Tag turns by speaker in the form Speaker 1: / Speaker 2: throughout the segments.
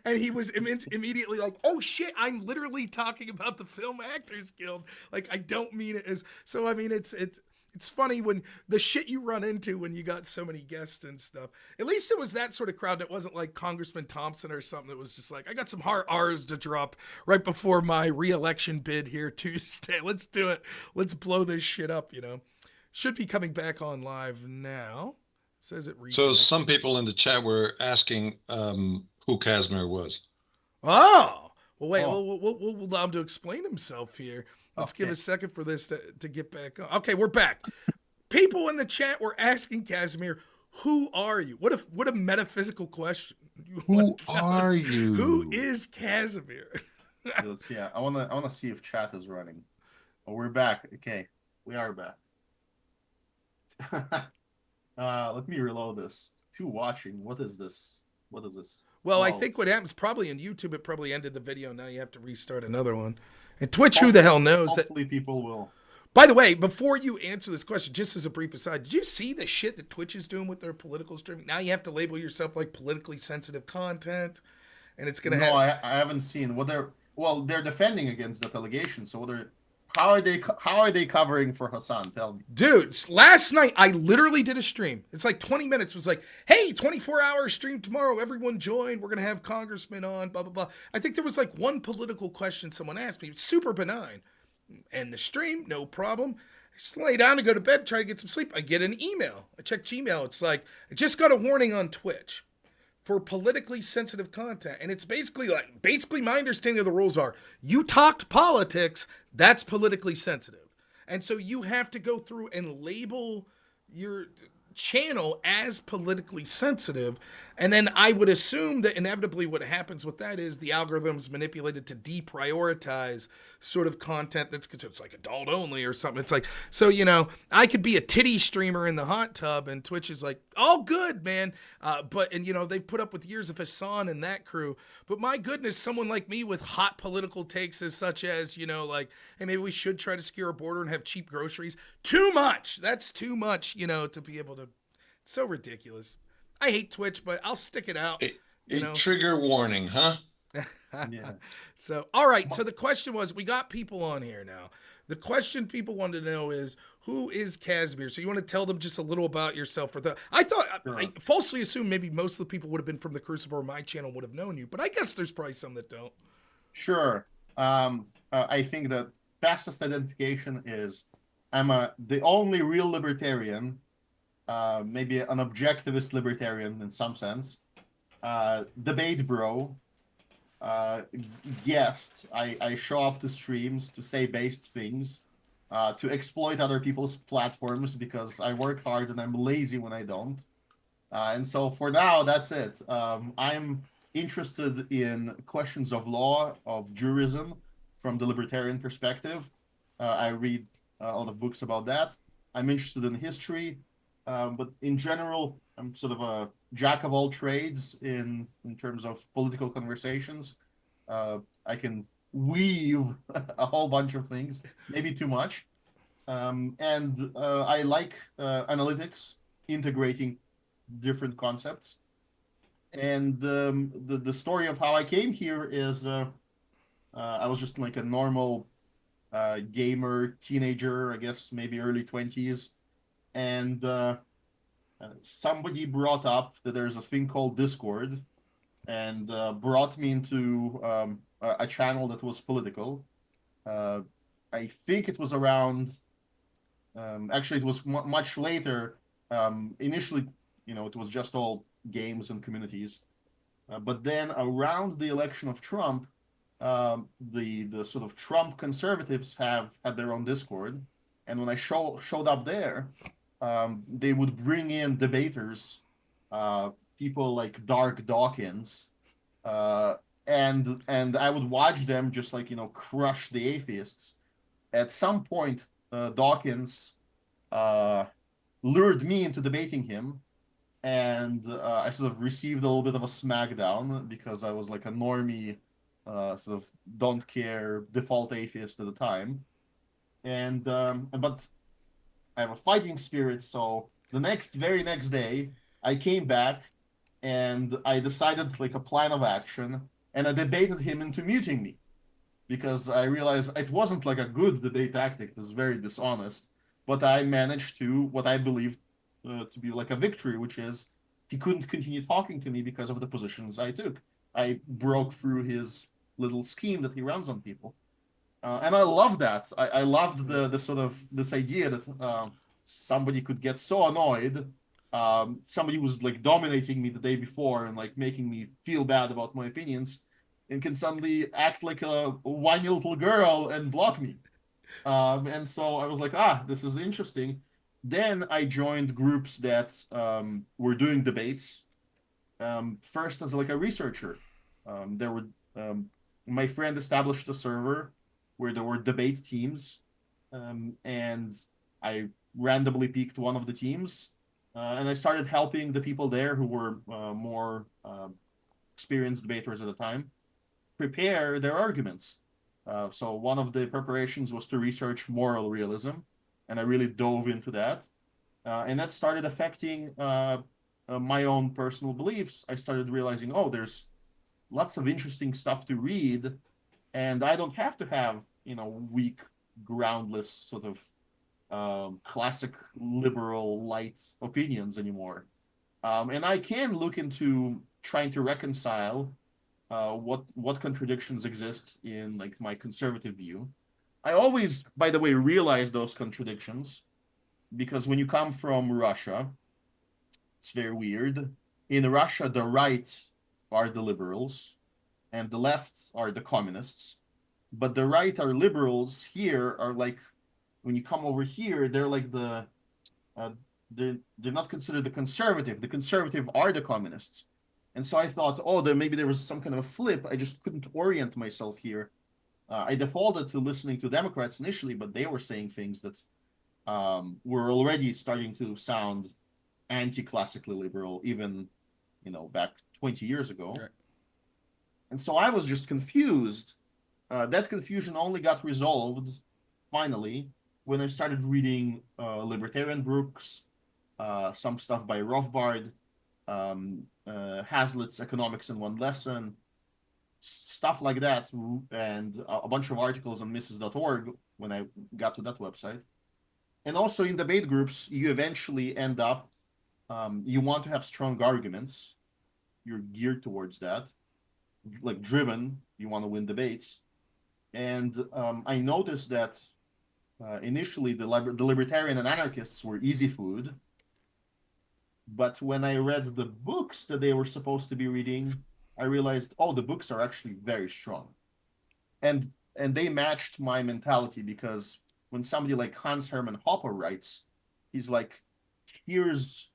Speaker 1: And he was immediately like, "Oh shit, I'm literally talking about the Film Actors Guild. Like, I don't mean it as." So I mean, it's funny when the shit you run into when you got so many guests and stuff. At least it was that sort of crowd that wasn't like Congressman Thompson or something that was just like, I got some hard R's to drop right before my re-election bid here Tuesday. Let's do it. Let's blow this shit up, you know. Should be coming back on live now. It says it
Speaker 2: So
Speaker 1: reconnected.
Speaker 2: some people in the chat were asking who Casmir was.
Speaker 1: Oh, well, wait,
Speaker 3: Oh,
Speaker 1: we'll allow him to explain himself here. Let's give
Speaker 3: okay.
Speaker 1: a second for this to get back on. Okay, we're back. People in the chat were asking Casimir, "Who are you?" What a metaphysical question. You
Speaker 2: Who
Speaker 1: want to tell
Speaker 2: are
Speaker 1: us who
Speaker 2: you?
Speaker 1: is Casimir?
Speaker 3: So let's see. I wanna see if chat is running. Oh, we're back. Okay, we are back. Let me reload this. To watching. What is this? What is this?
Speaker 1: Well, I
Speaker 3: Oh,
Speaker 1: think what happens probably in YouTube, it probably ended the video. Now you have to restart another one. And Twitch, who the
Speaker 3: hopefully,
Speaker 1: hell knows that?
Speaker 3: hopefully people will.
Speaker 1: By the way, before you answer this question, just as a brief aside, did you see the shit that Twitch is doing with their political streaming? Now you have to label yourself like politically sensitive content, and it's gonna
Speaker 3: No,
Speaker 1: have.
Speaker 3: I haven't seen what they're. Well, they're defending against that allegation. So they're. How are they covering for Hassan? Tell me.
Speaker 1: Dude, last night I literally did a stream. It's like 20 minutes. It was like, hey, 24-hour stream tomorrow. Everyone join. We're going to have congressmen on, blah, blah, blah. I think there was like one political question someone asked me. It's super benign. And the stream, no problem. I just lay down to go to bed, try to get some sleep. I get an email. I check Gmail. It's like, I just got a warning on Twitch for politically sensitive content. And it's basically my understanding of the rules are you talked politics, that's politically sensitive. And so you have to go through and label your channel as politically sensitive. And then I would assume that inevitably what happens with that is the algorithm's manipulated to deprioritize sort of content that's considered it's like adult only or something. It's like, so, you know, I could be a titty streamer in the hot tub and Twitch is like, all good, man. And, you know, they put up with years of Hassan and that crew. But my goodness, someone like me with hot political takes as such as, you know, like, hey, maybe we should try to secure a border and have cheap groceries. Too much. That's too much, you know, to be able to. So ridiculous. I hate Twitch, but I'll stick it out.
Speaker 2: A,
Speaker 1: You
Speaker 2: a
Speaker 1: know.
Speaker 2: trigger warning, huh?
Speaker 3: Yeah.
Speaker 1: So, all right. So the question was, we got people on here now. The question people wanted to know is, who is Casmir? So you want to tell them just a little about yourself? I thought
Speaker 3: Sure.
Speaker 1: I falsely assumed maybe most of the people would have been from the Crucible or my channel would have known you, but I guess there's probably some that don't.
Speaker 3: Sure. I think that fastest identification is the only real libertarian, maybe an objectivist libertarian in some sense. Debate bro. Guest. I show up to streams to say based things, to exploit other people's platforms because I work hard and I'm lazy when I don't. And so for now, that's it. I'm interested in questions of law, of jurism from the libertarian perspective. I read a lot of books about that. I'm interested in history, but in general, I'm sort of a jack of all trades in terms of political conversations. I can weave a whole bunch of things, maybe too much. And I like analytics, integrating different concepts. And the story of how I came here is I was just like a normal gamer, teenager, I guess maybe early 20s. And somebody brought up that there's a thing called Discord and brought me into a channel that was political. I think it was around, actually, it was much later. Initially, you know, it was just all games and communities. But then around the election of Trump, the sort of Trump conservatives have had their own Discord. And when I showed up there, they would bring in debaters, people like Dark Dawkins, and I would watch them just like, you know, crush the atheists. At some point, Dawkins lured me into debating him, and I sort of received a little bit of a smackdown because I was like a normie, sort of don't care default atheist at the time, and but I have a fighting spirit, so the very next day I came back and I decided like a plan of action, and I debated him into muting me because I realized it wasn't like a good debate tactic. It was very dishonest, but I managed to what I believed to be like a victory, which is he couldn't continue talking to me because of the positions I took. I broke through his little scheme that he runs on people. And I love that. I loved the sort of this idea that somebody could get so annoyed. Somebody was like dominating me the day before and like making me feel bad about my opinions, and can suddenly act like a whiny little girl and block me. And so I was like, this is interesting. Then I joined groups that were doing debates. First as like a researcher. There were my friend established a server where there were debate teams, and I randomly picked one of the teams, and I started helping the people there who were more experienced debaters at the time prepare their arguments. So one of the preparations was to research moral realism, and I really dove into that, and that started affecting my own personal beliefs. I started realizing, there's lots of interesting stuff to read, and I don't have to have weak, groundless sort of classic liberal light opinions anymore, and I can look into trying to reconcile what contradictions exist in like my conservative view. I always, by the way, realize those contradictions because when you come from Russia, it's very weird. In Russia, the right are the liberals and the left are the communists. But the right are liberals. Here are like, when you come over here, they're like they're not considered the conservative. The conservative are the communists. And so I thought, maybe there was some kind of a flip. I just couldn't orient myself here. I defaulted to listening to Democrats initially, but they were saying things that were already starting to sound anti-classically liberal, even back 20 years ago. Right. And so I was just confused. That confusion only got resolved finally when I started reading libertarian books, some stuff by Rothbard, Hazlitt's Economics in One Lesson, stuff like that, and a bunch of articles on Mises.org when I got to that website. And also in debate groups, you eventually end up, you want to have strong arguments. You're geared towards that, like driven, you want to win debates. And I noticed that initially the libertarian and anarchists were easy food. But when I read the books that they were supposed to be reading, I realized, the books are actually very strong. And they matched my mentality, because when somebody like Hans Hermann Hoppe writes, he's like, here's,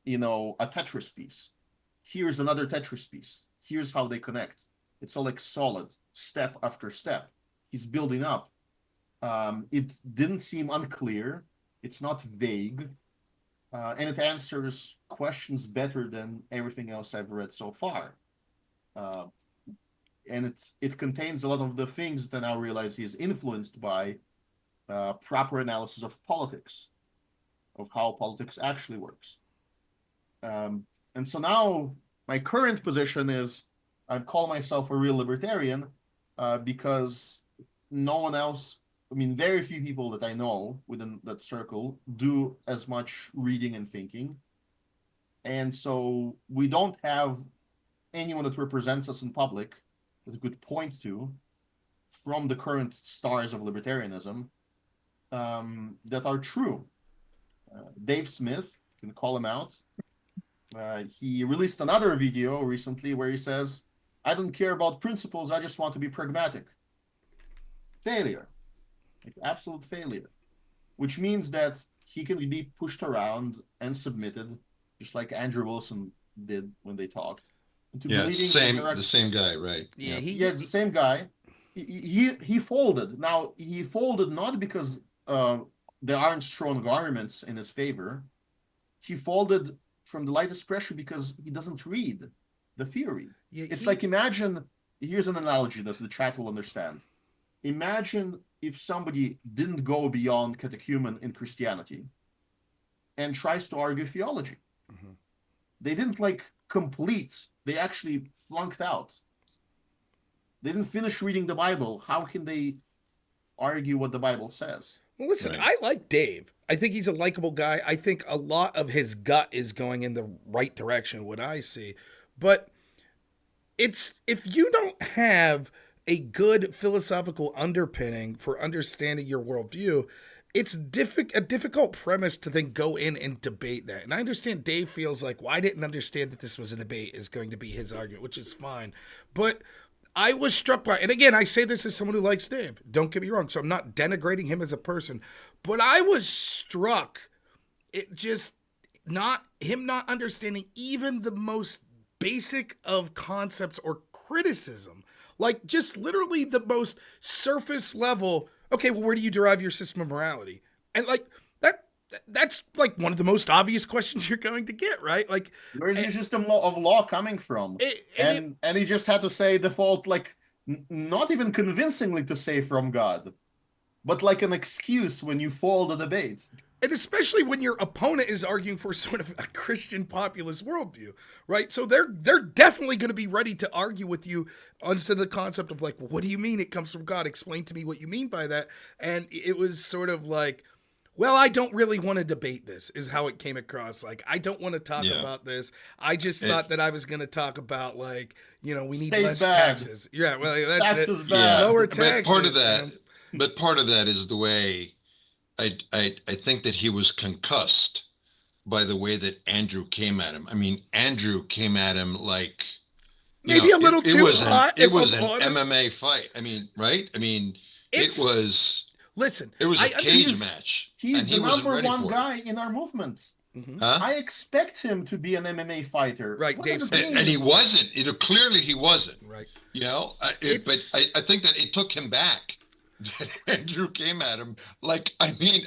Speaker 3: a Tetris piece. Here's another Tetris piece. Here's how they connect. It's all like solid, step after step. He's building up. It didn't seem unclear. It's not vague. And it answers questions better than everything else I've read so far. And it contains a lot of the things that I now realize he's influenced by proper analysis of politics, of how politics actually works. And so now my current position is I call myself a real libertarian because no one else, very few people that I know within that circle do as much reading and thinking. And so we don't have anyone that represents us in public that we could point to from the current stars of libertarianism that are true. Dave Smith, you can call him out. He released another video recently where he says, I don't care about principles, I just want to be pragmatic. Failure. Like absolute failure. Which means that he can be pushed around and submitted, just like Andrew Wilson did when they talked.
Speaker 2: The same guy, right?
Speaker 1: Yeah,
Speaker 3: it's the same guy. He folded. Now, he folded not because there aren't strong arguments in his favor. He folded from the lightest pressure because he doesn't read the theory. It's like, imagine, here's an analogy that the chat will understand. Imagine if somebody didn't go beyond catechumen in Christianity and tries to argue theology. Mm-hmm. They didn't complete. They actually flunked out. They didn't finish reading the Bible. How can they argue what the Bible says?
Speaker 1: Well, listen,
Speaker 2: Right.
Speaker 1: I like Dave. I think he's a likable guy. I think a lot of his gut is going in the right direction, what I see. But it's if you don't have a good philosophical underpinning for understanding your worldview, it's a difficult premise to then go in and debate that. And I understand Dave feels like, well, I didn't understand that this was a debate is going to be his argument, which is fine. But I was struck by, and again, I say this as someone who likes Dave. Don't get me wrong. So I'm not denigrating him as a person, but I was struck. It just not understanding even the most basic of concepts or criticism, like just literally the most surface level. Okay, well, where do you derive your system of morality? And like that's like one of the most obvious questions you're going to get, right? Like,
Speaker 3: where's your system of law coming from? And he just had to say default, like, not even convincingly to say from God, but like an excuse when you fall the debate.
Speaker 1: And especially when your opponent is arguing for sort of a Christian populist worldview, right? So they're definitely going to be ready to argue with you on the concept of like, well, what do you mean it comes from God? Explain to me what you mean by that. And it was sort of like, well, I don't really want to debate this, is how it came across. Like, I don't want to talk about this. I just thought that I was going to talk about, like, you know, we need less taxes. Yeah, well, that's
Speaker 3: taxes
Speaker 1: it.
Speaker 3: Bad.
Speaker 1: Lower
Speaker 2: but
Speaker 1: taxes.
Speaker 2: Part of that, but part of that is the way I think that he was concussed by the way that Andrew came at him. I mean, Andrew came at him like
Speaker 1: maybe a little too hot.
Speaker 2: It was an MMA fight. I mean, right? I mean, it was.
Speaker 1: Listen,
Speaker 2: it was a cage match.
Speaker 3: He's the number one guy in our movement.
Speaker 1: Mm-hmm.
Speaker 2: Huh?
Speaker 3: I expect him to be an MMA fighter.
Speaker 1: Right,
Speaker 3: and
Speaker 2: he wasn't. Clearly he wasn't.
Speaker 1: Right.
Speaker 2: You know, but I think that it took him back. Andrew came at him like, I mean,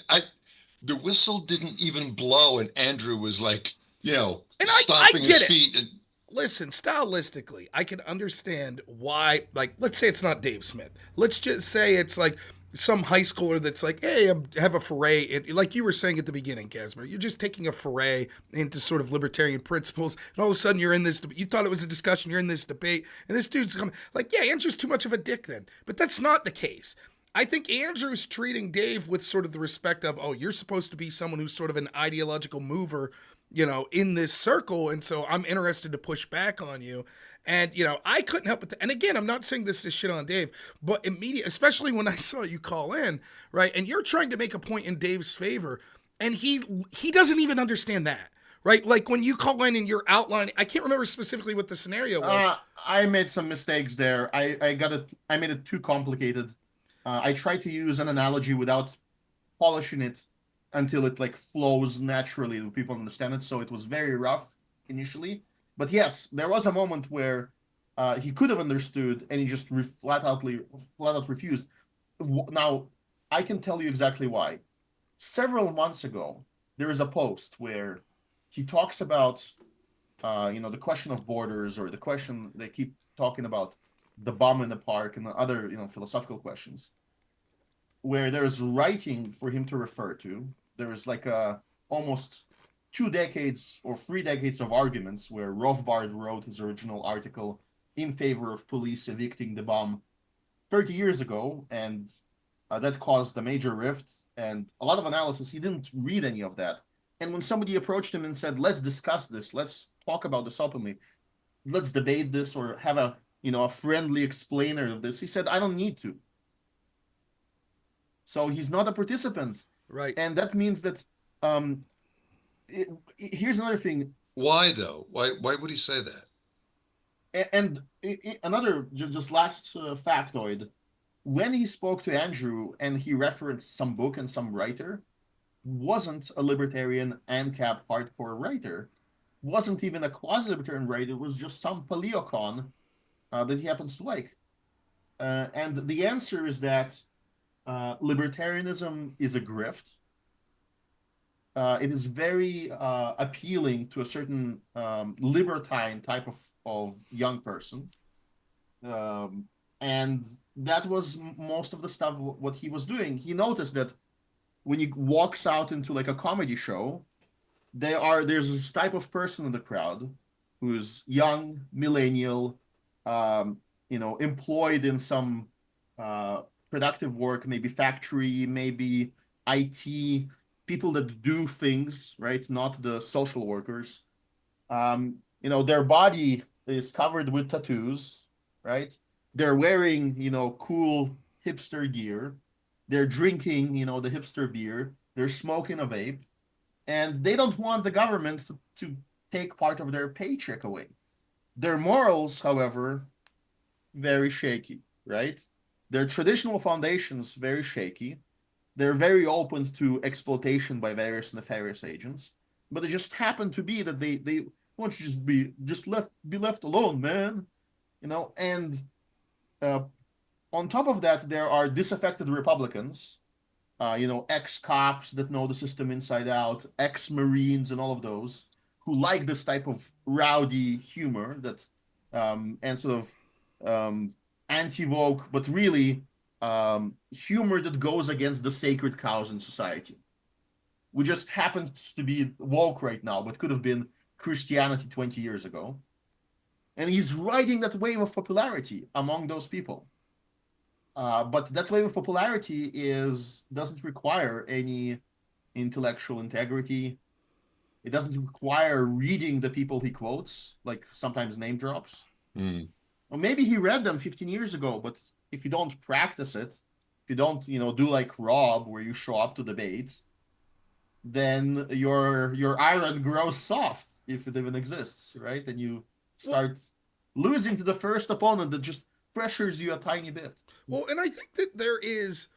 Speaker 2: the whistle didn't even blow, and Andrew was like, you know,
Speaker 1: and
Speaker 2: stomping his feet. And
Speaker 1: listen, stylistically, I can understand why. Like, let's say it's not Dave Smith. Let's just say it's like some high schooler that's like, hey, I have a foray. And like you were saying at the beginning, Casmir, you're just taking a foray into sort of libertarian principles. And all of a sudden you're in this, you thought it was a discussion, you're in this debate. And this dude's coming like, yeah, Andrew's too much of a dick then. But that's not the case. I think Andrew's treating Dave with sort of the respect of, oh, you're supposed to be someone who's sort of an ideological mover, you know, in this circle. And so I'm interested to push back on you. And, you know, I couldn't help but, and again, I'm not saying this is shit on Dave, but especially when I saw you call in, right? And you're trying to make a point in Dave's favor, and he doesn't even understand that, right? Like when you call in and you're outlining, I can't remember specifically what the scenario was.
Speaker 3: I made some mistakes there. I made it too complicated. I tried to use an analogy without polishing it until it like flows naturally and people understand it. So it was very rough initially. But yes, there was a moment where he could have understood and he just flat out refused. Now, I can tell you exactly why. Several months ago, there is a post where he talks about, the question of borders, or the question they keep talking about the bomb in the park and the other, philosophical questions, where there's writing for him to refer to. There is like almost 2 decades or 3 decades of arguments where Rothbard wrote his original article in favor of police evicting the bomb 30 years ago, and that caused a major rift and a lot of analysis. He didn't read any of that. And when somebody approached him and said, let's discuss this, let's talk about this openly, let's debate this or have a friendly explainer of this, he said, I don't need to. So he's not a participant.
Speaker 1: Right.
Speaker 3: And that means that here's another thing.
Speaker 2: Why though? Why would he say that?
Speaker 3: And another just last factoid. When he spoke to Andrew and he referenced some book and some writer, wasn't a libertarian ANCAP hardcore writer, wasn't even a quasi-libertarian writer, it was just some paleocon that he happens to like. And the answer is that libertarianism is a grift. It is very appealing to a certain libertine type of young person. And that was most of the stuff what he was doing. He noticed that when he walks out into like a comedy show, there's this type of person in the crowd who's young, millennial, employed in some productive work, maybe factory, maybe IT, people that do things, right? Not the social workers. Their body is covered with tattoos, right? They're wearing, cool hipster gear. They're drinking, the hipster beer. They're smoking a vape. And they don't want the government to take part of their paycheck away. Their morals, however, very shaky, right? Their traditional foundations, very shaky. They're very open to exploitation by various nefarious agents. But it just happened to be that they want to be left alone, man. And on top of that, there are disaffected Republicans, ex-cops that know the system inside out, ex-Marines and all of those, who like this type of rowdy humor that and sort of anti-woke, but really humor that goes against the sacred cows in society. We just happened to be woke right now, but could have been Christianity 20 years ago. And he's riding that wave of popularity among those people. But that wave of popularity doesn't require any intellectual integrity. It doesn't require reading the people he quotes, like sometimes name drops. Or maybe he read them 15 years ago, but if you don't practice it, if you don't, do like Rob, where you show up to debate, then your iron grows soft, if it even exists, right? And you start losing to the first opponent that just pressures you a tiny bit.
Speaker 1: Well, and I think that there is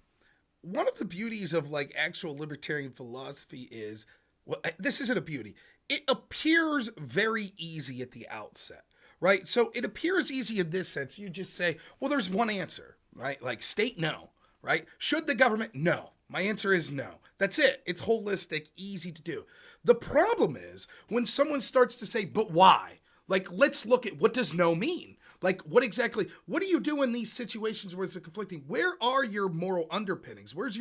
Speaker 1: one of the beauties of like actual libertarian philosophy is, well, this isn't a beauty. It appears very easy at the outset, right? So it appears easy in this sense. You just say, well, there's one answer, right? Like state no, right? Should the government? No. My answer is no. That's it. It's holistic, easy to do. The problem is when someone starts to say, but why? Like, let's look at what does no mean? Like, what do you do in these situations where it's conflicting? Where are your moral underpinnings? Where's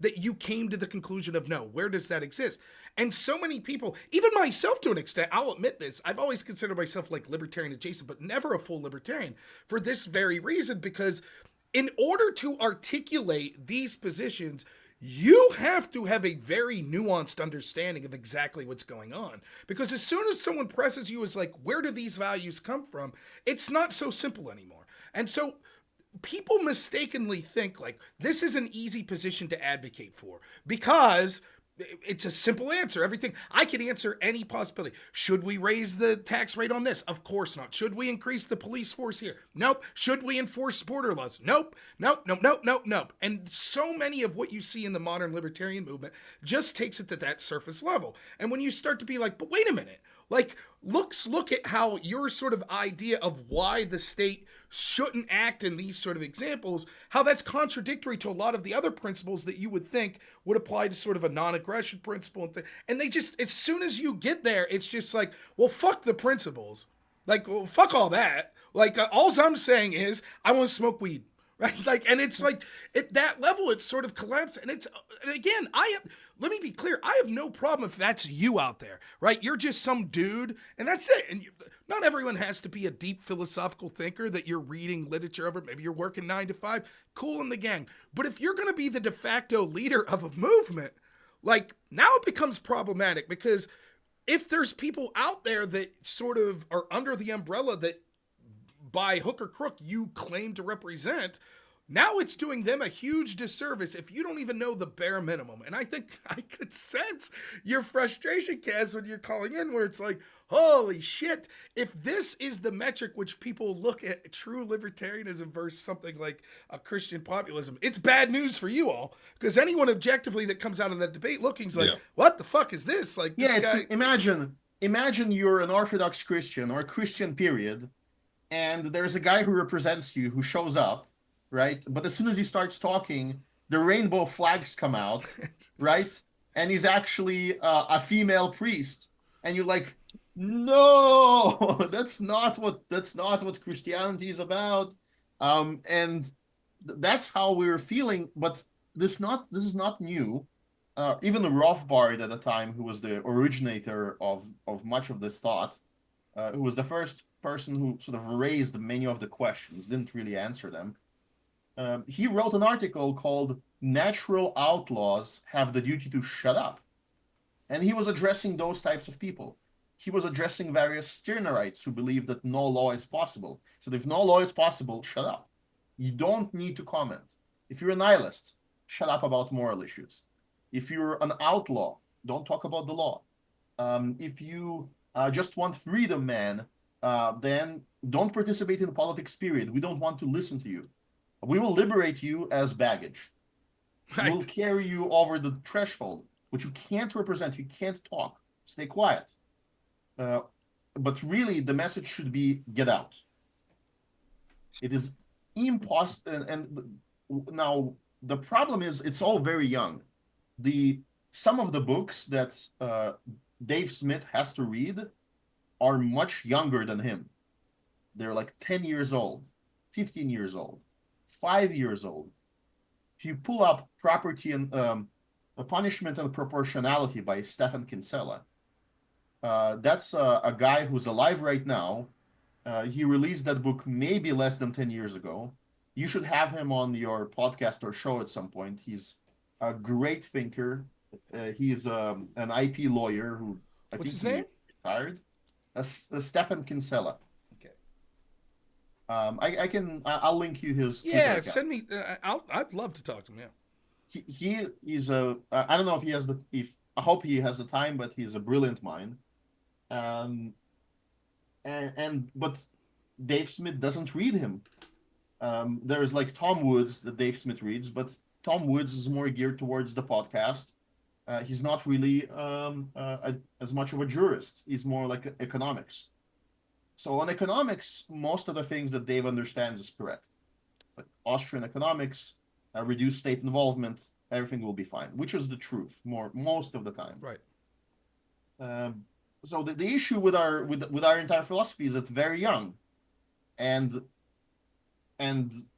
Speaker 1: that you came to the conclusion of no? Where does that exist? And so many people, even myself to an extent, I'll admit this, I've always considered myself like libertarian adjacent, but never a full libertarian for this very reason, because in order to articulate these positions, you have to have a very nuanced understanding of exactly what's going on. Because as soon as someone presses you as like, where do these values come from? It's not so simple anymore. And so people mistakenly think like this is an easy position to advocate for because it's a simple answer. Everything I can answer any possibility. Should we raise the tax rate on this? Of course not. Should we increase the police force here? Nope. Should we enforce border laws? Nope. Nope. And so many of what you see in the modern libertarian movement just takes it to that surface level. And when you start to be like, but wait a minute, like look at how your sort of idea of why the state shouldn't act in these sort of examples, how that's contradictory to a lot of the other principles that you would think would apply to sort of a non-aggression principle. And they just, as soon as you get there, it's just like, well, fuck the principles. Like, well, fuck all that. Like, all I'm saying is I want to smoke weed. Right? Like, and it's like at that level, it's sort of collapsed. And again, let me be clear. I have no problem if that's you out there, right? You're just some dude and that's it. And not everyone has to be a deep philosophical thinker that you're reading literature over. Maybe you're working 9 to 5, cool in the gang. But if you're going to be the de facto leader of a movement, like now it becomes problematic because if there's people out there that sort of are under the umbrella that by hook or crook you claim to represent, now it's doing them a huge disservice if you don't even know the bare minimum. And I think I could sense your frustration, Kaz, when you're calling in, where it's like, holy shit, if this is the metric which people look at true libertarianism versus something like a Christian populism, it's bad news for you all. Because anyone objectively that comes out of that debate looking's like, what the fuck is this? Like, this guy...
Speaker 3: Imagine you're an Orthodox Christian or a Christian period, and there's a guy who represents you who shows up, right? But as soon as he starts talking, the rainbow flags come out, right? And he's actually a female priest, and you're like, no, that's not what Christianity is about. And that's how we were feeling. But this is not new. Even the Rothbard at the time, who was the originator of much of this thought, who was the first person who sort of raised many of the questions, didn't really answer them. He wrote an article called "Natural Outlaws Have the Duty to Shut Up." And he was addressing those types of people. He was addressing various Stirnerites who believe that no law is possible. So if no law is possible, shut up. You don't need to comment. If you're a nihilist, shut up about moral issues. If you're an outlaw, don't talk about the law. If you just want freedom, man, then don't participate in politics, period. We don't want to listen to you. We will liberate you as baggage.
Speaker 1: Right.
Speaker 3: We'll carry you over the threshold, but you can't represent, you can't talk. Stay quiet. But really, the message should be get out. It is impossible. And now the problem is it's all very young. Some of the books that Dave Smith has to read are much younger than him. They're like 10 years old, 15 years old, 5 years old. If you pull up Property and Punishment and Proportionality by Stephen Kinsella, that's a guy who's alive right now. He released that book maybe less than 10 years ago. You should have him on your podcast or show at some point. He's a great thinker. He's an IP lawyer who I
Speaker 1: What's
Speaker 3: think
Speaker 1: his name?
Speaker 3: Retired. Stephen Kinsella.
Speaker 1: Okay.
Speaker 3: I'll link you his. Twitter
Speaker 1: Yeah,
Speaker 3: account.
Speaker 1: send me. I'd love to talk to him. Yeah.
Speaker 3: He's a. I don't know if he has I hope he has the time, but he's a brilliant mind. But Dave Smith doesn't read him. There's like Tom Woods that Dave Smith reads, but Tom Woods is more geared towards the podcast. He's not really as much of a jurist. He's more like economics. So on economics, most of the things that Dave understands is correct. Like Austrian economics, reduce state involvement, everything will be fine, which is the truth most of the time.
Speaker 1: Right.
Speaker 3: So the issue with our entire philosophy is it's very young, and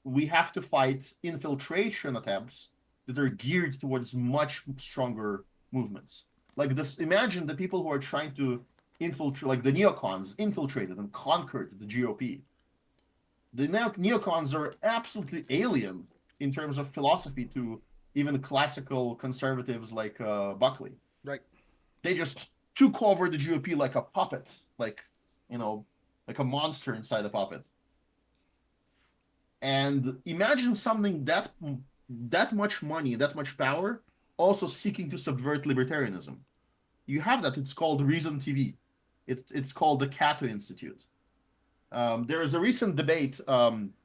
Speaker 3: we have to fight infiltration attempts that are geared towards much stronger movements. Like this, imagine the people who are trying to infiltrate, like the neocons, infiltrated and conquered the GOP. The neocons are absolutely alien in terms of philosophy to even classical conservatives like Buckley.
Speaker 1: Right.
Speaker 3: They just took over the GOP like a puppet, like a monster inside a puppet. And imagine something that much money, that much power, also seeking to subvert libertarianism. You have that. It's called Reason TV. It's called the Cato Institute. There is a recent debate.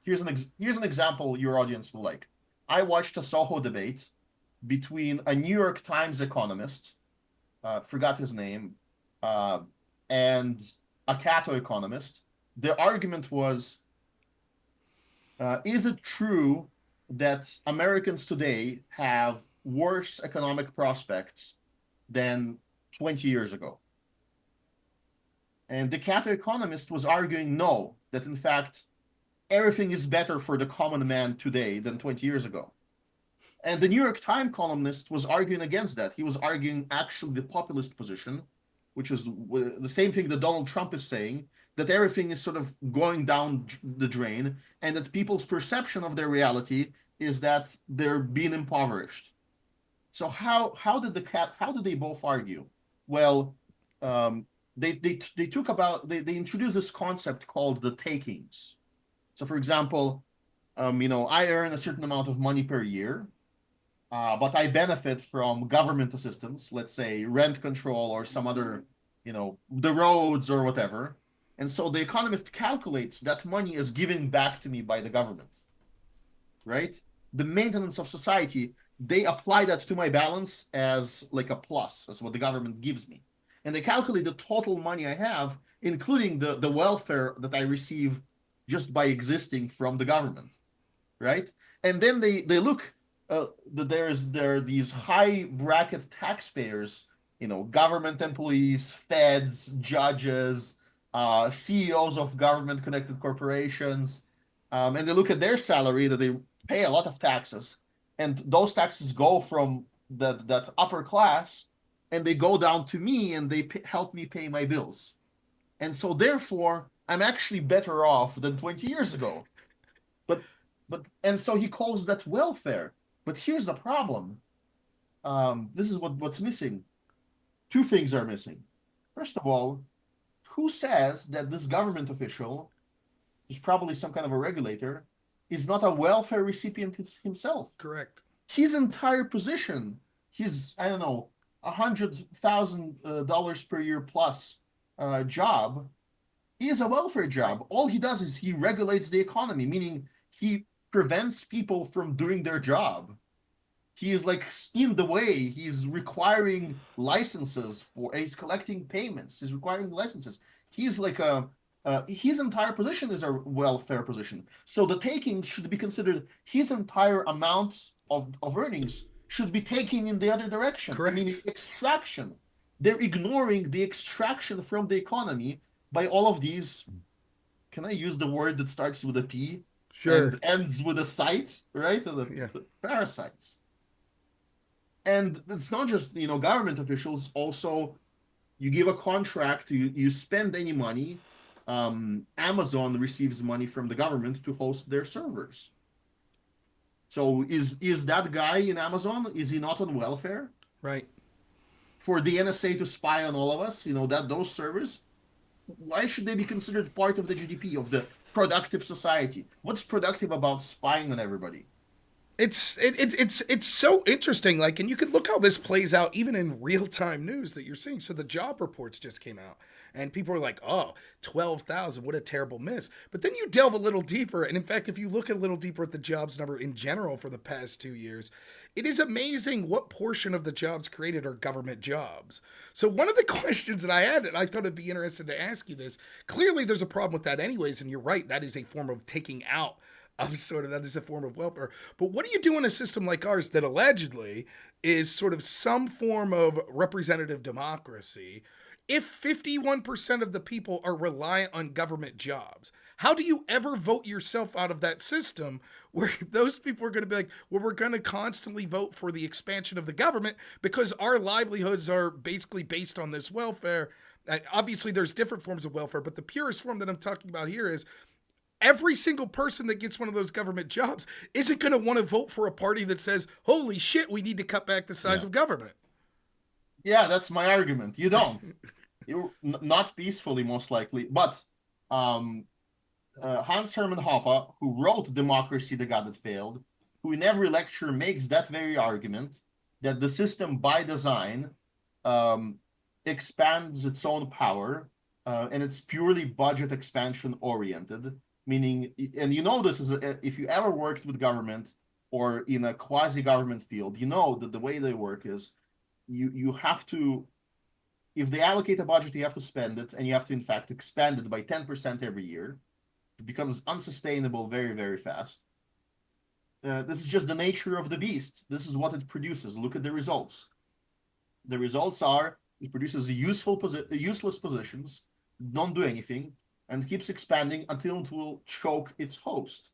Speaker 3: Here's an example your audience will like. I watched a Soho debate between a New York Times economist, forgot his name, and a Cato economist. The argument was, is it true that Americans today have worse economic prospects than 20 years ago? And the Cato economist was arguing no, that in fact, everything is better for the common man today than 20 years ago. And the New York Times columnist was arguing against that. He was arguing actually the populist position, which is the same thing that Donald Trump is saying, that everything is sort of going down the drain, and that people's perception of their reality is that they're being impoverished. So how did they both argue? Well, they introduced this concept called the takings. So for example, I earn a certain amount of money per year, but I benefit from government assistance, let's say rent control or some other, the roads or whatever. And so the economist calculates that money is given back to me by the government, right? The maintenance of society, they apply that to my balance as like a plus, as what the government gives me. And they calculate the total money I have, including the welfare that I receive just by existing from the government, right? And then they look, there are these high bracket taxpayers, government employees, feds, judges, CEOs of government-connected corporations, and they look at their salary that they pay a lot of taxes, and those taxes go from that upper class, and they go down to me, and they help me pay my bills. And so therefore, I'm actually better off than 20 years ago. And so he calls that welfare. But here's the problem. This is what's missing. Two things are missing. First of all, who says that this government official, who's probably some kind of a regulator, is not a welfare recipient himself?
Speaker 1: Correct.
Speaker 3: His entire position, his, I don't know, $100,000 per year plus job is a welfare job. All he does is he regulates the economy, meaning he prevents people from doing their job. He is like in the way. He's requiring licenses he's collecting payments. He's requiring licenses. He's like his entire position is a welfare position. So the takings should be considered his entire amount of earnings should be taken in the other direction.
Speaker 1: Correct.
Speaker 3: I mean, extraction. They're ignoring the extraction from the economy by all of these. Can I use the word that starts with a P?
Speaker 1: Sure.
Speaker 3: And ends with a site, right? The parasites. And it's not just, government officials. Also, you give a contract, you spend any money. Amazon receives money from the government to host their servers. So is that guy in Amazon, is he not on welfare?
Speaker 1: Right.
Speaker 3: For the NSA to spy on all of us, those servers, why should they be considered part of the GDP, of the productive society? What's productive about spying on everybody?
Speaker 1: It's so interesting. Like, and you could look how this plays out even in real-time news that you're seeing. So the job reports just came out and people are like, oh, 12,000, what a terrible miss. But then you delve a little deeper. And in fact, if you look a little deeper at the jobs number in general for the past 2 years, it is amazing what portion of the jobs created are government jobs. So one of the questions that I had, and I thought it'd be interesting to ask you this, clearly there's a problem with that anyways. And you're right, that is a form of taking out that is a form of welfare. But what do you do in a system like ours that allegedly is sort of some form of representative democracy if 51% of the people are reliant on government jobs? How do you ever vote yourself out of that system where those people are going to be like, well, we're going to constantly vote for the expansion of the government because our livelihoods are basically based on this welfare? Obviously, there's different forms of welfare, but the purest form that I'm talking about here is every single person that gets one of those government jobs isn't going to want to vote for a party that says, holy shit, we need to cut back the size of government.
Speaker 3: Yeah, that's my argument. You don't. You're not peacefully, most likely. But Hans Hermann Hoppe, who wrote Democracy, the God That Failed, who in every lecture makes that very argument, that the system by design expands its own power, and it's purely budget expansion oriented. Meaning, and this is if you ever worked with government or in a quasi-government field, that the way they work is you have to, if they allocate a budget, you have to spend it, and you have to, in fact, expand it by 10% every year. It becomes unsustainable very, very fast. This is just the nature of the beast. This is what it produces. Look at the results. The results are, it produces useless positions, don't do anything, and keeps expanding until it will choke its host.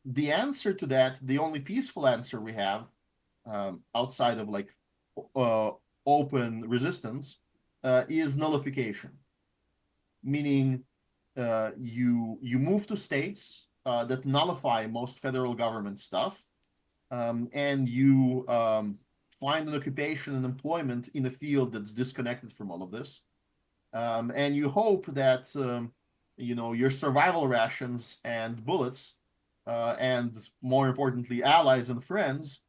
Speaker 3: The answer to that, the only peaceful answer we have, outside of open resistance, is nullification. Meaning, you move to states that nullify most federal government stuff, and you find an occupation and employment in a field that's disconnected from all of this, and you hope that your survival rations and bullets, and more importantly, allies and friends,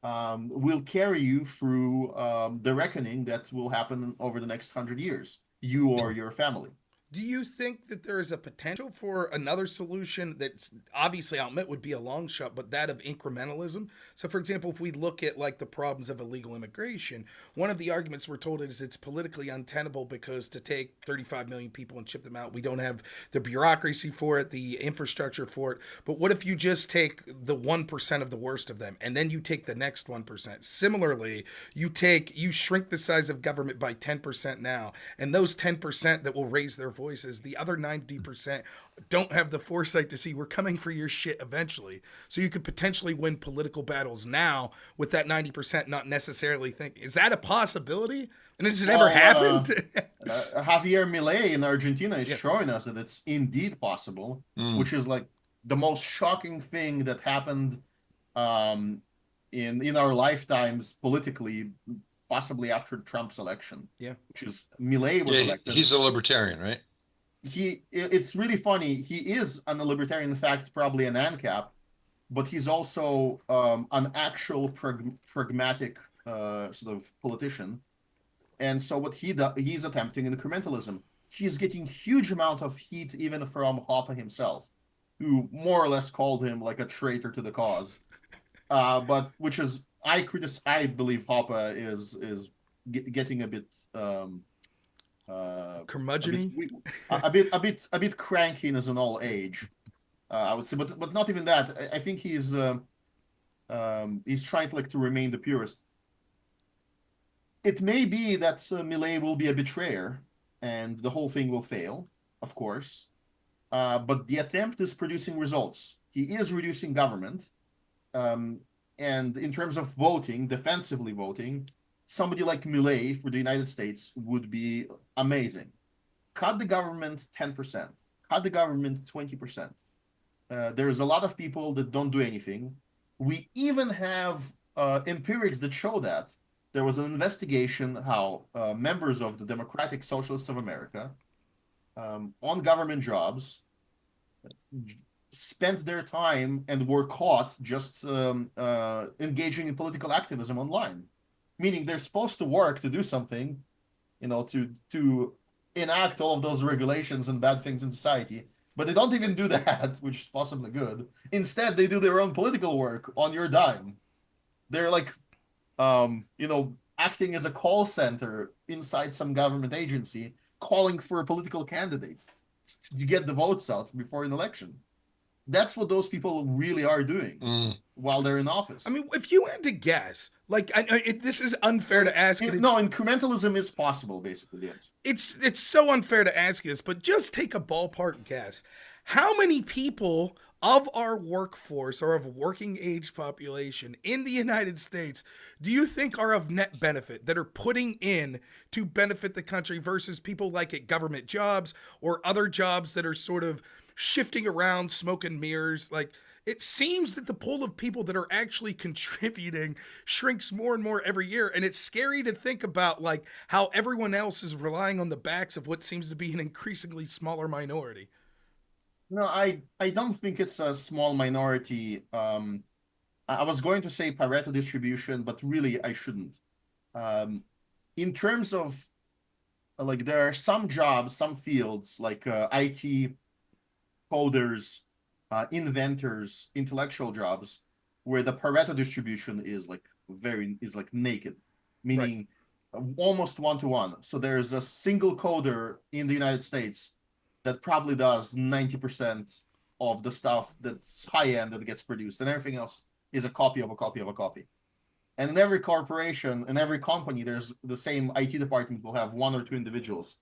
Speaker 3: will carry you through the reckoning that will happen over the next 100 years, you or your family.
Speaker 1: Do you think that there is a potential for another solution that's obviously I'll admit would be a long shot, but that of incrementalism? So, for example, if we look at the problems of illegal immigration, one of the arguments we're told is it's politically untenable because to take 35 million people and ship them out, we don't have the bureaucracy for it, the infrastructure for it. But what if you just take the 1% of the worst of them and then you take the next 1%? Similarly, you shrink the size of government by 10% now, and those 10% that will raise their voices. The other 90% don't have the foresight to see we're coming for your shit eventually. So you could potentially win political battles now with that 90% not necessarily thinking. Is that a possibility? And has it ever happened?
Speaker 3: Javier Milei in Argentina is showing us that it's indeed possible, which is like the most shocking thing that happened in our lifetimes politically, possibly after Trump's election.
Speaker 1: Yeah.
Speaker 3: Which is Milei was elected.
Speaker 2: He's a libertarian, right?
Speaker 3: It's really funny. He is a libertarian, in fact, probably an ANCAP, but he's also an actual pragmatic sort of politician. And so what he's attempting incrementalism. He's getting huge amount of heat even from Hoppe himself, who more or less called him like a traitor to the cause. But which is I believe Hoppe is getting a bit
Speaker 1: curmudgeon-y?
Speaker 3: a bit cranky in his old age. I would say, but not even that. I think he's trying to remain the purist. It may be that Milei will be a betrayer and the whole thing will fail, of course. But the attempt is producing results. He is reducing government. And in terms of voting, defensively voting, somebody like Milei for the United States would be amazing. Cut the government 10%. Cut the government 20%. There's a lot of people that don't do anything. We even have empirics that show that. There was an investigation how members of the Democratic Socialists of America on government jobs spent their time and were caught just engaging in political activism online. Meaning they're supposed to work to do something, to enact all of those regulations and bad things in society, but they don't even do that, which is possibly good. Instead, they do their own political work on your dime. They're like, acting as a call center inside some government agency, calling for a political candidate to get the votes out before an election. That's what those people really are doing while they're in office.
Speaker 1: I mean, if you had to guess, this is unfair to ask it.
Speaker 3: No, incrementalism is possible, basically, yes.
Speaker 1: It's so unfair to ask you this, but just take a ballpark guess. How many people of our workforce or of working age population in the United States do you think are of net benefit, that are putting in to benefit the country versus people like at government jobs or other jobs that are sort of shifting around, smoke and mirrors? Like, it seems that the pool of people that are actually contributing shrinks more and more every year. And it's scary to think about how everyone else is relying on the backs of what seems to be an increasingly smaller minority.
Speaker 3: No, I don't think it's a small minority. I was going to say Pareto distribution, but really I shouldn't. In terms of, there are some jobs, some fields, like IT, coders, inventors, intellectual jobs, where the Pareto distribution is naked, meaning almost 1-to-1. So there's a single coder in the United States that probably does 90% of the stuff that's high-end that gets produced, and everything else is a copy of a copy of a copy. And in every corporation, in every company, there's the same IT department will have 1 or 2 individuals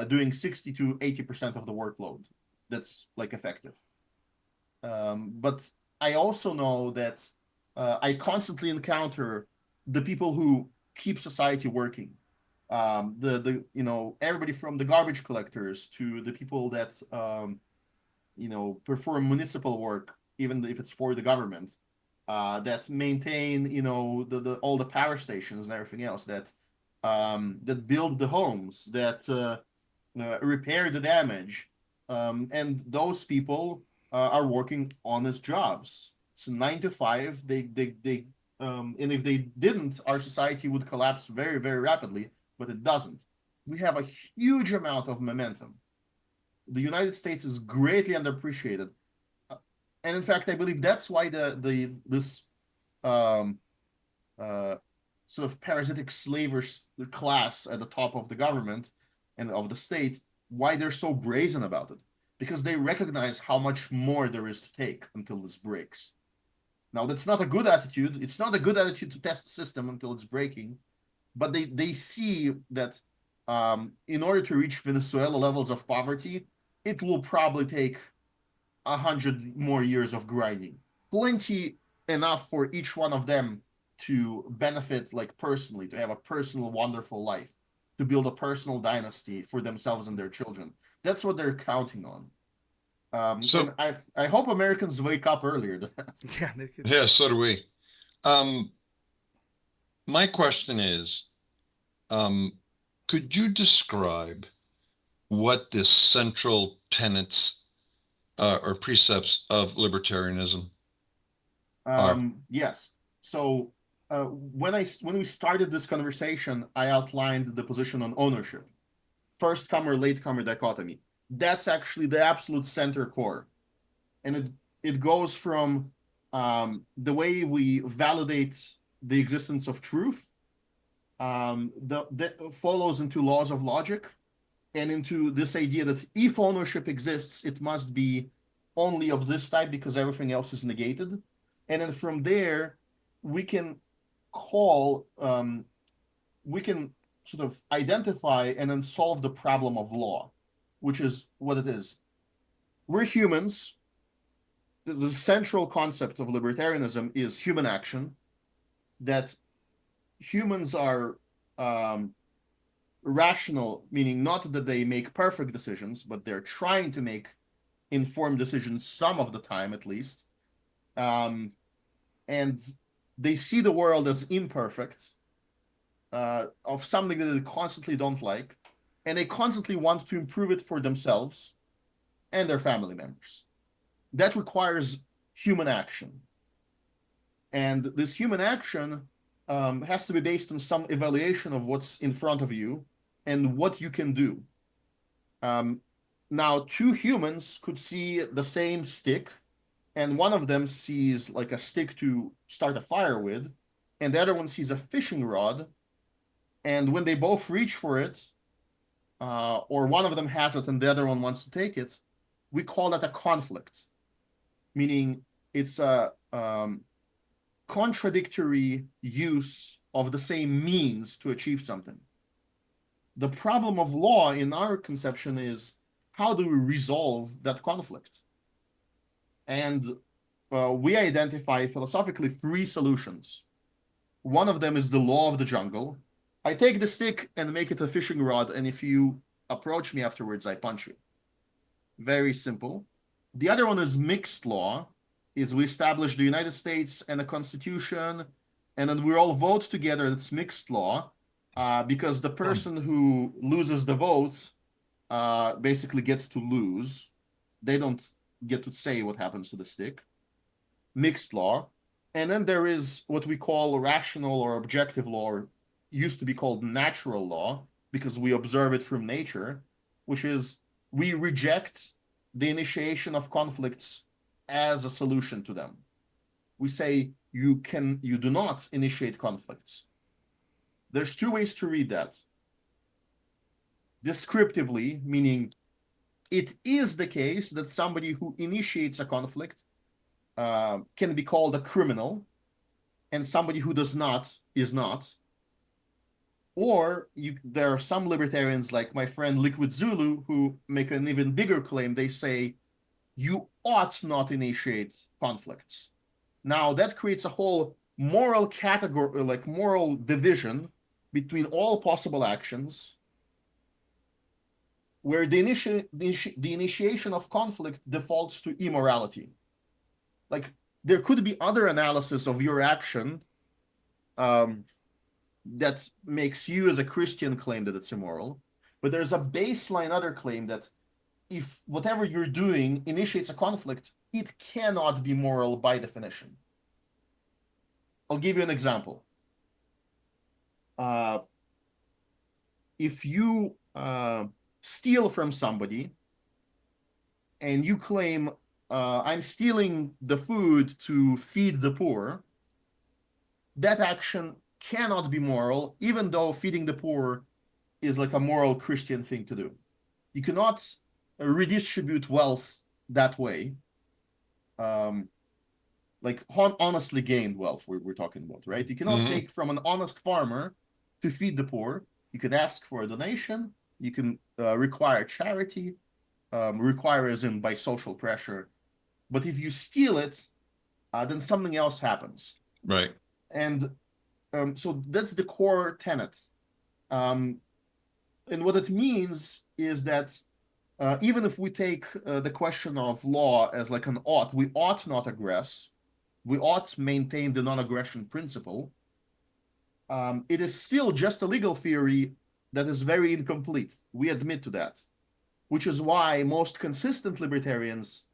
Speaker 3: doing 60 to 80% of the workload that's effective. But I also know that I constantly encounter the people who keep society working. Everybody from the garbage collectors to the people that perform municipal work, even if it's for the government, that maintain all the power stations and everything else, that build the homes, that repair the damage, and those people are working honest jobs. It's 9 to 5. They and if they didn't, our society would collapse very, very rapidly. But it doesn't. We have a huge amount of momentum. The United States is greatly underappreciated, and in fact, I believe that's why this sort of parasitic slavers class at the top of the government and of the state, why they're so brazen about it, because they recognize how much more there is to take until this breaks. Now, that's not a good attitude. It's not a good attitude to test the system until it's breaking. But they see that in order to reach Venezuela levels of poverty, it will probably take 100 more years of grinding. Plenty enough for each one of them to benefit, like, personally, to have a personal, wonderful life, to build a personal dynasty for themselves and their children. That's what they're counting on.
Speaker 2: So
Speaker 3: and I hope Americans wake up earlier to that.
Speaker 2: yeah, so do we. My question is, could you describe what the central tenets or precepts of libertarianism are?
Speaker 3: Yes. So when we started this conversation, I outlined the position on ownership, first comer, late comer dichotomy. That's actually the absolute center core, and it goes from the way we validate the existence of truth, that follows into laws of logic, and into this idea that if ownership exists, it must be only of this type because everything else is negated. And then from there, we can sort of identify and then solve the problem of law, which is what it is. We're humans. The central concept of libertarianism is human action, that humans are rational, meaning not that they make perfect decisions, but they're trying to make informed decisions some of the time, at least. And they see the world as imperfect, of something that they constantly don't like, and they constantly want to improve it for themselves and their family members. That requires human action. And this human action has to be based on some evaluation of what's in front of you and what you can do. Now, two humans could see the same stick, and one of them sees like a stick to start a fire with, and the other one sees a fishing rod. And when they both reach for it, or one of them has it and the other one wants to take it, we call that a conflict, meaning it's a contradictory use of the same means to achieve something. The problem of law in our conception is, how do we resolve that conflict? And we identify philosophically 3 solutions. One of them is the law of the jungle. I take the stick and make it a fishing rod, and if you approach me afterwards, I punch you. Very simple. The other one is mixed law, is we establish the United States and a constitution, and then we all vote together. That's mixed law, because the person who loses the vote basically gets to lose. They don't get to say what happens to the stick. Mixed law. And then there is what we call rational or objective law, or used to be called natural law, because we observe it from nature, which is we reject the initiation of conflicts as a solution to them. We say you do not initiate conflicts. There's 2 ways to read that. Descriptively, meaning it is the case that somebody who initiates a conflict can be called a criminal, and somebody who does not is not. Or there are some libertarians, like my friend Liquid Zulu, who make an even bigger claim. They say you ought not initiate conflicts. Now that creates a whole moral category, like moral division between all possible actions, where the initiation of conflict defaults to immorality. Like, there could be other analysis of your action that makes you as a Christian claim that it's immoral, but there's a baseline other claim that if whatever you're doing initiates a conflict, it cannot be moral by definition. I'll give you an example. If you steal from somebody and you claim, I'm stealing the food to feed the poor, that action cannot be moral, even though feeding the poor is like a moral Christian thing to do. You cannot redistribute wealth that way, like honestly gained wealth we're talking about, right? You cannot take from an honest farmer to feed the poor, You can ask for a donation. You can require charity, require as in by social pressure. But if you steal it, then something else happens.
Speaker 2: Right.
Speaker 3: And so that's the core tenet. And what it means is that even if we take the question of law as like an ought, we ought not aggress. We ought to maintain the non-aggression principle. It is still just a legal theory that is very incomplete. We admit to that, which is why most consistent libertarians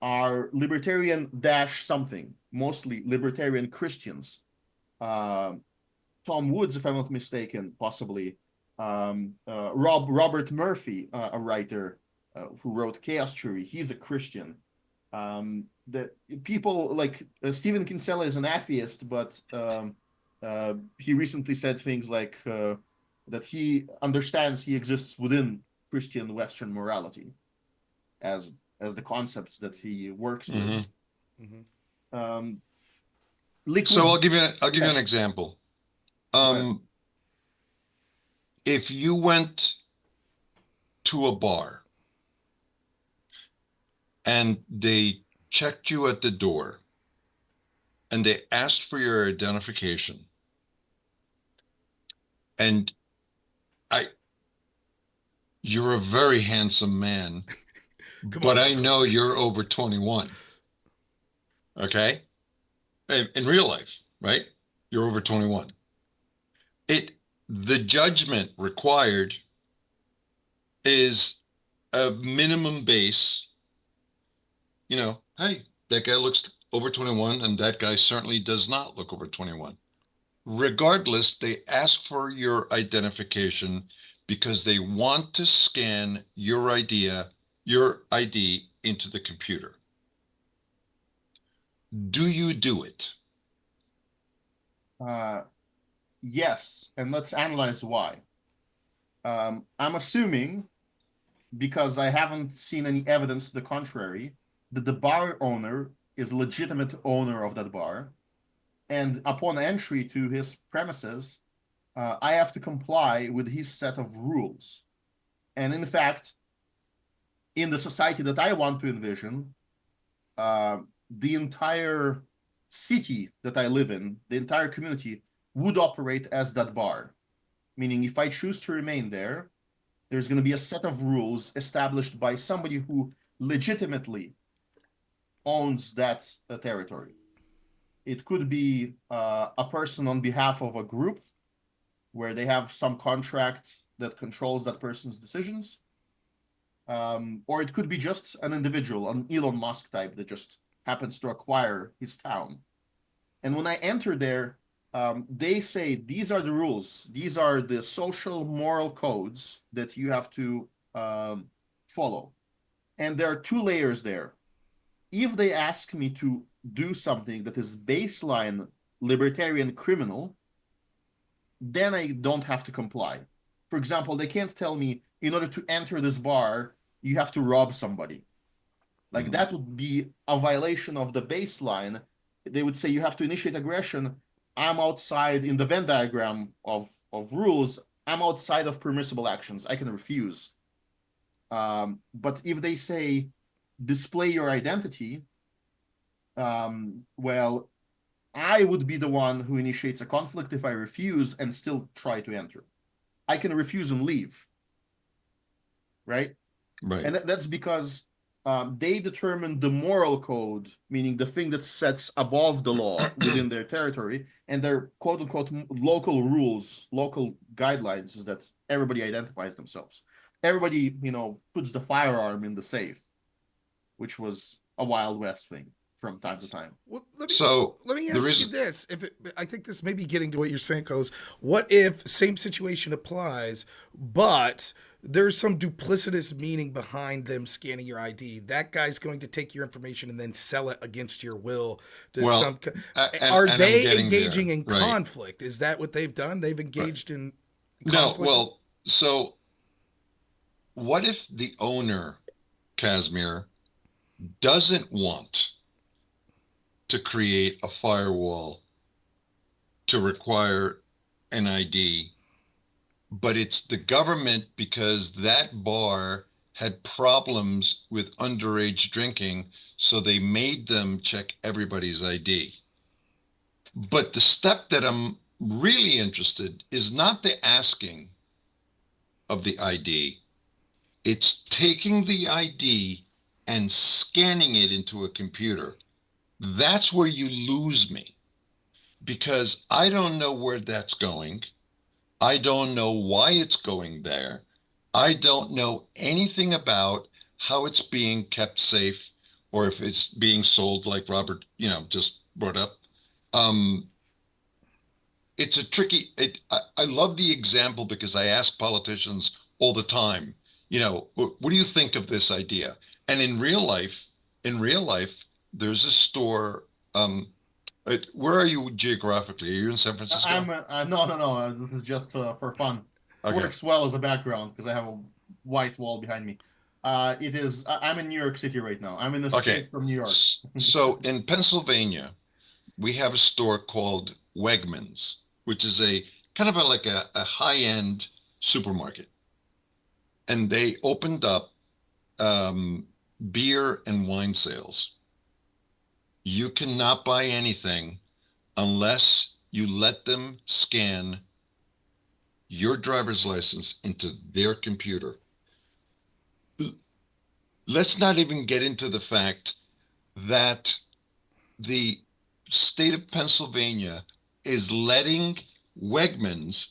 Speaker 3: are libertarian dash something, mostly libertarian Christians. Tom Woods, if I'm not mistaken, possibly. Robert Murphy, a writer who wrote Chaos Theory, he's a Christian. The people like Stephen Kinsella is an atheist, but he recently said things like that he understands he exists within Christian Western morality as the concepts that he works with.
Speaker 2: So I'll give you an example. If you went to a bar and they checked you at the door and they asked for your identification, and you're a very handsome man, but I know you're over 21. Okay? In real life, right? You're over 21. The judgment required is a minimum base. You know, hey, that guy looks over 21 and that guy certainly does not look over 21. Regardless, they ask for your identification because they want to scan your ID into the computer. Do you do it?
Speaker 3: Yes, and let's analyze why. I'm assuming, because I haven't seen any evidence to the contrary, that the bar owner is a legitimate owner of that bar, and upon entry to his premises, I have to comply with his set of rules. And in fact, in the society that I want to envision, the entire city that I live in, the entire community, would operate as that bar. Meaning, if I choose to remain there, there's going to be a set of rules established by somebody who legitimately owns that territory. It could be a person on behalf of a group where they have some contract that controls that person's decisions. Or it could be just an individual, an Elon Musk type that just happens to acquire his town. And when I enter there, they say, these are the rules. These are the social moral codes that you have to follow. And there are two layers there. If they ask me to do something that is baseline libertarian criminal, then I don't have to comply. For example, they can't tell me, in order to enter this bar, you have to rob somebody. Like, that would be a violation of the baseline. They would say you have to initiate aggression. I'm outside in the Venn diagram of rules. I'm outside of permissible actions. I can refuse. But if they say, display your identity, well, I would be the one who initiates a conflict if I refuse and still try to enter. I can refuse and leave. Right?
Speaker 2: Right.
Speaker 3: And that's because they determine the moral code, meaning the thing that sets above the law within their territory, and their quote-unquote local rules, local guidelines is that everybody identifies themselves. Everybody, puts the firearm in the safe, which was a Wild West thing from time to time.
Speaker 1: Well, let me ask you this. I think this may be getting to what you're saying, Carlos. What if same situation applies, but there's some duplicitous meaning behind them scanning your ID? That guy's going to take your information and then sell it against your will to are they engaging in conflict? Is that what they've done? They've engaged in conflict?
Speaker 2: No, well, so what if the owner, Casmir, doesn't want to create a firewall to require an ID but it's the government because that bar had problems with underage drinking, so they made them check everybody's ID. But the step that I'm really interested is not the asking of the ID. It's taking the ID and scanning it into a computer. That's where you lose me because I don't know where that's going. I don't know why it's going there. I don't know anything about how it's being kept safe or if it's being sold like Robert, just brought up. Um, it's a tricky, I love the example because I ask politicians all the time, what do you think of this idea? And in real life, there's a store. Where are you geographically? Are you in San Francisco?
Speaker 3: No. This is just for fun.
Speaker 2: Okay.
Speaker 3: Works well as a background because I have a white wall behind me. It is. I'm in New York City right now. I'm in the
Speaker 2: Okay.
Speaker 3: state from New York.
Speaker 2: So in Pennsylvania, we have a store called Wegmans, which is a kind of like a high-end supermarket. And they opened up beer and wine sales. You cannot buy anything unless you let them scan your driver's license into their computer. Let's not even get into the fact that the state of Pennsylvania is letting Wegmans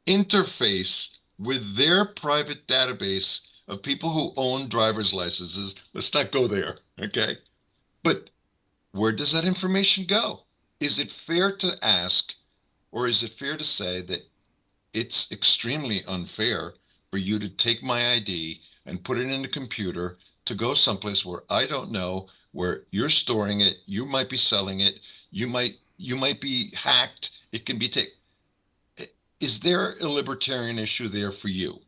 Speaker 2: interface with their private database of people who own driver's licenses. Let's not go there, okay? But where does that information go? Is it fair to ask, or is it fair to say that it's extremely unfair for you to take my ID and put it in a computer to go someplace where I don't know, where you're storing it, you might be selling it, you might be hacked, it can be taken. Is there a libertarian issue there for you?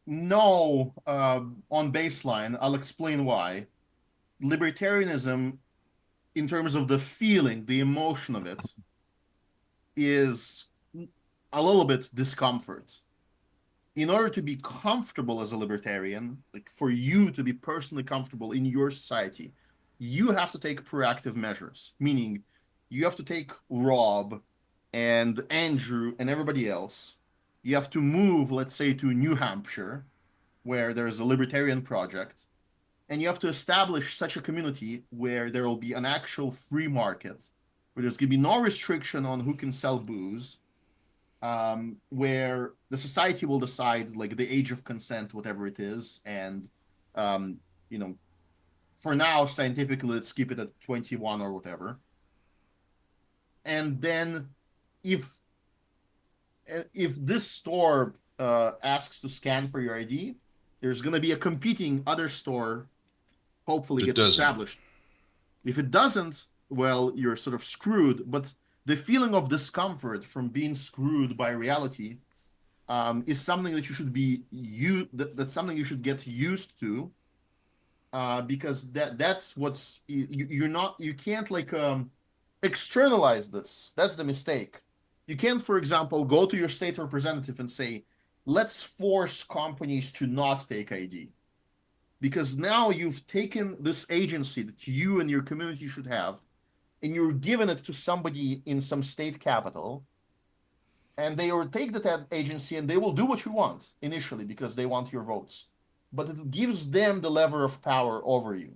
Speaker 3: No, on baseline, I'll explain why. Libertarianism, in terms of the feeling, the emotion of it, is a little bit discomfort. In order to be comfortable as a libertarian, like for you to be personally comfortable in your society, you have to take proactive measures, meaning you have to take Rob and Andrew and everybody else. You have to move, let's say, to New Hampshire, where there's a libertarian project, and you have to establish such a community where there will be an actual free market, where there's going to be no restriction on who can sell booze, where the society will decide like the age of consent, whatever it is, and for now, scientifically, let's keep it at 21 or whatever. And then if this store asks to scan for your ID, there's going to be a competing other store, hopefully gets established. If it doesn't, well, you're sort of screwed. But the feeling of discomfort from being screwed by reality is something that that's something you should get used to, because that's what's you can't like externalize this. That's the mistake. You can't, for example, go to your state representative and say, let's force companies to not take ID. Because now you've taken this agency that you and your community should have, and you're giving it to somebody in some state capital, and they will take that agency and they will do what you want initially because they want your votes. But it gives them the lever of power over you.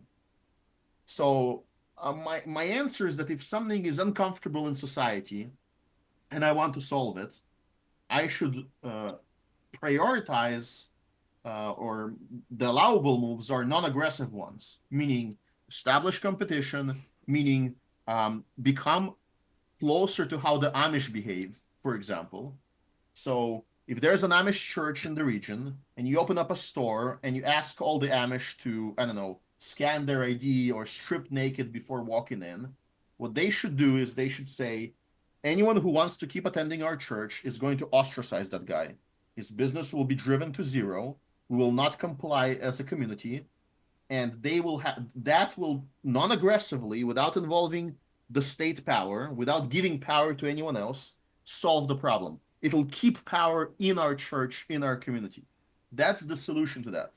Speaker 3: So my answer is that if something is uncomfortable in society and I want to solve it, I should prioritize or the allowable moves are non-aggressive ones, meaning establish competition, meaning become closer to how the Amish behave, for example. So if there's an Amish church in the region and you open up a store and you ask all the Amish to, I don't know, scan their ID or strip naked before walking in, what they should do is they should say, anyone who wants to keep attending our church is going to ostracize that guy. His business will be driven to zero. We will not comply as a community. And they will that will non-aggressively, without involving the state power, without giving power to anyone else, solve the problem. It'll keep power in our church, in our community. That's the solution to that.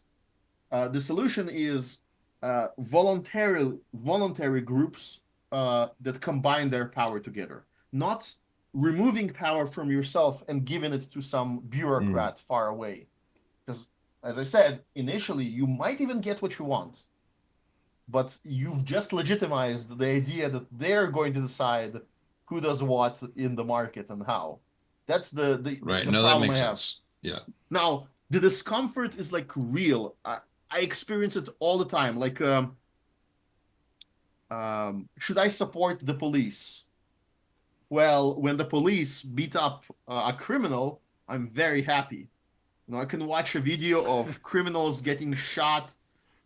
Speaker 3: The solution is voluntary groups that combine their power together, not removing power from yourself and giving it to some bureaucrat far away. Because, as I said, initially, you might even get what you want, but you've just legitimized the idea that they're going to decide who does what in the market and how. That's the
Speaker 2: right.
Speaker 3: the
Speaker 2: No, that
Speaker 3: problem
Speaker 2: makes
Speaker 3: I have.
Speaker 2: sense. Yeah.
Speaker 3: Now, the discomfort is like real. I experience it all the time. Like, should I support the police? Well, when the police beat up a criminal, I'm very happy. You know, I can watch a video of criminals getting shot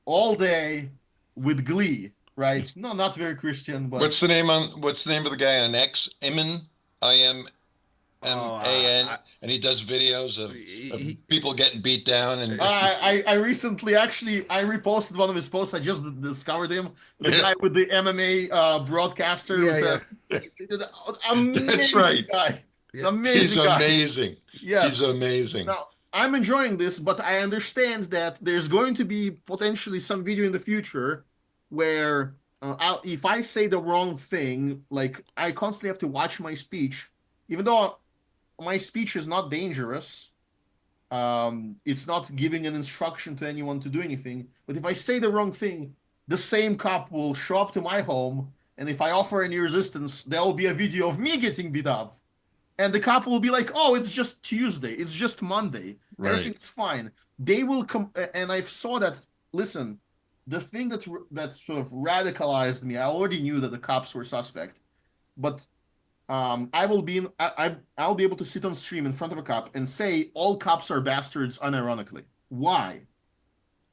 Speaker 3: all day with glee, right? No, not very Christian, but
Speaker 2: What's the name of the guy on X? IMMAN, and he does videos of people getting beat down. And
Speaker 3: I recently actually I reposted one of his posts. I just discovered him, the guy with the MMA broadcaster. Amazing
Speaker 2: That's right.
Speaker 3: guy.
Speaker 1: Yeah.
Speaker 3: Amazing
Speaker 2: He's
Speaker 3: guy.
Speaker 2: amazing.
Speaker 3: Yes.
Speaker 2: He's amazing.
Speaker 3: Now, I'm enjoying this, but I understand that there's going to be potentially some video in the future where if I say the wrong thing, like I constantly have to watch my speech, even though my speech is not dangerous. It's not giving an instruction to anyone to do anything. But if I say the wrong thing, the same cop will show up to my home, and if I offer any resistance, there will be a video of me getting beat up. And the cop will be like, oh, it's just Tuesday. It's just Monday.
Speaker 2: Right.
Speaker 3: Everything's fine. They will come. And I saw that, listen, the thing that sort of radicalized me, I already knew that the cops were suspect. But I'll be able to sit on stream in front of a cop and say all cops are bastards unironically. Why?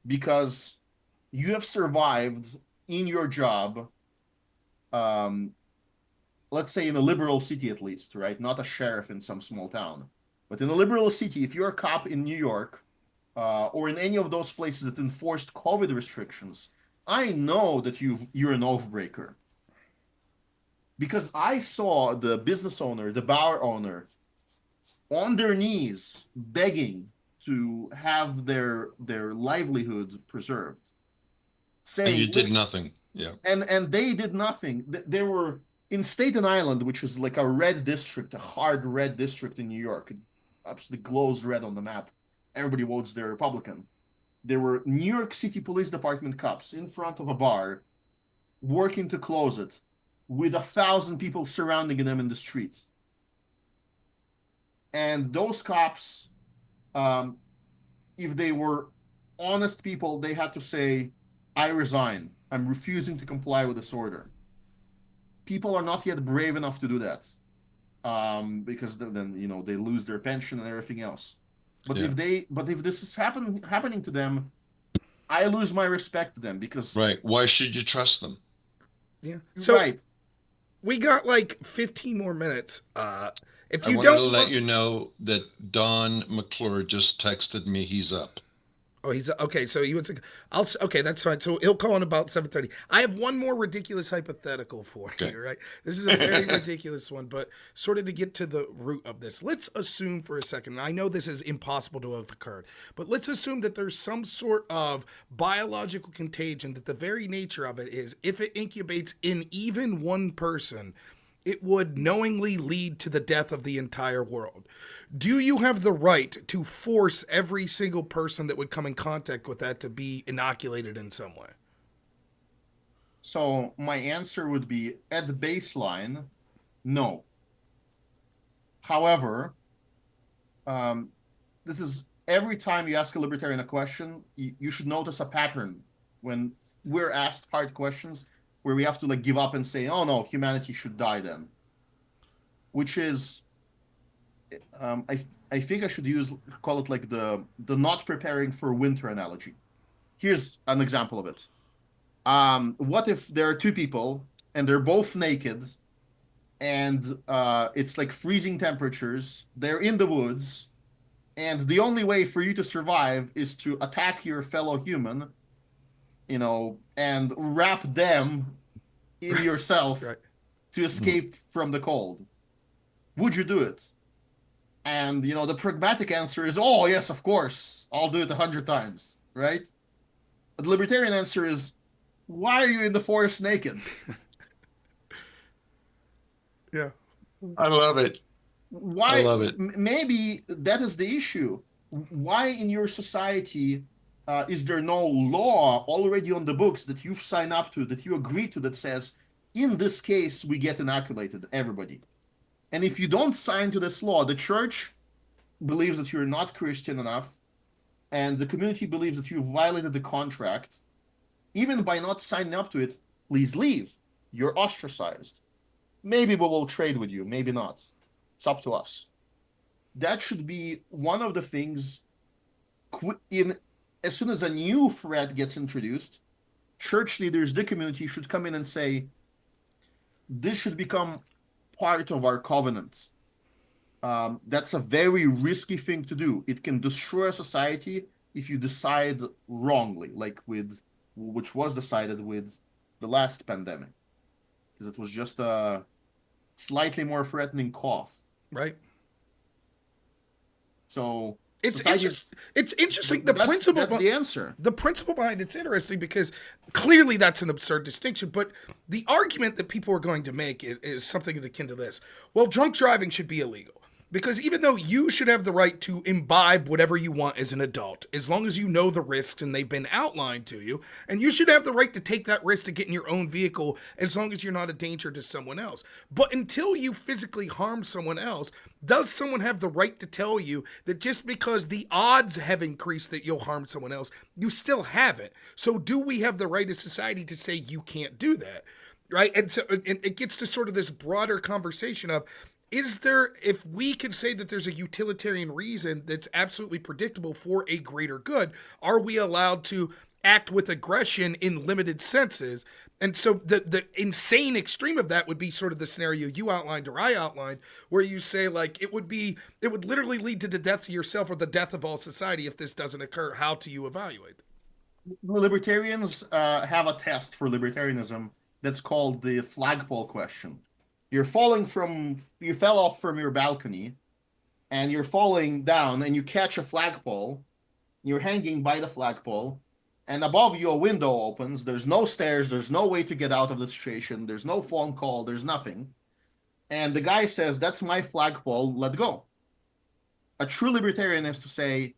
Speaker 3: Because you have survived in your job, let's say in a liberal city at least, right? Not a sheriff in some small town. But in a liberal city, if you're a cop in New York or in any of those places that enforced COVID restrictions, I know that you're an oath breaker. Because I saw the business owner, the bar owner, on their knees begging to have their livelihood preserved. Saying,
Speaker 2: and you did nothing. Yeah.
Speaker 3: And they did nothing. They were in Staten Island, which is like a red district, a hard red district in New York. It absolutely glows red on the map. Everybody votes they're Republican. There were New York City Police Department cops in front of a bar working to close it, with 1,000 people surrounding them in the street. And those cops, if they were honest people, they had to say, I resign. I'm refusing to comply with this order. People are not yet brave enough to do that. Because then, you know, they lose their pension and everything else. But if this is happening to them, I lose my respect to them because...
Speaker 2: Right. Why should you trust them?
Speaker 1: Yeah. So,
Speaker 3: right.
Speaker 1: We got like 15 more minutes. If you
Speaker 2: I wanted to let you know that Don McClure just texted me he's up.
Speaker 1: Oh, he's okay. So he was. Okay, that's fine. So he'll call in about 7:30. I have one more ridiculous hypothetical for you. Right. This is a very ridiculous one, but sort of to get to the root of this. Let's assume for a second. I know this is impossible to have occurred, but let's assume that there's some sort of biological contagion. That the very nature of it is, if it incubates in even one person, it would knowingly lead to the death of the entire world. Do you have the right to force every single person that would come in contact with that to be inoculated in some way?
Speaker 3: So my answer would be, at the baseline, no. However, this is every time you ask a libertarian a question, you should notice a pattern when we're asked hard questions where we have to like give up and say, oh no, humanity should die then. Which is, I think I should call it like the not preparing for winter analogy. Here's an example of it. What if there are two people and they're both naked and it's like freezing temperatures, they're in the woods, and the only way for you to survive is to attack your fellow human, you know, and wrap them in yourself
Speaker 1: right.
Speaker 3: to escape from the cold. Would you do it? And, you know, the pragmatic answer is, oh, yes, of course. I'll do it 100 times, right? The libertarian answer is, why are you in the forest naked?
Speaker 1: Yeah.
Speaker 2: I love it.
Speaker 3: Why?
Speaker 2: I love it.
Speaker 3: Maybe that is the issue. Why in your society is there no law already on the books that you've signed up to, that you agree to, that says, in this case, we get inoculated, everybody? And if you don't sign to this law, the church believes that you're not Christian enough, and the community believes that you've violated the contract. Even by not signing up to it, please leave. You're ostracized. Maybe we will trade with you, maybe not. It's up to us. That should be one of the things as soon as a new threat gets introduced, church leaders, the community should come in and say, this should become part of our covenant. That's a very risky thing to do. It can destroy a society if you decide wrongly, like which was decided with the last pandemic, because it was just a slightly more threatening cough.
Speaker 1: Right.
Speaker 3: So
Speaker 1: it's interesting. That's
Speaker 3: the answer.
Speaker 1: The principle behind it's interesting because clearly that's an absurd distinction. But the argument that people are going to make is something akin to this: well, drunk driving should be illegal. Because even though you should have the right to imbibe whatever you want as an adult, as long as you know the risks and they've been outlined to you, and you should have the right to take that risk to get in your own vehicle as long as you're not a danger to someone else. But until you physically harm someone else, does someone have the right to tell you that just because the odds have increased that you'll harm someone else, you still haven't? So do we have the right as society to say you can't do that? Right? And so it gets to sort of this broader conversation of, if we can say that there's a utilitarian reason that's absolutely predictable for a greater good, are we allowed to act with aggression in limited senses? And so the insane extreme of that would be sort of the scenario you outlined or I outlined, where you say, like, it would literally lead to the death of yourself or the death of all society if this doesn't occur. How do you evaluate that?
Speaker 3: Libertarians have a test for libertarianism that's called the flagpole question. You fell off from your balcony, and you're falling down, and you catch a flagpole. You're hanging by the flagpole, and above you a window opens. There's no stairs. There's no way to get out of the situation. There's no phone call. There's nothing. And the guy says, that's my flagpole. Let go. A true libertarian has to say,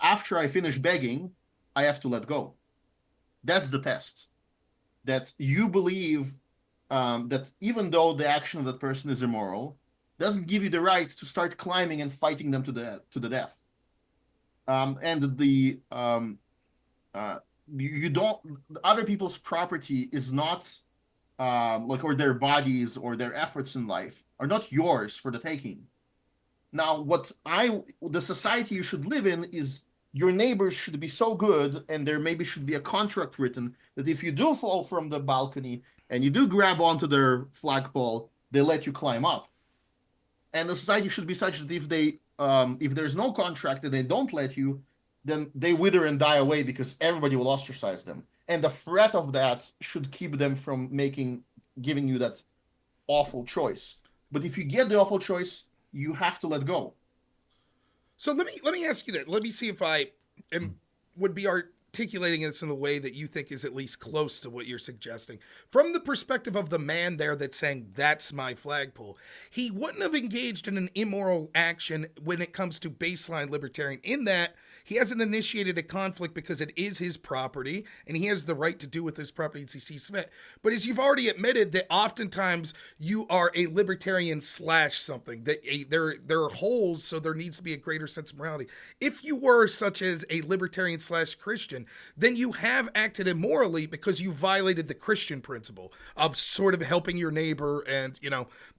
Speaker 3: after I finish begging, I have to let go. That's the test. That you believe that even though the action of that person is immoral, doesn't give you the right to start climbing and fighting them to the death. You don't. Other people's property is not or their bodies or their efforts in life are not yours for the taking. Now, the society you should live in is your neighbors should be so good, and there maybe should be a contract written that if you do fall from the balcony and you do grab onto their flagpole, they let you climb up. And the society should be such that if there's no contract and they don't let you, then they wither and die away because everybody will ostracize them. And the threat of that should keep them from giving you that awful choice. But if you get the awful choice, you have to let go.
Speaker 1: So let me ask you that. Let me see if I would be articulating this in a way that you think is at least close to what you're suggesting. From the perspective of the man there that's saying, that's my flagpole, he wouldn't have engaged in an immoral action when it comes to baseline libertarian, in that he hasn't initiated a conflict because it is his property and he has the right to do with his property as he sees fit. But as you've already admitted, that oftentimes you are a libertarian / something, that there are holes, so there needs to be a greater sense of morality. If you were such as a libertarian / Christian, then you have acted immorally because you violated the Christian principle of sort of helping your neighbor and,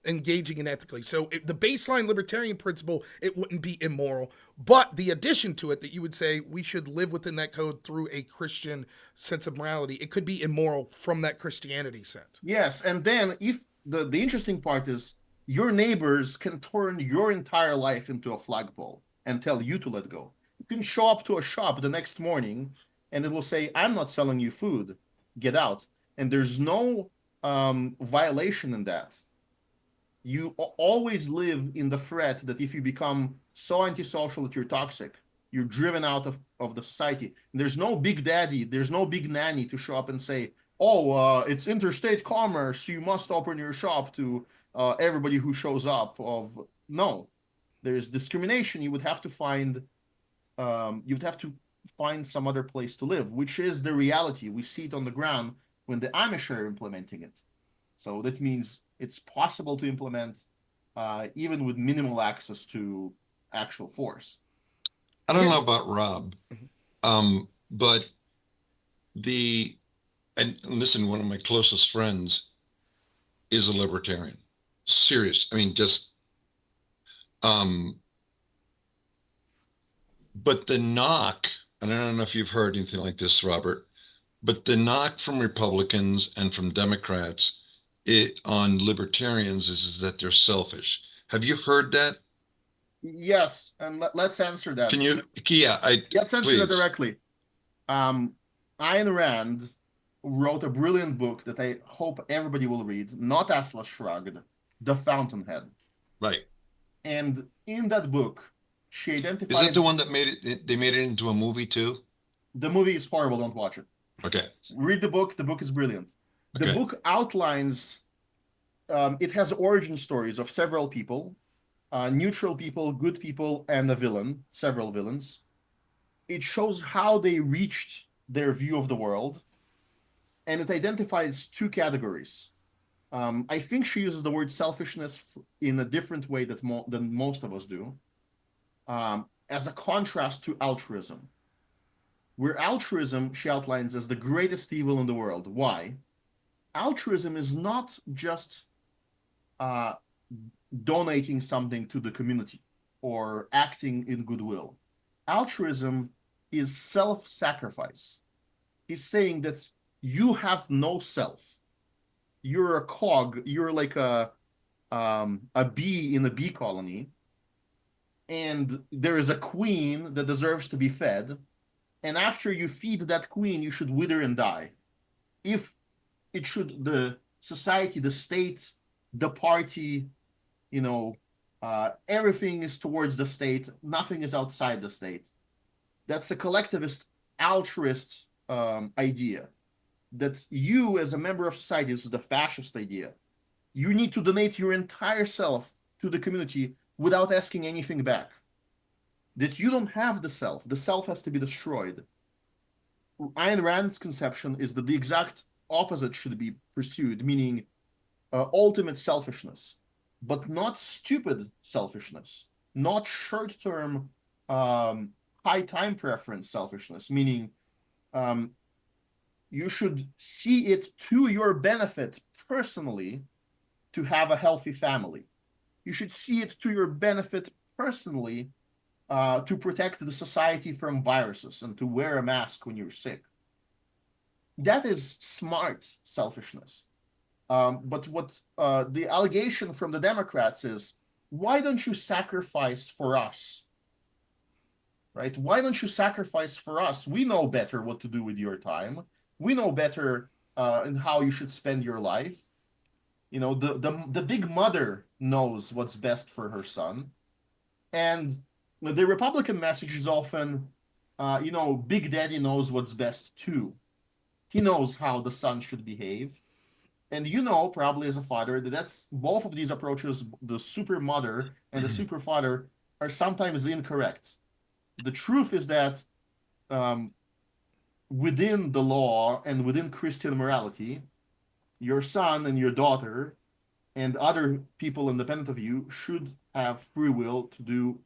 Speaker 1: engaging in ethically. So the baseline libertarian principle, it wouldn't be immoral. But the addition to it that you would say we should live within that code through a Christian sense of morality, it could be immoral from that Christianity sense.
Speaker 3: Yes, and then if the interesting part is your neighbors can turn your entire life into a flagpole and tell you to let go. You can show up to a shop the next morning and it will say, I'm not selling you food, get out. And there's no violation in that. you always live in the threat that if you become so antisocial that you're toxic, you're driven out of the society. And there's no big daddy, there's no big nanny to show up and say, oh, it's interstate commerce, you must open your shop to everybody who shows up. No, there's discrimination. You would have to find some other place to live, which is the reality. We see it on the ground when the Amish are implementing it. So that means it's possible to implement even with minimal access to actual force.
Speaker 2: I don't know about Rob, but and listen, one of my closest friends is a libertarian. Serious. I mean, just, but the knock, and I don't know if you've heard anything like this, Robert, but the knock from Republicans and from Democrats on libertarians is that they're selfish. Have you heard that?
Speaker 3: Yes, and let's answer that.
Speaker 2: Can you? Yeah,
Speaker 3: let's answer that
Speaker 2: please.
Speaker 3: directly. Ayn Rand wrote a brilliant book that I hope everybody will read, not Atlas Shrugged, The Fountainhead.
Speaker 2: Right.
Speaker 3: And in that book, she identifies...
Speaker 2: Is that the one that they made it into a movie too?
Speaker 3: The movie is horrible, don't watch it.
Speaker 2: Okay.
Speaker 3: Read the book is brilliant.
Speaker 2: Okay.
Speaker 3: The book outlines, it has origin stories of several people, neutral people, good people, and a villain, several villains. It shows how they reached their view of the world, and it identifies two categories. I think she uses the word selfishness in a different way than most of us do, as a contrast to altruism. Where altruism, she outlines as the greatest evil in the world. Why? Altruism is not just donating something to the community or acting in goodwill. Altruism is self-sacrifice. It's saying that you have no self. You're a cog. You're like a bee in a bee colony, and there is a queen that deserves to be fed. And after you feed that queen, you should wither and die. If it should, the society, the state, the party, everything is towards the state. Nothing is outside the state. That's a collectivist, altruist idea. That you, as a member of society, this is the fascist idea. You need to donate your entire self to the community without asking anything back. That you don't have the self has to be destroyed. Ayn Rand's conception is that the exact opposite should be pursued, meaning ultimate selfishness, but not stupid selfishness, not short-term high time preference selfishness, meaning you should see it to your benefit personally to have a healthy family. You should see it to your benefit personally to protect the society from viruses and to wear a mask when you're sick. That is smart selfishness. But what the allegation from the Democrats is, why don't you sacrifice for us? Right? Why don't you sacrifice for us? We know better what to do with your time. We know better in how you should spend your life. The big mother knows what's best for her son. And the Republican message is often, Big Daddy knows what's best too. He knows how the son should behave. And probably as a father, that's both of these approaches, the super mother and the super father, are sometimes incorrect. The truth is that within the law and within Christian morality, your son and your daughter and other people independent of you should have free will to do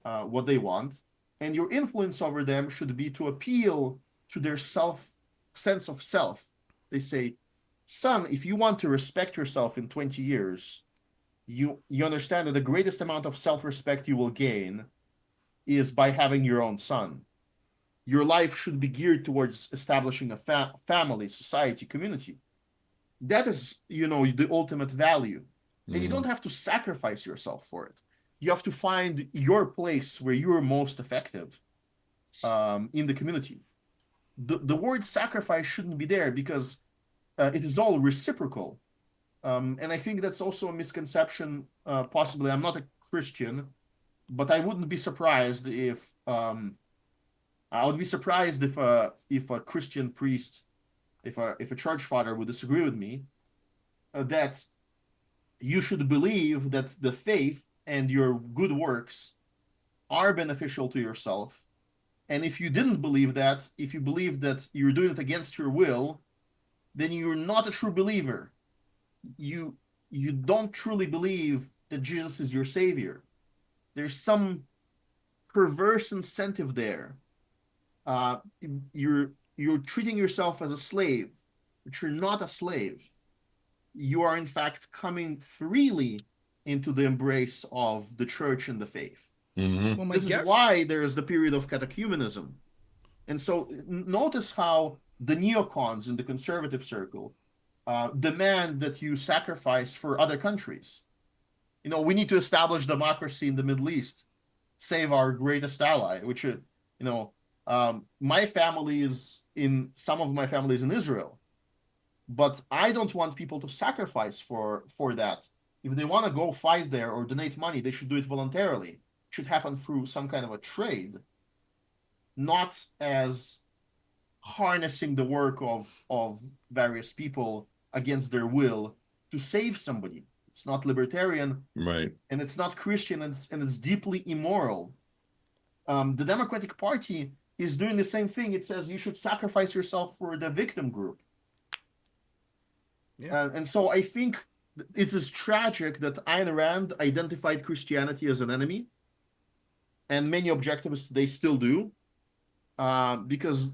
Speaker 3: what they want. And your influence over them should be to appeal to their sense of self. They say, son, if you want to respect yourself in 20 years, you understand that the greatest amount of self-respect you will gain is by having your own son. Your life should be geared towards establishing a family, society, community. That is, the ultimate value. Mm-hmm. And you don't have to sacrifice yourself for it. You have to find your place where you're most effective in the community. The word sacrifice shouldn't be there because it is all reciprocal. And I think that's also a misconception. Possibly, I'm not a Christian, but I wouldn't be surprised if I would be surprised if a Christian priest, if a church father would disagree with me, that you should believe that the faith and your good works are beneficial to yourself. And if you didn't believe that, if you believe that you're doing it against your will, then you're not a true believer. You don't truly believe that Jesus is your savior. There's some perverse incentive there. You're treating yourself as a slave, but you're not a slave. You are in fact coming freely into the embrace of the church and the faith.
Speaker 2: Mm-hmm.
Speaker 1: Well,
Speaker 3: This is why there is the period of catechumenism. And so notice how the neocons in the conservative circle demand that you sacrifice for other countries. We need to establish democracy in the Middle East, save our greatest ally, which, my family is some of my family is in Israel. But I don't want people to sacrifice for that. If they want to go fight there or donate money, they should do it voluntarily. It should happen through some kind of a trade, not as harnessing the work of various people against their will to save somebody. It's not libertarian,
Speaker 2: Right.
Speaker 3: and it's not Christian, and it's deeply immoral. The Democratic Party is doing the same thing. It says you should sacrifice yourself for the victim group.
Speaker 1: Yeah.
Speaker 3: And so I think it is tragic that Ayn Rand identified Christianity as an enemy, and many objectivists today still do, because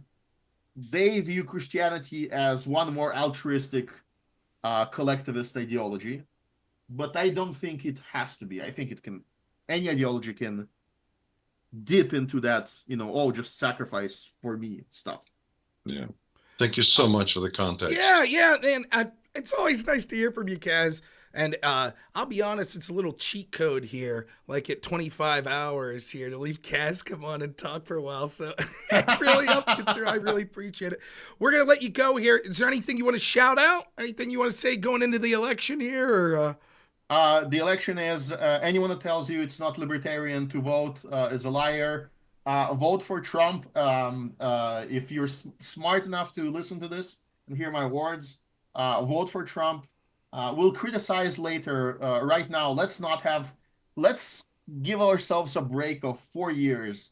Speaker 3: they view Christianity as one more altruistic collectivist ideology. But I don't think it has to be. I think any ideology can dip into that, just sacrifice for me stuff.
Speaker 2: Yeah. Thank you so much for the context.
Speaker 1: Yeah, man. It's always nice to hear from you, Kaz. And I'll be honest, it's a little cheat code here, like at 25 hours here, to leave Kaz come on and talk for a while. So it really helped get through. I really appreciate it. We're going to let you go here. Is there anything you want to shout out? Anything you want to say going into the election here? Or
Speaker 3: the election is anyone who tells you it's not libertarian to vote is a liar. Vote for Trump. If you're smart enough to listen to this and hear my words, vote for Trump. We'll criticize later. Right now, let's give ourselves a break of 4 years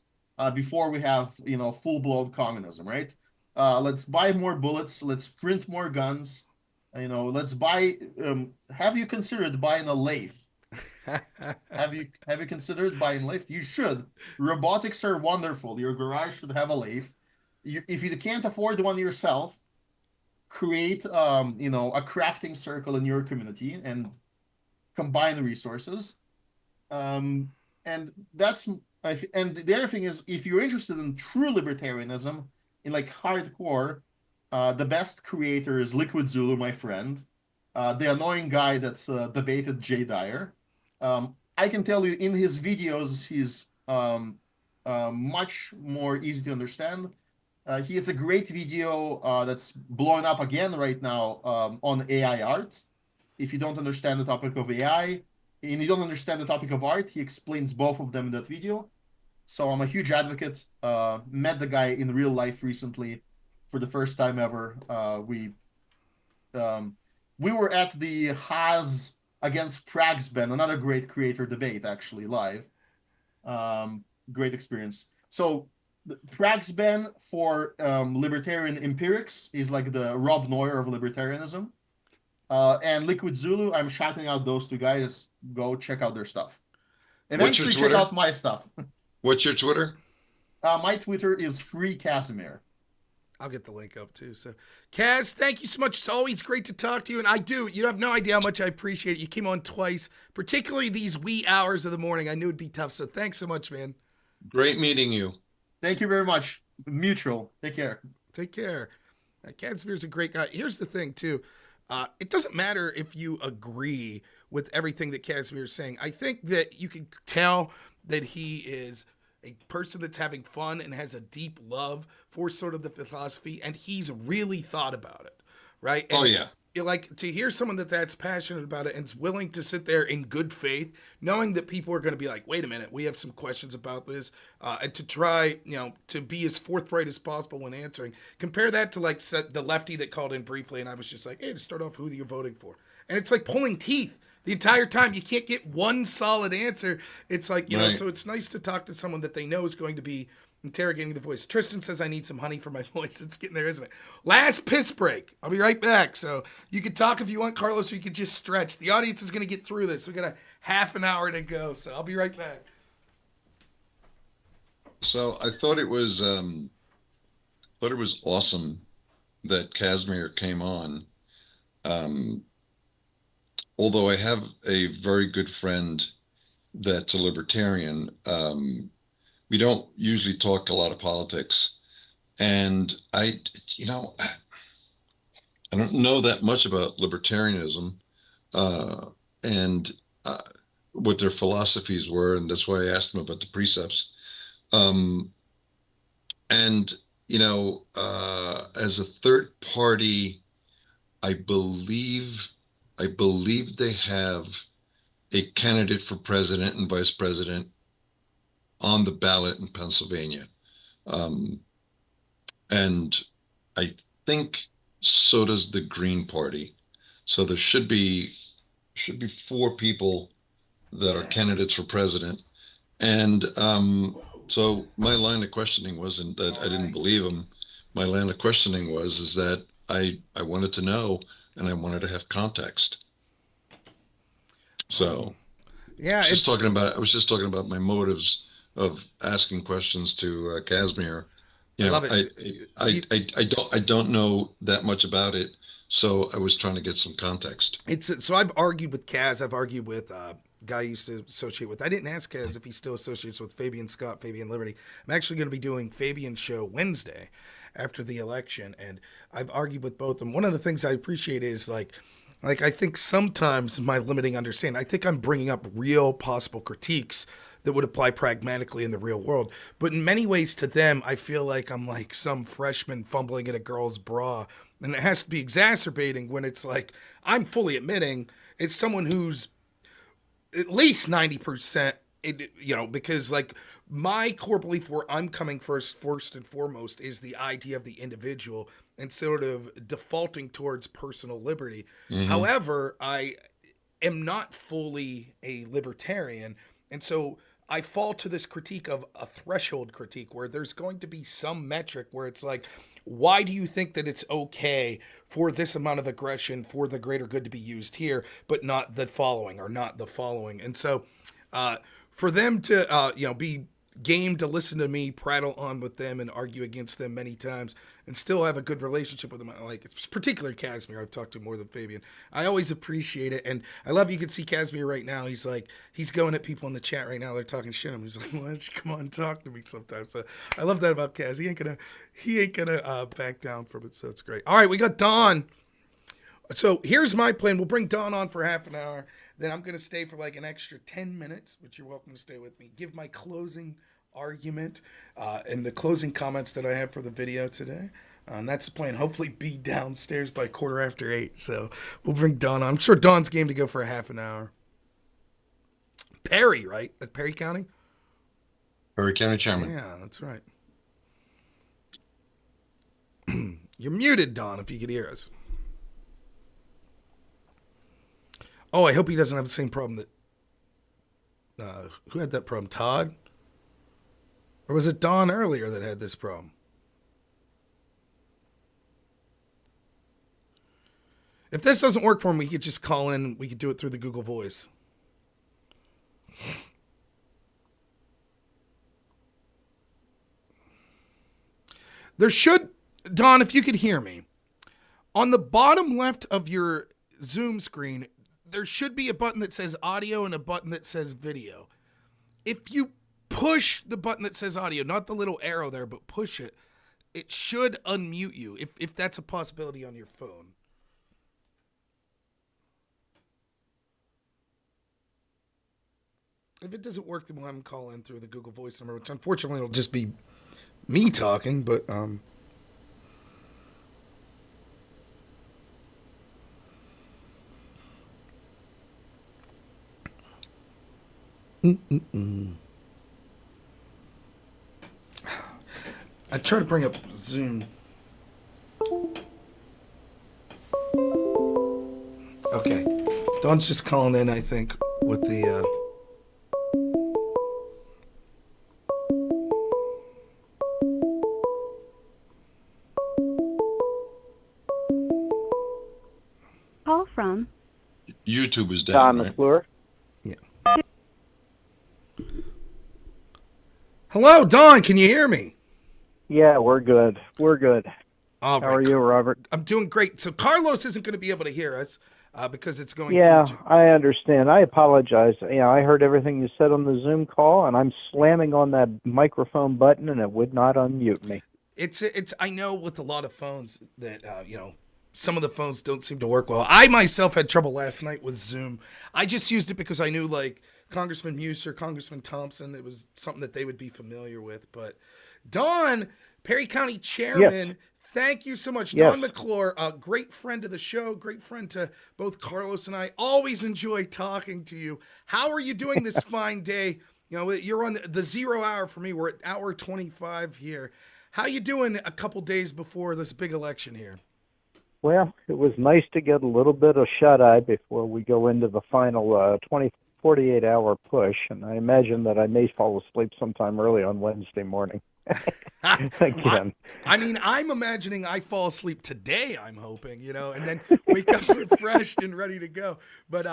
Speaker 3: before we have, full-blown communism, right? Let's buy more bullets. Let's print more guns. Let's buy. Have you considered buying a lathe? Have you considered buying a lathe? You should. Robotics are wonderful. Your garage should have a lathe. If you can't afford one yourself, create a crafting circle in your community and combine the resources. And that's and the other thing is, if you're interested in true libertarianism, in like hardcore, the best creator is Liquid Zulu, my friend, the annoying guy that's debated Jay Dyer. I can tell you, in his videos, he's much more easy to understand. He has a great video that's blowing up again right now on AI art. If you don't understand the topic of AI and you don't understand the topic of art, he explains both of them in that video. So I'm a huge advocate. Met the guy in real life recently for the first time ever. We were at the Haas against Pragsben, another great creator debate, actually, live. Great experience. So Pragsben for libertarian empirics is like the Rob Neuer of libertarianism. And Liquid Zulu, I'm shouting out those two guys. Go check out their stuff. Eventually check out my stuff.
Speaker 2: What's your Twitter?
Speaker 3: My Twitter is free Casmir.
Speaker 1: I'll get the link up too. So, Kaz, thank you so much. It's always great to talk to you. And you have no idea how much I appreciate it. You came on twice, particularly these wee hours of the morning. I knew it'd be tough. So thanks so much, man.
Speaker 2: Great meeting you.
Speaker 3: Thank you very much. Mutual. Take care.
Speaker 1: Take care. Casmir's a great guy. Here's the thing, too. It doesn't matter if you agree with everything that Casmir is saying. I think that you can tell that he is a person that's having fun and has a deep love for sort of the philosophy, and he's really thought about it, right? And,
Speaker 2: Oh, yeah.
Speaker 1: like to hear someone that's passionate about it and is willing to sit there in good faith, knowing that people are going to be like, wait a minute, we have some questions about this, and to try, to be as forthright as possible when answering. Compare that to like the lefty that called in briefly, and I was just like, hey, to start off, who you're voting for, and it's like pulling teeth the entire time. You can't get one solid answer. It's like so it's nice to talk to someone that they know is going to be interrogating the voice. Tristan says, I need some honey for my voice. It's getting there, isn't it? Last piss break. I'll be right back. So you can talk if you want, Carlos, or you could just stretch. The audience is going to get through this. We got a half an hour to go. So I'll be right back.
Speaker 2: So I thought it was awesome that Casmir came on. Although I have a very good friend that's a libertarian, we don't usually talk a lot of politics, and I don't know that much about libertarianism, and what their philosophies were, and that's why I asked him about the precepts. And as a third party, I believe they have a candidate for president and vice president on the ballot in Pennsylvania. And I think so does the Green Party. So there should be 4 people that are candidates for president. And so my line of questioning wasn't that I didn't believe him. My line of questioning is that I wanted to know, and I wanted to have context. So
Speaker 1: yeah,
Speaker 2: I was just talking about my motives of asking questions to Casmir.
Speaker 1: I love it.
Speaker 2: I don't know that much about it, so I was trying to get some context.
Speaker 1: So I've argued with Kaz. I've argued with guy I used to associate with. I didn't ask Kaz if he still associates with Fabian Scott, Fabian Liberty. I'm actually going to be doing Fabian's show Wednesday after the election, and I've argued with both of them. One of the things I appreciate is like I think sometimes my limiting understanding, I think I'm bringing up real possible critiques that would apply pragmatically in the real world. But in many ways to them, I feel like I'm like some freshman fumbling in a girl's bra. And it has to be exacerbating when it's like, I'm fully admitting it's someone who's at least 90%, because like my core belief where I'm coming first and foremost is the idea of the individual and sort of defaulting towards personal liberty. Mm-hmm. However, I am not fully a libertarian. And so I fall to this critique of a threshold critique where there's going to be some metric where it's like, why do you think that it's okay for this amount of aggression for the greater good to be used here, but not the following or not the following? And so for them to, be game to listen to me prattle on with them and argue against them many times and still have a good relationship with them. Like, it's particularly Casmir. I've talked to more than Fabian. I always appreciate it. And I love you can see Casmir right now. He's like, he's going at people in the chat right now. They're talking shit to him. He's like, why don't you come on and talk to me sometimes? So I love that about Kaz. He ain't gonna back down from it. So it's great. All right, we got Don. So here's my plan. We'll bring Don on for half an hour. Then I'm going to stay for like an extra 10 minutes, which you're welcome to stay with me. Give my closing argument and the closing comments that I have for the video today. And that's the plan. Hopefully be downstairs by 8:15. So we'll bring Don on. I'm sure Don's game to go for a half an hour. Perry, right? At Perry County?
Speaker 2: Perry County Chairman.
Speaker 1: Yeah, that's right. You're muted, Don, if you could hear us. Oh, I hope he doesn't have the same problem that... who had that problem? Todd? Or was it Don earlier that had this problem? If this doesn't work for him, we could just call in. We could do it through the Google Voice. There should... Don, if you could hear me. On the bottom left of your Zoom screen... there should be a button that says audio and a button that says video. If you push the button that says audio, not the little arrow there, but push it, it should unmute you, if that's a possibility on your phone. If it doesn't work, then we'll have them call in through the Google Voice number, which unfortunately will just be me talking, but I try to bring up Zoom. Okay. Dawn's just calling in, I think, with the...
Speaker 4: Call from
Speaker 2: YouTube is down, right?
Speaker 5: McClure.
Speaker 1: Yeah. Hello, Dawn. Can you hear me?
Speaker 5: Yeah, we're good. We're good.
Speaker 1: All right.
Speaker 5: How are you, Robert?
Speaker 1: I'm doing great. So Carlos isn't going to be able to hear us because it's going
Speaker 5: Yeah,
Speaker 1: through...
Speaker 5: I understand. I apologize. Yeah, I heard everything you said on the Zoom call, and I'm slamming on that microphone button, and it would not unmute me.
Speaker 1: It's. I know with a lot of phones that, some of the phones don't seem to work well. I myself had trouble last night with Zoom. I just used it because I knew, like, Congressman Muser, Congressman Thompson, it was something that they would be familiar with. But Don, Perry County Chairman,
Speaker 5: Yes.
Speaker 1: thank you so much.
Speaker 5: Yes.
Speaker 1: Don McClure, a great friend of the show, great friend to both Carlos and I. Always enjoy talking to you. How are you doing this fine day? You know, you're on the 0 hour for me. We're at hour 25 here. How you doing a couple days before this big election here?
Speaker 5: Well, it was nice to get a little bit of shut-eye before we go into the final 48-hour push, and I imagine that I may fall asleep sometime early on Wednesday morning. Again.
Speaker 1: I'm imagining I fall asleep today, I'm hoping, and then wake up refreshed and ready to go. But,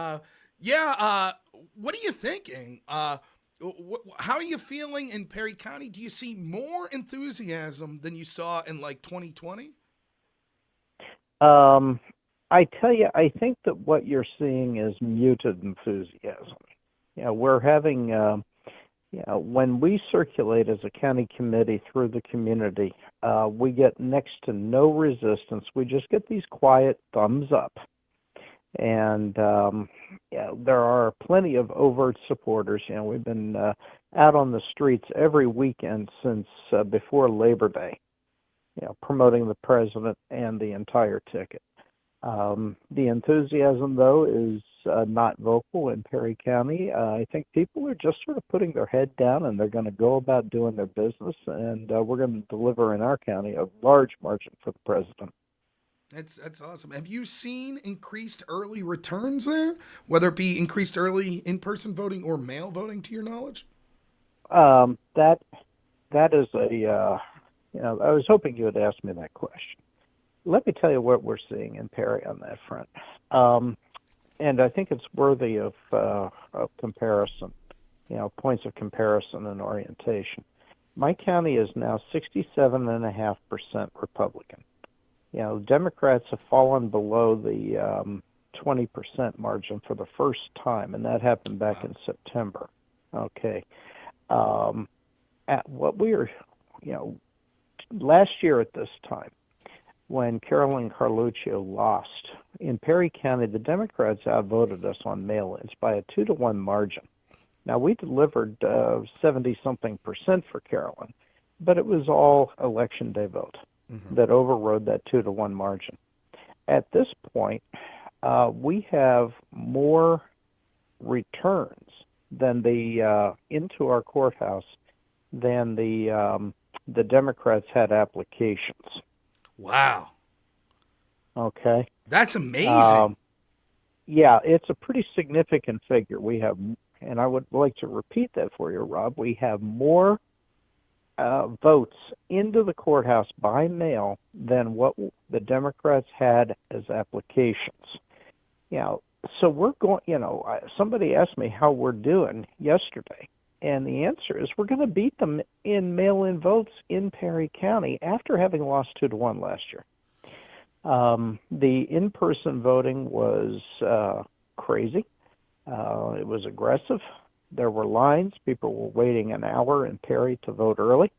Speaker 1: what are you thinking? How are you feeling in Perry County? Do you see more enthusiasm than you saw in, like, 2020?
Speaker 5: I tell you, I think that what you're seeing is muted enthusiasm. We're having... when we circulate as a county committee through the community, we get next to no resistance. We just get these quiet thumbs up. And there are plenty of overt supporters. We've been out on the streets every weekend since before Labor Day, promoting the president and the entire ticket. The enthusiasm, though, is not vocal in Perry County. I think people are just sort of putting their head down, and they're going to go about doing their business, and we're going to deliver in our county a large margin for the president.
Speaker 1: That's awesome. Have you seen increased early returns there, whether it be increased early in-person voting or mail voting, to your knowledge?
Speaker 5: That is I was hoping you would ask me that question. Let me tell you what we're seeing in Perry on that front. And I think it's worthy of comparison, points of comparison and orientation. My county is now 67.5% Republican. Democrats have fallen below the 20% margin for the first time, and that happened back in September. Okay. At what we are, last year at this time, when Carolyn Carluccio lost, in Perry County, the Democrats outvoted us on mail-ins by a 2-to-1 margin. Now, we delivered 70-something% for Carolyn, but it was all election day vote that overrode that 2-to-1 margin. At this point, we have more returns than into our courthouse than the Democrats had applications.
Speaker 1: Wow.
Speaker 5: Okay.
Speaker 1: That's amazing.
Speaker 5: Yeah, it's a pretty significant figure. We have, and I would like to repeat that for you, Rob, we have more votes into the courthouse by mail than what the Democrats had as applications. So we're going, somebody asked me how we're doing yesterday, and the answer is we're going to beat them in mail-in votes in Perry County after having lost 2-to-1 last year. The in-person voting was crazy. It was aggressive. There were lines. People were waiting an hour in Perry to vote early.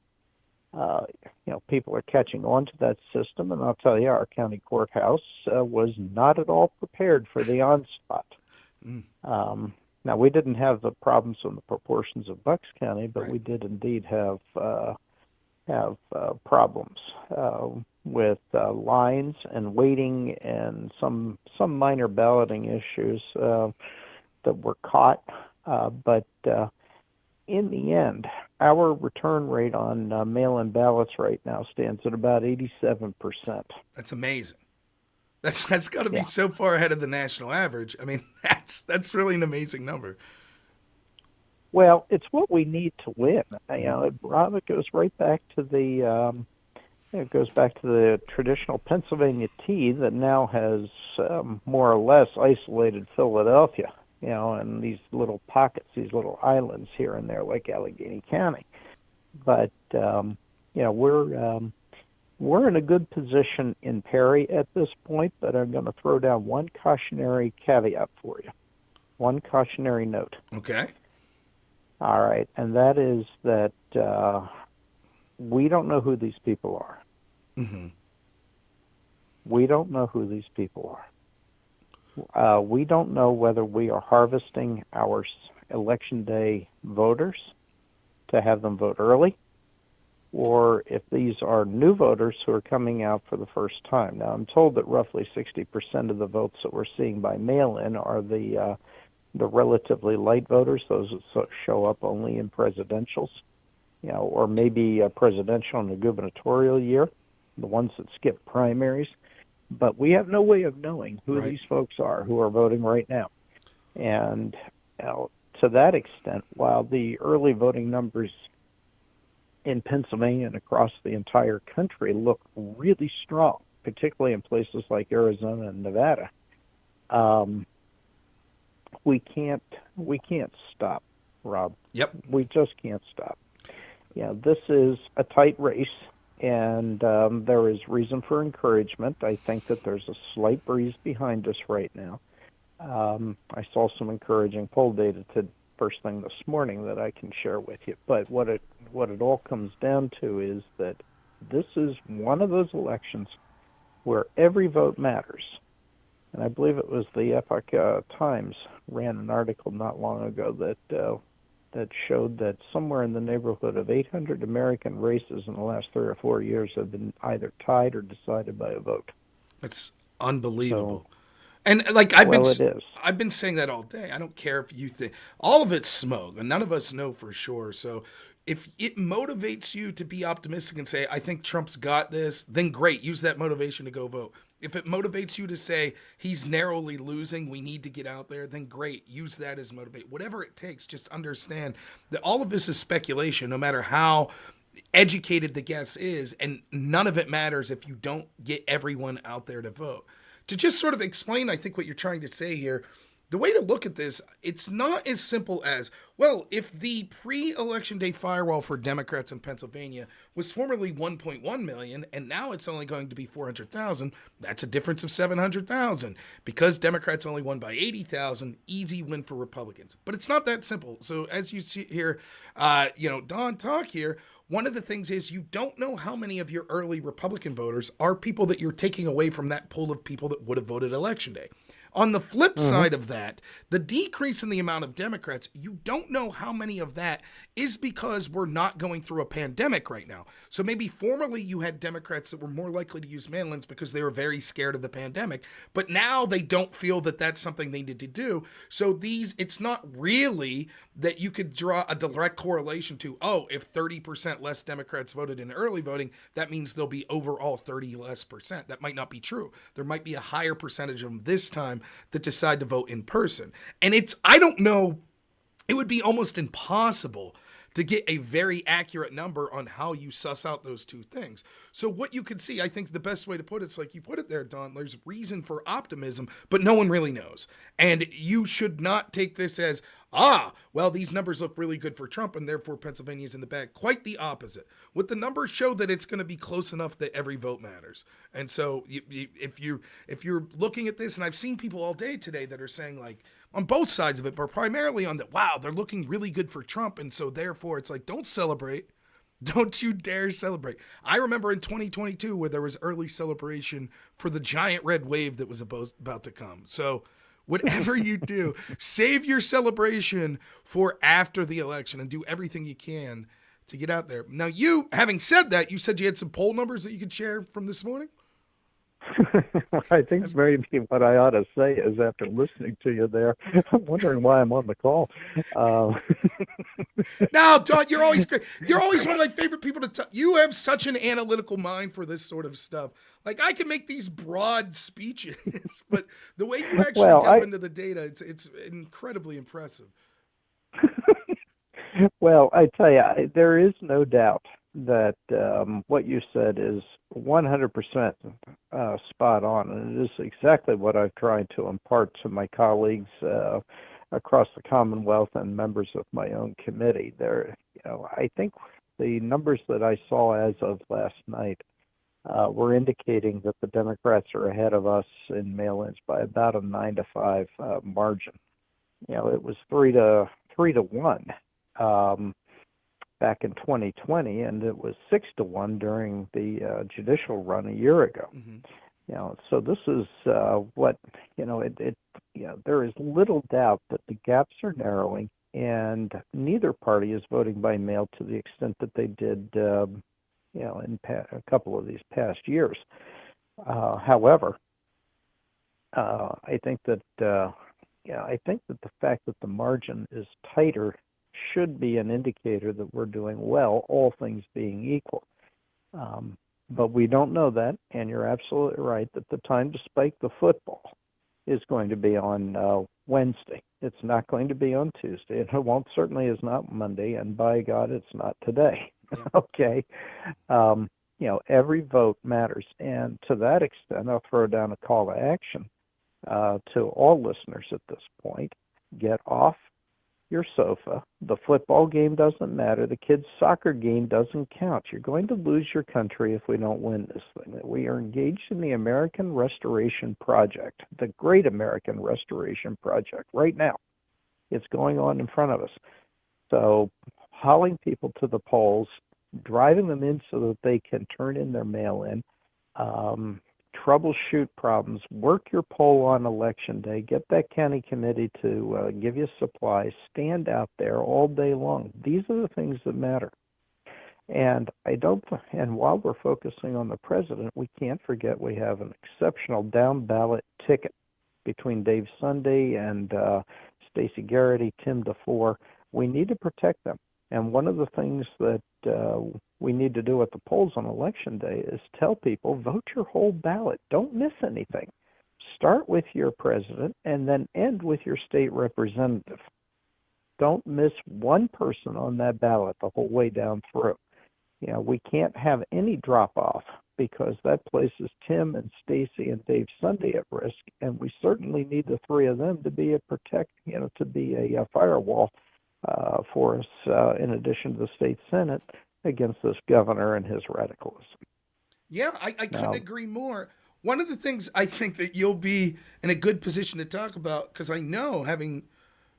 Speaker 5: People are catching on to that system, and I'll tell you, our county courthouse was not at all prepared for the onslaught. Now, we didn't have the problems in the proportions of Bucks County, but we did indeed have problems with lines and waiting and some minor balloting issues that were caught. But in the end, our return rate on mail-in ballots right now stands at about 87%.
Speaker 1: That's amazing. That's got to be
Speaker 5: Yeah.
Speaker 1: so far ahead of the national average. I mean, that's really an amazing number.
Speaker 5: Well, it's what we need to win. Rob, it goes right back to the traditional Pennsylvania tea that now has more or less isolated Philadelphia, and these little pockets, these little islands here and there, like Allegheny County. But we're in a good position in Perry at this point. But I'm going to throw down one cautionary caveat for you, one cautionary note.
Speaker 1: Okay.
Speaker 5: All right, and that is that we don't know who these people are.
Speaker 1: Mm-hmm.
Speaker 5: We don't know who these people are. We don't know whether we are harvesting our election day voters to have them vote early, or if these are new voters who are coming out for the first time. Now, I'm told that roughly 60% of the votes that we're seeing by mail-in are the relatively light voters, those that show up only in presidentials, or maybe a presidential and a gubernatorial year, the ones that skip primaries. But we have no way of knowing who these folks are who are voting right now. And to that extent, while the early voting numbers in Pennsylvania and across the entire country look really strong, particularly in places like Arizona and Nevada, we can't stop, Rob.
Speaker 1: Yep.
Speaker 5: We just can't stop. This is a tight race, and there is reason for encouragement. I think that there's a slight breeze behind us right now. I saw some encouraging poll data first thing this morning that I can share with you. But what it all comes down to is that this is one of those elections where every vote matters. And I believe it was the Epoch Times ran an article not long ago that showed that somewhere in the neighborhood of 800 American races in the last 3 or 4 years have been either tied or decided by a vote.
Speaker 1: That's unbelievable.
Speaker 5: So,
Speaker 1: and I've been saying that all day. I don't care if you think all of it's smoke, and none of us know for sure. So if it motivates you to be optimistic and say, I think Trump's got this, then great. Use that motivation to go vote. If it motivates you to say he's narrowly losing, we need to get out there, then great. Use that as motivate. Whatever it takes, just understand that all of this is speculation, no matter how educated the guess is, and none of it matters if you don't get everyone out there to vote. To just sort of explain, I think, what you're trying to say here, the way to look at this, it's not as simple as, well, if the pre-election day firewall for Democrats in Pennsylvania was formerly 1.1 million and now it's only going to be 400,000, that's a difference of 700,000. Because Democrats only won by 80,000, easy win for Republicans. But it's not that simple. So as you see here, Don talk here, one of the things is you don't know how many of your early Republican voters are people that you're taking away from that pool of people that would have voted Election Day. On the flip side of that, the decrease in the amount of Democrats, you don't know how many of that is because we're not going through a pandemic right now. So maybe formerly you had Democrats that were more likely to use mail-ins because they were very scared of the pandemic, but now they don't feel that that's something they need to do. So it's not really that you could draw a direct correlation to, if 30% less Democrats voted in early voting, that means there'll be overall 30 less percent. That might not be true. There might be a higher percentage of them this time that decide to vote in person. And I don't know, it would be almost impossible to get a very accurate number on how you suss out those two things. So what you could see, I think the best way to put it's like you put it there, Don, there's reason for optimism, but no one really knows. And you should not take this as, these numbers look really good for Trump and therefore Pennsylvania's in the bag. Quite the opposite. What the numbers show that it's going to be close enough that every vote matters. And so if you're looking at this, and I've seen people all day today that are saying like, on both sides of it, but primarily on that, they're looking really good for Trump. And so therefore it's like, don't celebrate. Don't you dare celebrate. I remember in 2022 where there was early celebration for the giant red wave that was about to come. So whatever you do, save your celebration for after the election and do everything you can to get out there. Now, having said that, you said you had some poll numbers that you could share from this morning?
Speaker 5: I think maybe what I ought to say is, after listening to you there, I'm wondering why I'm on the call.
Speaker 1: No, John, you're always great. You're always one of my favorite people to talk. You have such an analytical mind for this sort of stuff. Like, I can make these broad speeches, but the way you actually
Speaker 5: Well,
Speaker 1: delve into the data, it's incredibly impressive.
Speaker 5: Well, I tell you, there is no doubt that what you said is 100% spot on, and it is exactly what I've tried to impart to my colleagues across the Commonwealth and members of my own committee. I think the numbers that I saw as of last night were indicating that the Democrats are ahead of us in mail-ins by about a 9-5 margin. It was 3-1 back in 2020, and it was 6-1 during the judicial run a year ago.
Speaker 1: Mm-hmm.
Speaker 5: So this is there is little doubt that the gaps are narrowing, and neither party is voting by mail to the extent that they did, in a couple of these past years. However, I think that the fact that the margin is tighter should be an indicator that we're doing well, all things being equal. But we don't know that, and you're absolutely right that the time to spike the football is going to be on Wednesday. It's not going to be on Tuesday, and it certainly is not Monday, and by God, it's not today. Okay? Every vote matters, and to that extent, I'll throw down a call to action to all listeners at this point. Get off your sofa. The football game doesn't matter. The kids' soccer game doesn't count. You're going to lose your country if we don't win this thing. We are engaged in the American Restoration Project, the great American Restoration Project, right now. It's going on in front of us. So hauling people to the polls, driving them in so that they can turn in their mail-in, troubleshoot problems, work your poll on election day, get that county committee to give you supplies, stand out there all day long. These are the things that matter. And while we're focusing on the president, we can't forget we have an exceptional down ballot ticket between Dave Sunday and Stacey Garrity, Tim DeFore. We need to protect them. And one of the things that we need to do at the polls on election day is tell people, vote your whole ballot. Don't miss anything. Start with your president and then end with your state representative. Don't miss one person on that ballot the whole way down through. We can't have any drop-off because that places Tim and Stacey and Dave Sunday at risk, and we certainly need the three of them to be a firewall for us, in addition to the state Senate, against this governor and his radicalism.
Speaker 1: Yeah, I couldn't agree more. One of the things I think that you'll be in a good position to talk about, because I know, having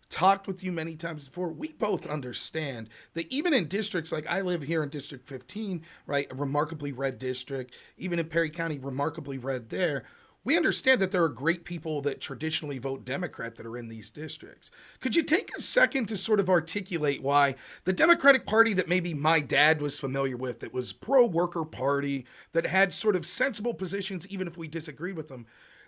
Speaker 1: talked with you many times before, we both understand that even in districts, like I live here in District 15, right, a remarkably red district, even in Perry County, remarkably red there, we understand that there are great people that traditionally vote Democrat that are in these districts. Could you take a second to sort of articulate why the Democratic Party that maybe my dad was familiar with, that was pro-worker party, that had sort of sensible positions even if we disagreed with them,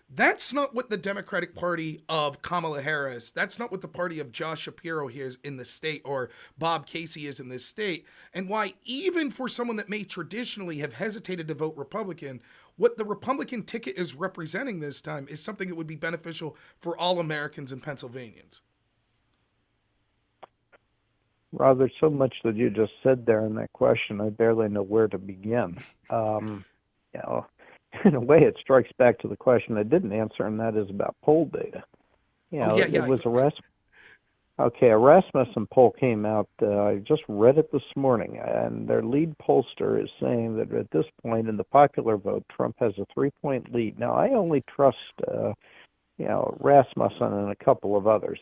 Speaker 1: that's not what the Democratic Party of Kamala Harris, that's not what the party of Josh Shapiro here is in the state, or Bob Casey is in this state, and why even for someone that may traditionally have hesitated to vote Republican, what the Republican ticket is representing this time is something that would be beneficial for all Americans and Pennsylvanians.
Speaker 5: Rob, there's so much that you just said there in that question, I barely know where to begin. In a way, it strikes back to the question I didn't answer, and that is about poll data. It was a Rasmussen poll came out. I just read it this morning, and their lead pollster is saying that at this point in the popular vote, Trump has a 3-point lead. Now, I only trust, Rasmussen and a couple of others.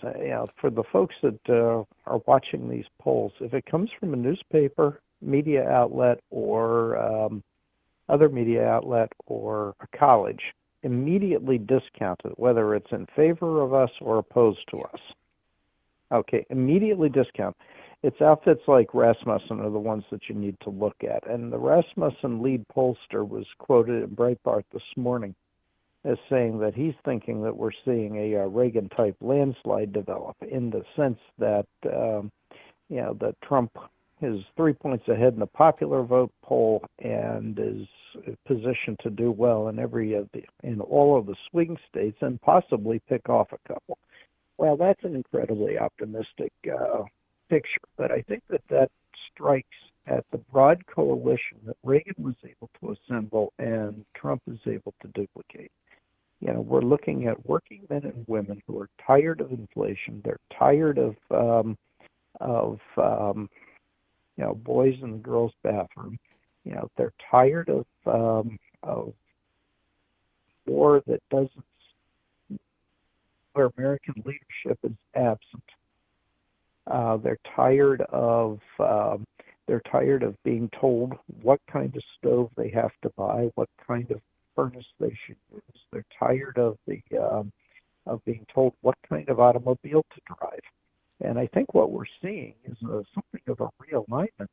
Speaker 5: For the folks that are watching these polls, if it comes from a newspaper, media outlet, or other media outlet, or a college, immediately discount it, whether it's in favor of us or opposed to us. Okay, immediately discount. It's outfits like Rasmussen are the ones that you need to look at. And the Rasmussen lead pollster was quoted in Breitbart this morning as saying that he's thinking that we're seeing a Reagan-type landslide develop, in the sense that that Trump is 3 points ahead in the popular vote poll and is positioned to do well in all of the swing states and possibly pick off a couple. Well, that's an incredibly optimistic picture, but I think that strikes at the broad coalition that Reagan was able to assemble and Trump is able to duplicate. We're looking at working men and women who are tired of inflation. They're tired of boys in the girls' bathroom. They're tired of war that doesn't, where American leadership is absent. They're tired of being told what kind of stove they have to buy, what kind of furnace they should use. They're tired of being told what kind of automobile to drive. And I think what we're seeing is something of a realignment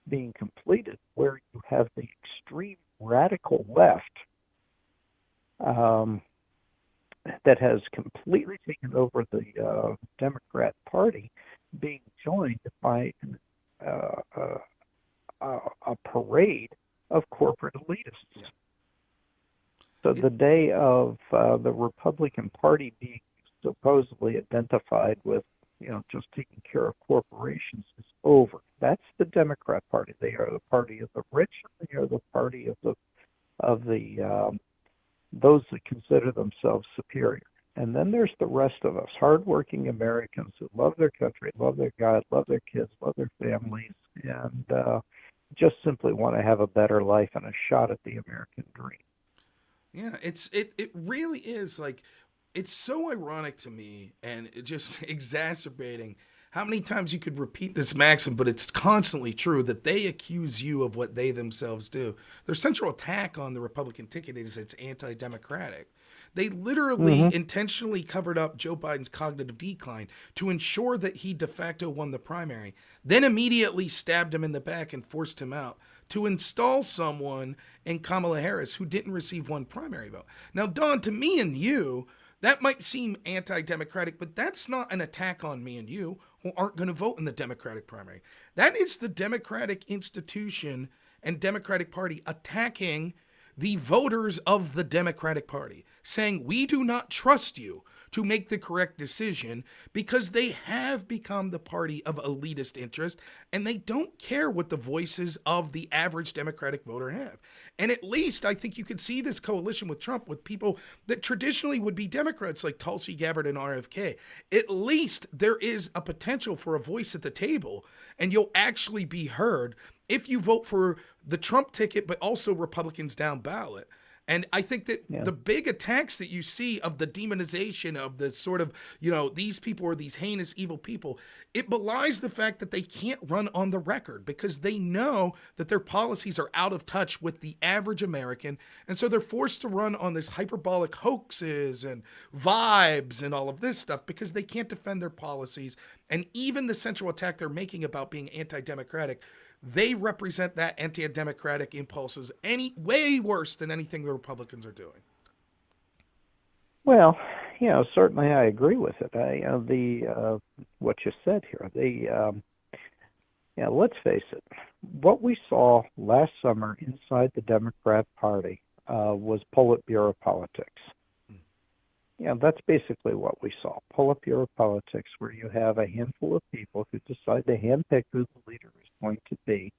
Speaker 5: being completed, where you have the extreme radical left that has completely taken over the Democrat Party, being joined by a parade of corporate elitists. So the day of the Republican Party being supposedly identified with, just taking care of corporations is over. That's the Democrat Party. They are the party of the rich. They are the party of those that consider themselves superior. And then there's the rest of us, hardworking Americans who love their country, love their God, love their kids, love their families, and just simply want to have a better life and a shot at the American dream.
Speaker 1: Yeah, it really is like, it's so ironic to me, and it just exacerbating how many times you could repeat this maxim, but it's constantly true, that they accuse you of what they themselves do. Their central attack on the Republican ticket is it's anti-democratic. They literally intentionally covered up Joe Biden's cognitive decline to ensure that he de facto won the primary, then immediately stabbed him in the back and forced him out to install someone in Kamala Harris who didn't receive one primary vote. Now, Don, to me and you, that might seem anti-democratic, but that's not an attack on me and you who aren't going to vote in the Democratic primary. That is the Democratic institution and Democratic Party attacking the voters of the Democratic Party, saying we do not trust you to make the correct decision, because they have become the party of elitist interest and they don't care what the voices of the average Democratic voter have. And at least I think you could see this coalition with Trump with people that traditionally would be Democrats like Tulsi Gabbard and RFK. At least there is a potential for a voice at the table, and you'll actually be heard if you vote for the Trump ticket, but also Republicans down ballot. And I think that the big attacks that you see of the demonization of the sort of, these people are these heinous, evil people, it belies the fact that they can't run on the record, because they know that their policies are out of touch with the average American. And so they're forced to run on this hyperbolic hoaxes and vibes and all of this stuff, because they can't defend their policies. And even the central attack they're making about being anti-democratic, they represent that anti-democratic impulses way worse than anything the Republicans are doing.
Speaker 5: Well, certainly I agree with it. What you said here, let's face it. What we saw last summer inside the Democrat Party was Politburo politics. That's basically what we saw. Politburo politics, where you have a handful of people who decide to handpick who the leader is going to be,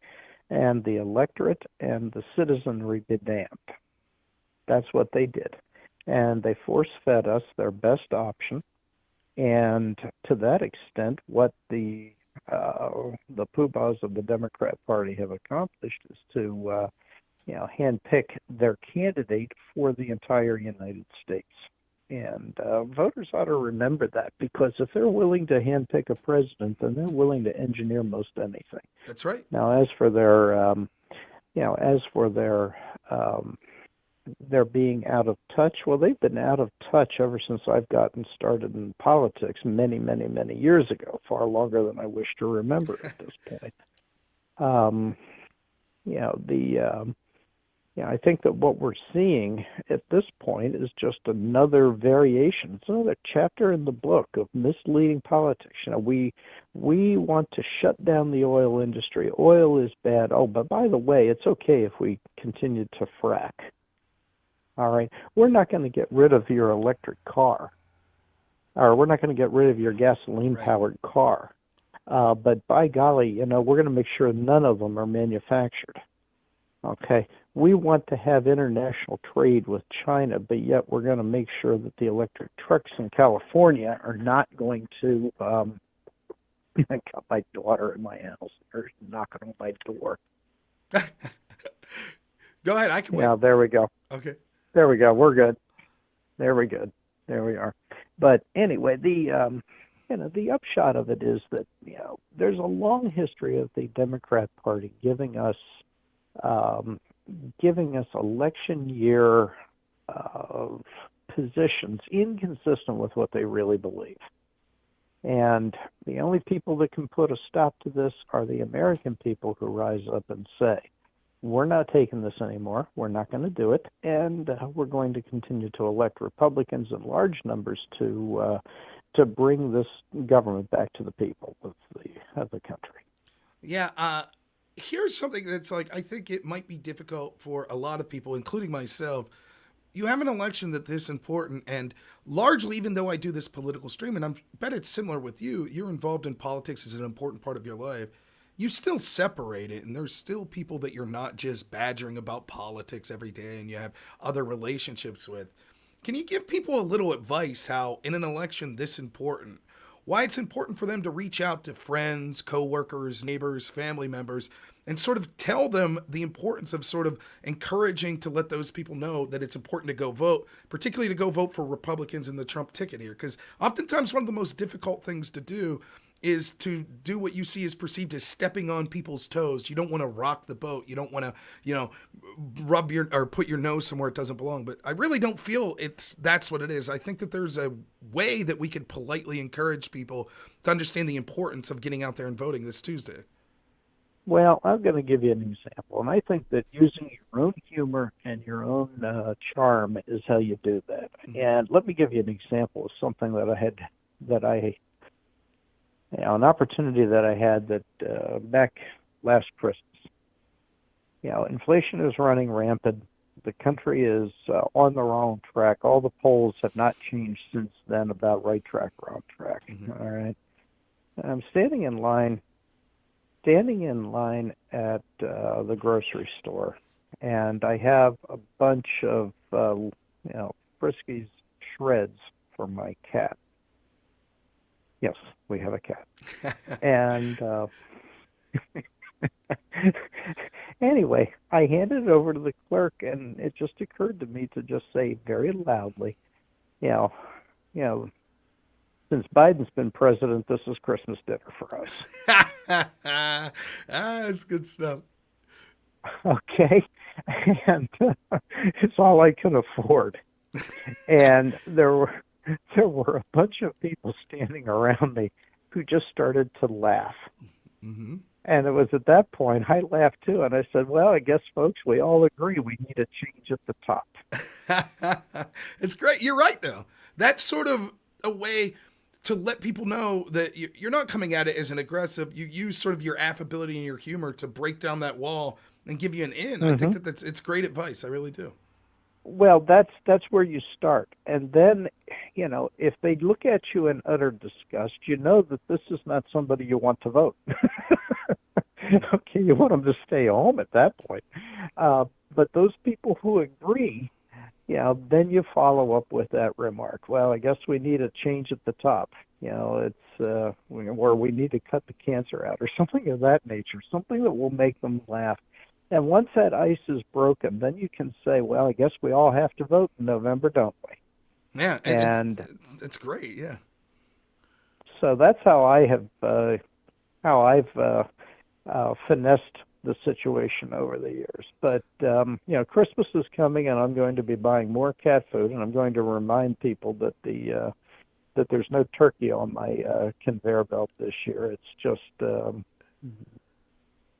Speaker 5: and the electorate and the citizenry be damned. That's what they did. And they force-fed us their best option. And to that extent, what the poobahs of the Democrat Party have accomplished is to handpick their candidate for the entire United States. And voters ought to remember that, because if they're willing to handpick a president, then they're willing to engineer most anything.
Speaker 1: That's right.
Speaker 5: Now, as for their being out of touch, well, they've been out of touch ever since I've gotten started in politics many, many, many years ago, far longer than I wish to remember at this point. I think that what we're seeing at this point is just another variation. It's another chapter in the book of misleading politics. We want to shut down the oil industry. Oil is bad. Oh, but by the way, it's okay if we continue to frack. All right, we're not going to get rid of your electric car, or we're not going to get rid of your gasoline-powered car. But by golly, we're going to make sure none of them are manufactured. Okay, we want to have international trade with China, but yet we're going to make sure that the electric trucks in California are not going to. I got my daughter in my house. They're knocking on my door.
Speaker 1: Go ahead. I can wait.
Speaker 5: Yeah, there we go.
Speaker 1: Okay.
Speaker 5: There we go. We're good. There we go. There we are. But anyway, the upshot of it is that there's a long history of the Democrat Party giving us election year positions inconsistent with what they really believe. And the only people that can put a stop to this are the American people who rise up and say, we're not taking this anymore, we're not going to do it, and we're going to continue to elect Republicans in large numbers to bring this government back to the people of the country.
Speaker 1: Yeah, here's something that's like, I think it might be difficult for a lot of people, including myself. You have an election that's this important, and largely, even though I do this political stream, and I bet it's similar with you, you're involved in politics as an important part of your life, you still separate it, and there's still people that you're not just badgering about politics every day and you have other relationships with. Can you give people a little advice how, in an election this important, why it's important for them to reach out to friends, coworkers, neighbors, family members, and sort of tell them the importance of sort of encouraging to let those people know that it's important to go vote, particularly to go vote for Republicans in the Trump ticket here? Because oftentimes one of the most difficult things to do is to do what you see as perceived as stepping on people's toes. You don't want to rock the boat. You don't want to, rub your or put your nose somewhere it doesn't belong. But I really don't feel that's what it is. I think that there's a way that we could politely encourage people to understand the importance of getting out there and voting this Tuesday.
Speaker 5: Well, I'm going to give you an example, and I think that using your own humor and your own charm is how you do that. Mm-hmm. And let me give you an example of something an opportunity that I had that back last Christmas. Inflation is running rampant. The country is on the wrong track. All the polls have not changed since then about right track, wrong track. Mm-hmm. All right. And I'm standing in line at the grocery store, and I have a bunch of Friskies shreds for my cat. Yes, we have a cat. And anyway, I handed it over to the clerk, and it just occurred to me to just say very loudly, since Biden's been president, this is Christmas dinner for us.
Speaker 1: That's good stuff.
Speaker 5: Okay. And it's all I could afford. And there were a bunch of people standing around me who just started to laugh. Mm-hmm. And it was at that point I laughed too, and I said, well, I guess, folks, we all agree we need a change at the top.
Speaker 1: It's great. You're right, though. That's sort of a way to let people know that you're not coming at it as an aggressive. You use sort of your affability and your humor to break down that wall and give you an in. Mm-hmm. I think it's great advice. I really do.
Speaker 5: Well, that's where you start. And then, if they look at you in utter disgust, you know that this is not somebody you want to vote. Okay, you want them to stay home at that point. But those people who agree, then you follow up with that remark. Well, I guess we need a change at the top. It's where we need to cut the cancer out or something of that nature, something that will make them laugh. And once that ice is broken, then you can say, well, I guess we all have to vote in November, don't we?
Speaker 1: Yeah, and it's great, yeah.
Speaker 5: So that's how I've finessed the situation over the years. But, Christmas is coming, and I'm going to be buying more cat food, and I'm going to remind people that that there's no turkey on my conveyor belt this year. It's just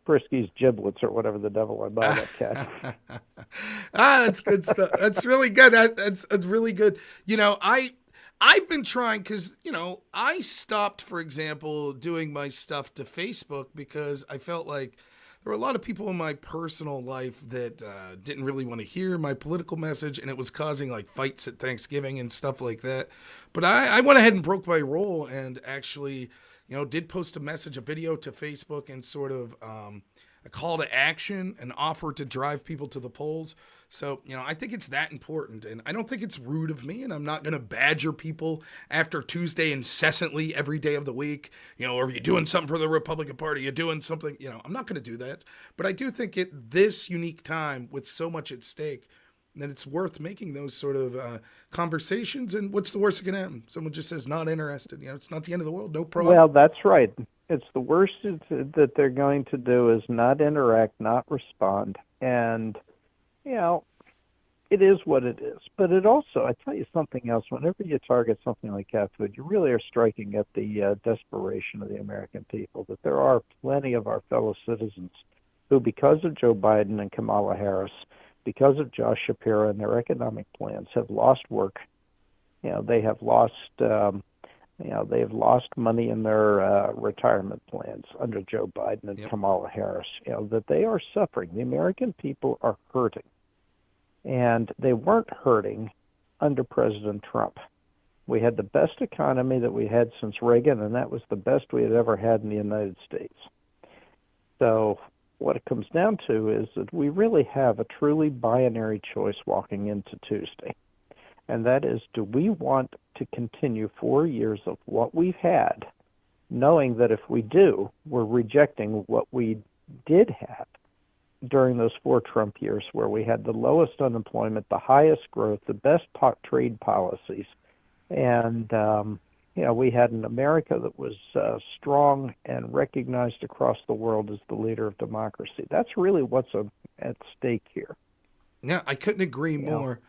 Speaker 5: Frisky's giblets or whatever the devil I buy that cat.
Speaker 1: That's good stuff. That's really good. That's really good. You know, I've been trying because, you know, I stopped, for example, doing my stuff to Facebook because I felt like there were a lot of people in my personal life that didn't really want to hear my political message, and it was causing like fights at Thanksgiving and stuff like that. But I went ahead and broke my rule and actually, you know, did post a message, a video to Facebook, and sort of a call to action, an offer to drive people to the polls. So, you know, I think it's that important, and I don't think it's rude of me, and I'm not going to badger people after Tuesday incessantly every day of the week. You know, are you doing something for the Republican Party? Are you doing something? You know, I'm not going to do that. But I do think at this unique time with so much at stake, that it's worth making those sort of conversations. And what's the worst that can happen? Someone just says not interested. You know, it's not the end of the world. No problem.
Speaker 5: Well, that's right. It's the worst that they're going to do is not interact, not respond. And, you know, it is what it is. But it also, I tell you something else, whenever you target something like cat food, you really are striking at the desperation of the American people, that there are plenty of our fellow citizens who, because of Joe Biden and Kamala Harris, because of Josh Shapiro and their economic plans, have lost work. You know, they have lost money in their retirement plans under Joe Biden and Kamala Harris. You know, that they are suffering. The American people are hurting. And they weren't hurting under President Trump. We had the best economy that we had since Reagan, and that was the best we had ever had in the United States. So what it comes down to is that we really have a truly binary choice walking into Tuesday. And that is, do we want to continue 4 years of what we've had, knowing that if we do, we're rejecting what we did have during those 4 Trump years, where we had the lowest unemployment, the highest growth, the best trade policies, and you know, we had an America that was strong and recognized across the world as the leader of democracy. That's really what's at stake here.
Speaker 1: Yeah, I couldn't agree more.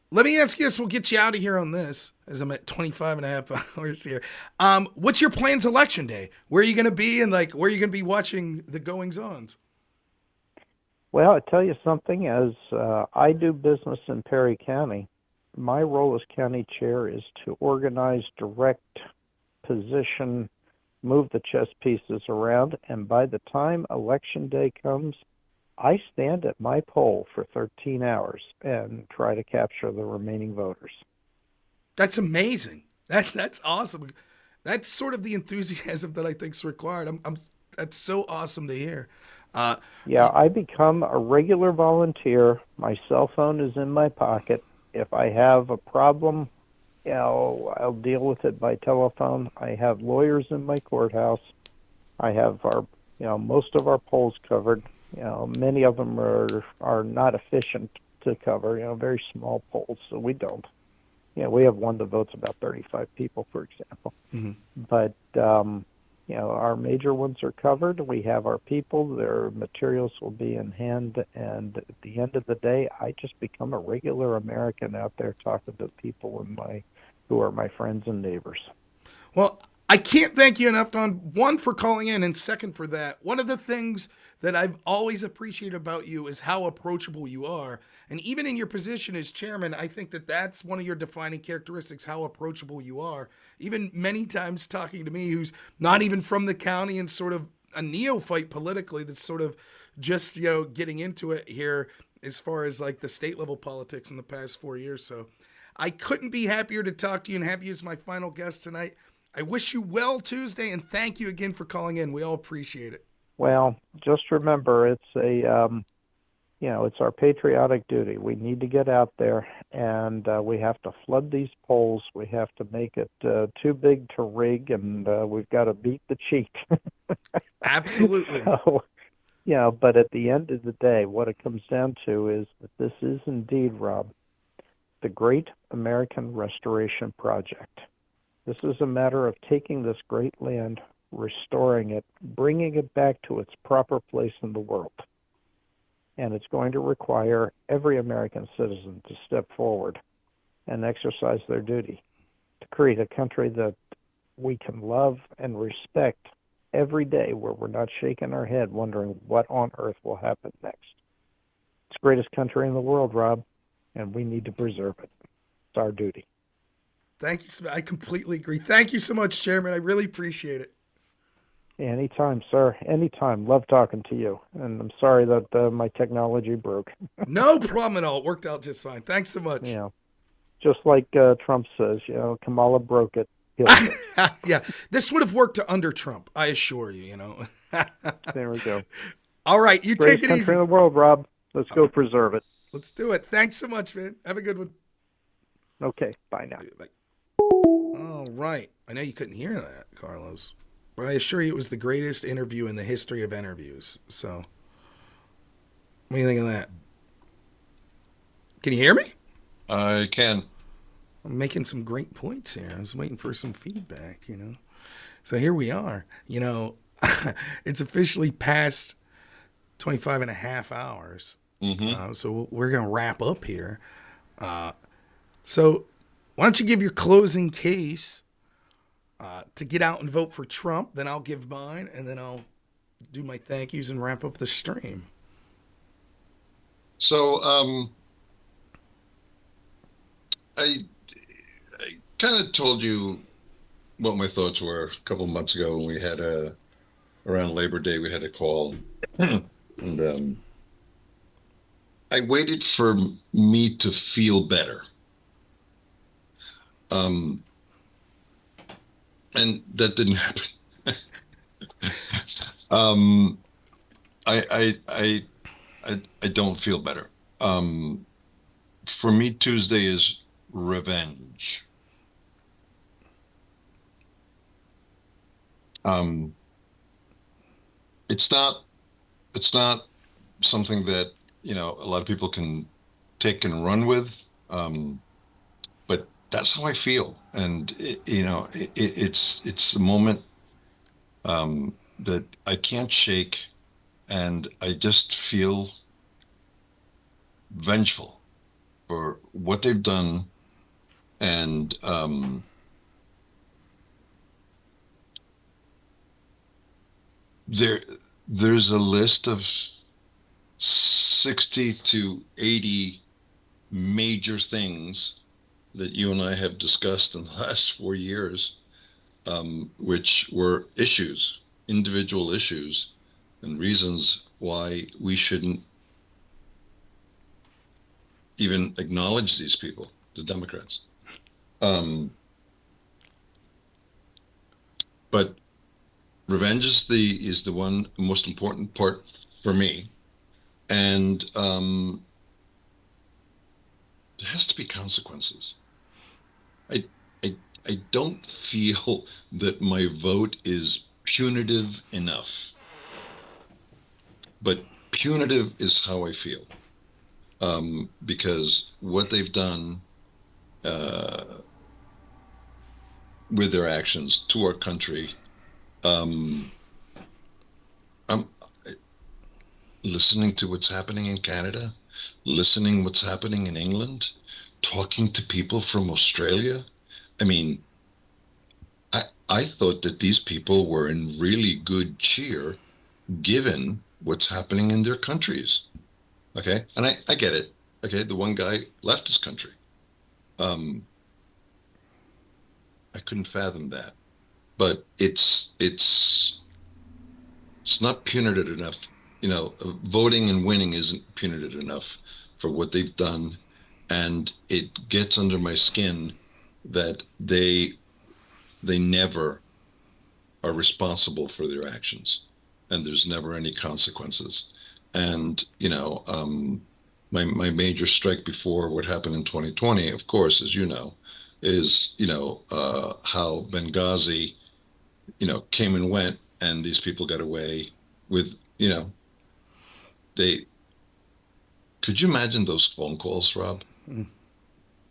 Speaker 1: Let me ask you this. We'll get you out of here on this, as I'm at 25 and a half hours here. What's your plans election day? Where are you going to be, and like where are you going to be watching the goings-ons?
Speaker 5: Well, I tell you something, as I do business in Perry County, my role as county chair is to organize, direct, position, move the chess pieces around, and by the time election day comes, I stand at my poll for 13 hours and try to capture the remaining voters.
Speaker 1: That's amazing. That's awesome. That's sort of the enthusiasm that I think is required. That's so awesome to hear.
Speaker 5: Yeah, I become a regular volunteer. My cell phone is in my pocket. If I have a problem, you know, I'll deal with it by telephone. I have lawyers in my courthouse. I have most of our polls covered. You know, many of them are not efficient to cover. You know, very small polls, so we don't. You know, we have one that votes about 35 people, for example. Mm-hmm. But you know, our major ones are covered. We have our people. Their materials will be in hand. And at the end of the day, I just become a regular American out there talking to people who are my friends and neighbors.
Speaker 1: Well, I can't thank you enough, Don, one, for calling in, and second, for that. One of the things that I've always appreciated about you is how approachable you are. And even in your position as chairman, I think that that's one of your defining characteristics, how approachable you are. Even many times talking to me, who's not even from the county and sort of a neophyte politically, that's sort of just, you know, getting into it here as far as like the state level politics in the past 4 years. So I couldn't be happier to talk to you and have you as my final guest tonight. I wish you well Tuesday, and thank you again for calling in. We all appreciate it.
Speaker 5: Well, just remember, it's it's our patriotic duty. We need to get out there, and we have to flood these polls. We have to make it too big to rig, and we've got to beat the cheat.
Speaker 1: Absolutely.
Speaker 5: So, you know, but at the end of the day, what it comes down to is that this is indeed, Rob, the Great American Restoration Project. This is a matter of taking this great land, restoring it, bringing it back to its proper place in the world. And it's going to require every American citizen to step forward and exercise their duty to create a country that we can love and respect every day where we're not shaking our head wondering what on earth will happen next. It's the greatest country in the world, Rob, and we need to preserve it. It's our duty.
Speaker 1: Thank you. I completely agree. Thank you so much, Chairman. I really appreciate it.
Speaker 5: Anytime, sir. Anytime. Love talking to you. And I'm sorry that my technology broke.
Speaker 1: No problem at all. It worked out just fine. Thanks so much.
Speaker 5: You know, just like Trump says, Kamala broke it.
Speaker 1: Yeah, this would have worked under Trump, I assure you,
Speaker 5: There we go.
Speaker 1: All right, you
Speaker 5: Greatest
Speaker 1: take it
Speaker 5: country
Speaker 1: easy.
Speaker 5: in the world, Rob. Let's go preserve it.
Speaker 1: Let's do it. Thanks so much, man. Have a good one.
Speaker 5: Okay, bye now.
Speaker 1: Bye. All right. I know you couldn't hear that, Carlos, but I assure you it was the greatest interview in the history of interviews. So, what do you think of that? Can you hear me?
Speaker 2: I can.
Speaker 1: I'm making some great points here. I was waiting for some feedback, So here we are. It's officially past 25 and a half hours.
Speaker 2: Mm-hmm.
Speaker 1: So we're going to wrap up here. So why don't you give your closing case to get out and vote for Trump? Then I'll give mine, and then I'll do my thank yous and wrap up the stream.
Speaker 2: So I kind of told you what my thoughts were a couple of months ago when we had around Labor Day, we had a call. And I waited for me to feel better. And that didn't happen. I don't feel better. For me, Tuesday is revenge. It's not something that, a lot of people can take and run with. But that's how I feel. And it's a moment, that I can't shake, and I just feel vengeful for what they've done. And, there's a list of 60 to 80 major things that you and I have discussed in the last 4 years, which were issues, individual issues, and reasons why we shouldn't even acknowledge these people, the Democrats. But revenge is the one most important part for me, and there has to be consequences. I don't feel that my vote is punitive enough, but punitive is how I feel, because what they've done with their actions to our country. I'm listening to what's happening in Canada, listening what's happening in England, talking to people from Australia. I mean, I thought that these people were in really good cheer given what's happening in their countries. Okay. And I get it. Okay. The one guy left his country. I couldn't fathom that. But it's not punitive enough. Voting and winning isn't punitive enough for what they've done, and it gets under my skin that they never are responsible for their actions, and there's never any consequences. And my major strike before what happened in 2020, of course, as you know, is how Benghazi came and went, and these people got away with, could you imagine those phone calls, Rob?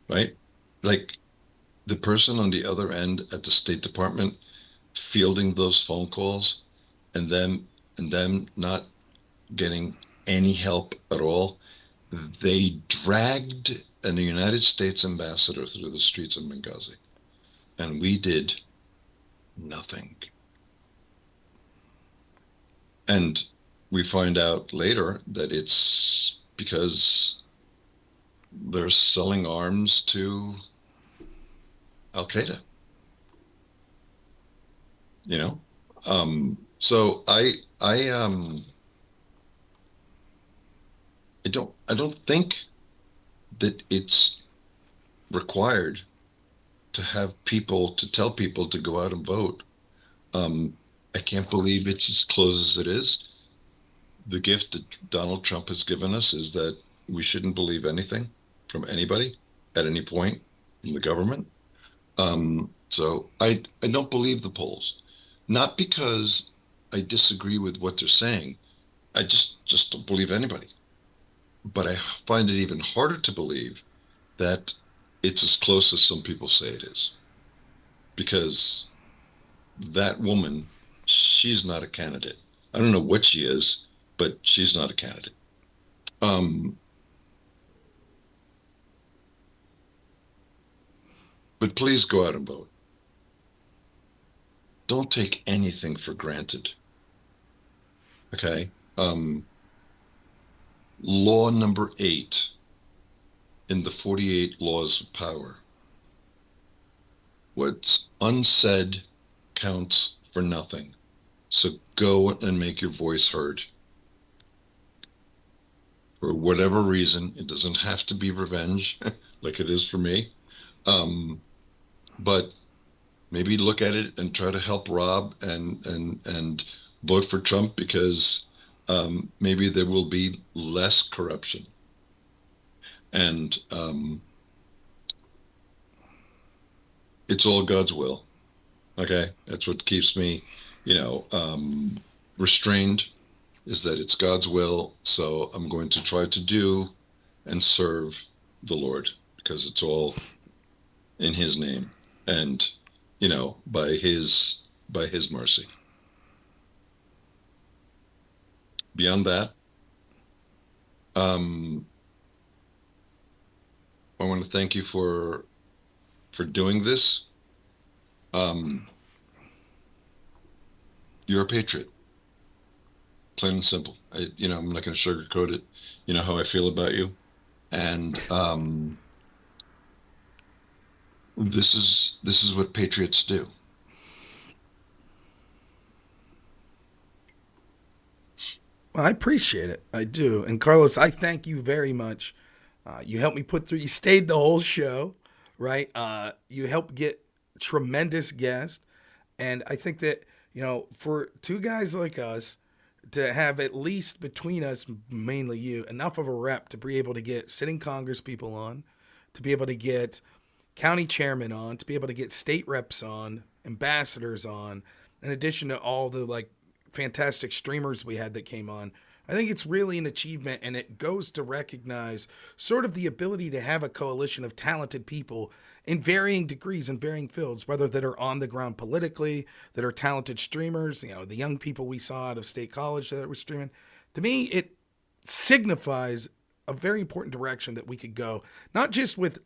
Speaker 2: Right? Like the person on the other end at the State Department fielding those phone calls, and them not getting any help at all. They dragged a United States ambassador through the streets of Benghazi, and we did nothing. And we find out later that it's because they're selling arms to Al Qaeda. You know, so I don't think that it's required to have people to tell people to go out and vote. I can't believe it's as close as it is. The gift that Donald Trump has given us is that we shouldn't believe anything from anybody at any point in the government. So I don't believe the polls, not because I disagree with what they're saying. I just don't believe anybody. But I find it even harder to believe that it's as close as some people say it is, because that woman, she's not a candidate. I don't know what she is, but she's not a candidate. But please go out and vote. Don't take anything for granted. Okay. Law number 8 in the 48 laws of power. What's unsaid counts for nothing. So go and make your voice heard. For whatever reason, it doesn't have to be revenge like it is for me. But maybe look at it and try to help Rob and vote for Trump, because maybe there will be less corruption. And it's all God's will. Okay, that's what keeps me, restrained, is that it's God's will. So I'm going to try to do and serve the Lord, because it's all in His name and, by His mercy. Beyond that, I want to thank you for doing this. You're a patriot, plain and simple. I'm not going to sugarcoat it. You know how I feel about you, and this is what patriots do.
Speaker 1: Well, I appreciate it. I do. And Carlos, I thank you very much. You helped me put through, you stayed the whole show, right? You helped get tremendous guests. And I think that, for two guys like us to have, at least between us, mainly you, enough of a rep to be able to get sitting Congress people on, to be able to get county chairmen on, to be able to get state reps on, ambassadors on, in addition to all the fantastic streamers we had that came on. I think it's really an achievement, and it goes to recognize sort of the ability to have a coalition of talented people in varying degrees and varying fields, whether that are on the ground politically, that are talented streamers, the young people we saw out of State College that were streaming. To me, it signifies a very important direction that we could go, not just with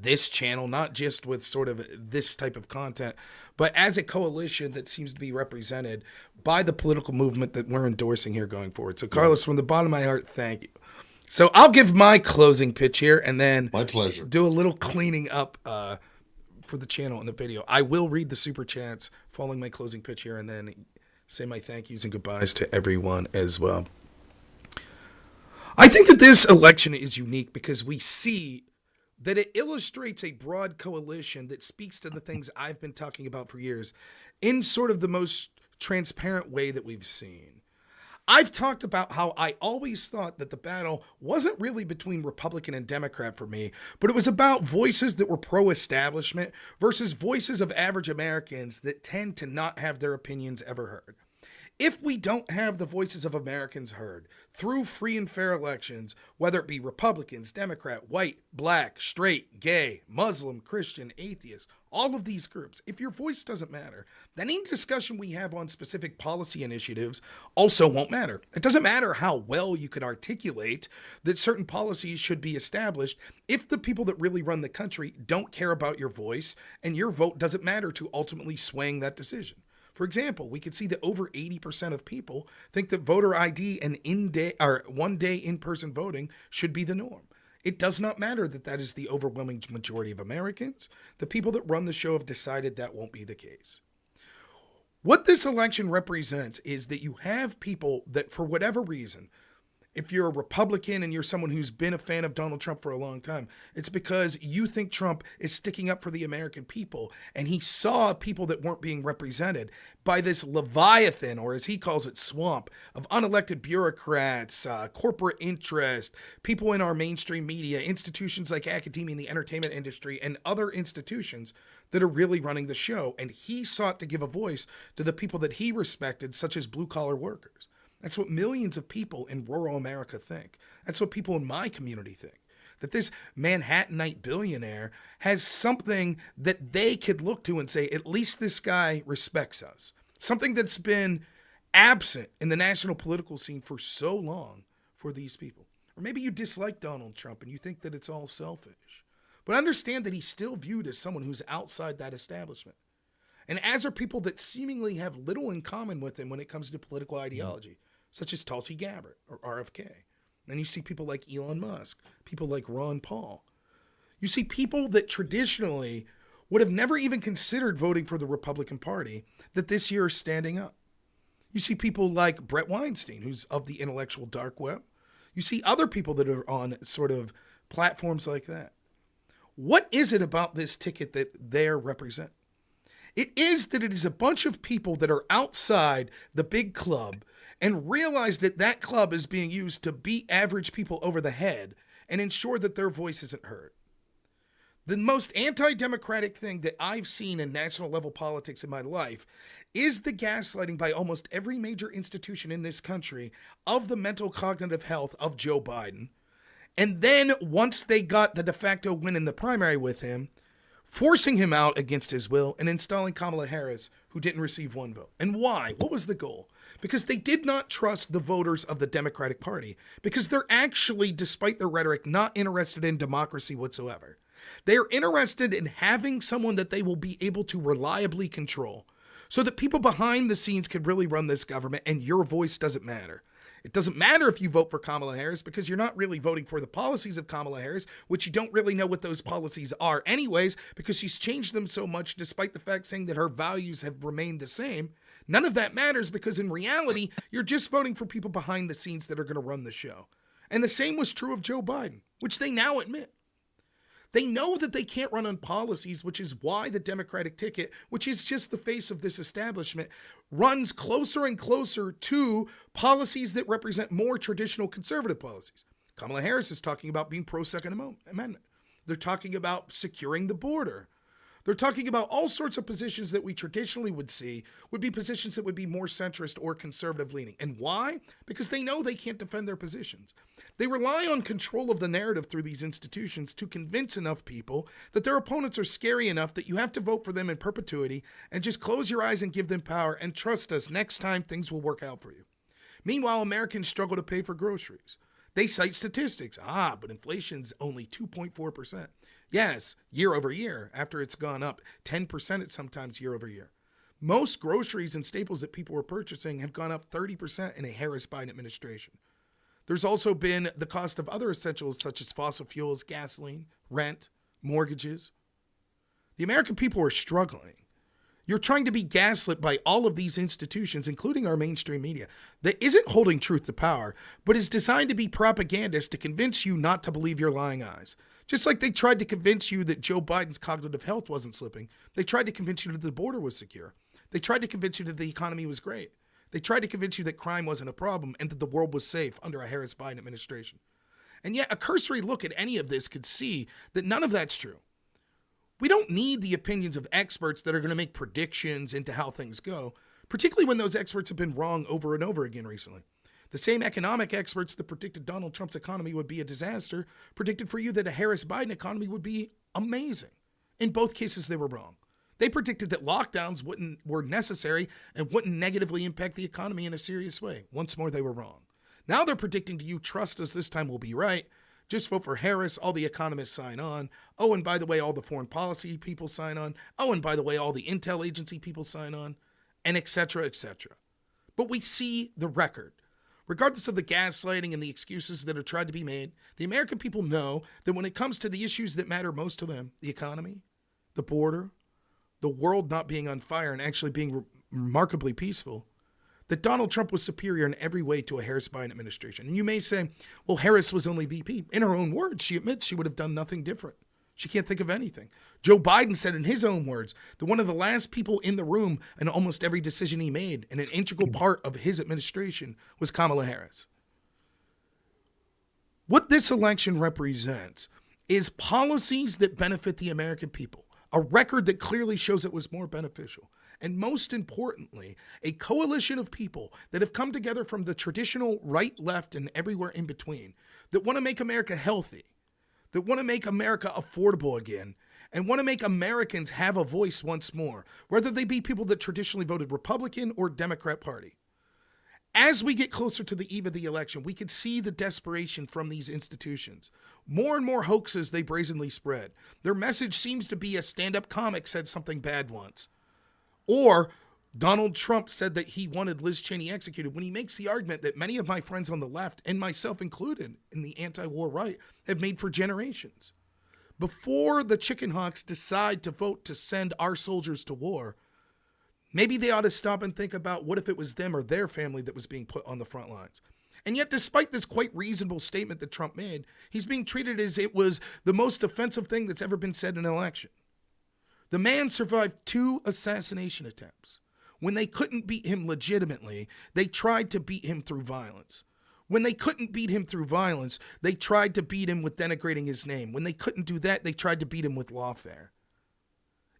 Speaker 1: this channel, not just with sort of this type of content, but as a coalition that seems to be represented by the political movement that we're endorsing here going forward. So, Carlos, from the bottom of my heart, thank you. So I'll give my closing pitch here, and then
Speaker 2: my pleasure.
Speaker 1: Do a little cleaning up for the channel and the video. I will read the super chats following my closing pitch here, and then say my thank yous and goodbyes to everyone as well. I think that this election is unique because we see that it illustrates a broad coalition that speaks to the things I've been talking about for years in sort of the most transparent way that we've seen. I've talked about how I always thought that the battle wasn't really between Republican and Democrat for me, but it was about voices that were pro-establishment versus voices of average Americans that tend to not have their opinions ever heard. If we don't have the voices of Americans heard through free and fair elections, whether it be Republicans, Democrat, white, black, straight, gay, Muslim, Christian, atheist, all of these groups, if your voice doesn't matter, then any discussion we have on specific policy initiatives also won't matter. It doesn't matter how well you could articulate that certain policies should be established if the people that really run the country don't care about your voice and your vote doesn't matter to ultimately swaying that decision. For example, we could see that over 80% of people think that voter ID and one-day in-person voting should be the norm. It does not matter that that is the overwhelming majority of Americans. The people that run the show have decided that won't be the case. What this election represents is that you have people that, for whatever reason, if you're a Republican and you're someone who's been a fan of Donald Trump for a long time, it's because you think Trump is sticking up for the American people, and he saw people that weren't being represented by this leviathan, or as he calls it, swamp, of unelected bureaucrats, corporate interest, people in our mainstream media, institutions like academia and the entertainment industry, and other institutions that are really running the show. And he sought to give a voice to the people that he respected, such as blue-collar workers. That's what millions of people in rural America think. That's what people in my community think. That this Manhattanite billionaire has something that they could look to and say, at least this guy respects us. Something that's been absent in the national political scene for so long for these people. Or maybe you dislike Donald Trump and you think that it's all selfish. But understand that he's still viewed as someone who's outside that establishment. And as are people that seemingly have little in common with him when it comes to political ideology. Such as Tulsi Gabbard or RFK. Then you see people like Elon Musk, people like Ron Paul. You see people that traditionally would have never even considered voting for the Republican Party that this year are standing up. You see people like Brett Weinstein, who's of the intellectual dark web. You see other people that are on sort of platforms like that. What is it about this ticket that they're representing? It is that it is a bunch of people that are outside the big club and realize that that club is being used to beat average people over the head and ensure that their voice isn't heard. The most anti-democratic thing that I've seen in national level politics in my life is the gaslighting by almost every major institution in this country of the mental cognitive health of Joe Biden. And then once they got the de facto win in the primary with him, forcing him out against his will and installing Kamala Harris, who didn't receive one vote. And why? What was the goal? Because they did not trust the voters of the Democratic Party, because they're actually, despite their rhetoric, not interested in democracy whatsoever. They are interested in having someone that they will be able to reliably control, so that people behind the scenes can really run this government and your voice doesn't matter. It doesn't matter if you vote for Kamala Harris because you're not really voting for the policies of Kamala Harris, which you don't really know what those policies are anyways, because she's changed them so much despite the fact saying that her values have remained the same. None of that matters because in reality, you're just voting for people behind the scenes that are going to run the show. And the same was true of Joe Biden, which they now admit. They know that they can't run on policies, which is why the Democratic ticket, which is just the face of this establishment, runs closer and closer to policies that represent more traditional conservative policies. Kamala Harris is talking about being pro-Second Amendment. They're talking about securing the border. They're talking about all sorts of positions that we traditionally would see would be positions that would be more centrist or conservative leaning. And why? Because they know they can't defend their positions. They rely on control of the narrative through these institutions to convince enough people that their opponents are scary enough that you have to vote for them in perpetuity and just close your eyes and give them power and trust us, next time things will work out for you. Meanwhile, Americans struggle to pay for groceries. They cite statistics. But inflation's only 2.4%. Yes, year over year, after it's gone up 10% at sometimes year over year. Most groceries and staples that people were purchasing have gone up 30% in a Harris-Biden administration. There's also been the cost of other essentials such as fossil fuels, gasoline, rent, mortgages. The American people are struggling. You're trying to be gaslit by all of these institutions, including our mainstream media, that isn't holding truth to power, but is designed to be propagandist to convince you not to believe your lying eyes. Just like they tried to convince you that Joe Biden's cognitive health wasn't slipping, they tried to convince you that the border was secure. They tried to convince you that the economy was great. They tried to convince you that crime wasn't a problem and that the world was safe under a Harris-Biden administration. And yet a cursory look at any of this could see that none of that's true. We don't need the opinions of experts that are going to make predictions into how things go, particularly when those experts have been wrong over and over again recently. The same economic experts that predicted Donald Trump's economy would be a disaster predicted for you that a Harris-Biden economy would be amazing. In both cases, they were wrong. They predicted that lockdowns were necessary and wouldn't negatively impact the economy in a serious way. Once more, they were wrong. Now they're predicting to you, trust us, this time we'll be right. Just vote for Harris. All the economists sign on. Oh, and by the way, all the foreign policy people sign on. Oh, and by the way, all the intel agency people sign on. and et cetera, et cetera. But we see the record. Regardless of the gaslighting and the excuses that are tried to be made, the American people know that when it comes to the issues that matter most to them, the economy, the border, the world not being on fire and actually being remarkably peaceful, that Donald Trump was superior in every way to a Harris-Biden administration. And you may say, well, Harris was only VP. In her own words, she admits she would have done nothing different. She can't think of anything. Joe Biden said in his own words that one of the last people in the room in almost every decision he made and an integral part of his administration was Kamala Harris. What this election represents is policies that benefit the American people, a record that clearly shows it was more beneficial, and most importantly, a coalition of people that have come together from the traditional right, left, and everywhere in between that want to make America healthy, that want to make America affordable again, and want to make Americans have a voice once more, whether they be people that traditionally voted Republican or Democrat Party. As we get closer to the eve of the election, we can see the desperation from these institutions. More and more hoaxes they brazenly spread. Their message seems to be a stand-up comic said something bad once. Or Donald Trump said that he wanted Liz Cheney executed when he makes the argument that many of my friends on the left, and myself included in the anti-war right, have made for generations. Before the chicken hawks decide to vote to send our soldiers to war, maybe they ought to stop and think about what if it was them or their family that was being put on the front lines. And yet, despite this quite reasonable statement that Trump made, he's being treated as it was the most offensive thing that's ever been said in an election. The man survived 2 assassination attempts. When they couldn't beat him legitimately, they tried to beat him through violence. When they couldn't beat him through violence, they tried to beat him with denigrating his name. When they couldn't do that, they tried to beat him with lawfare.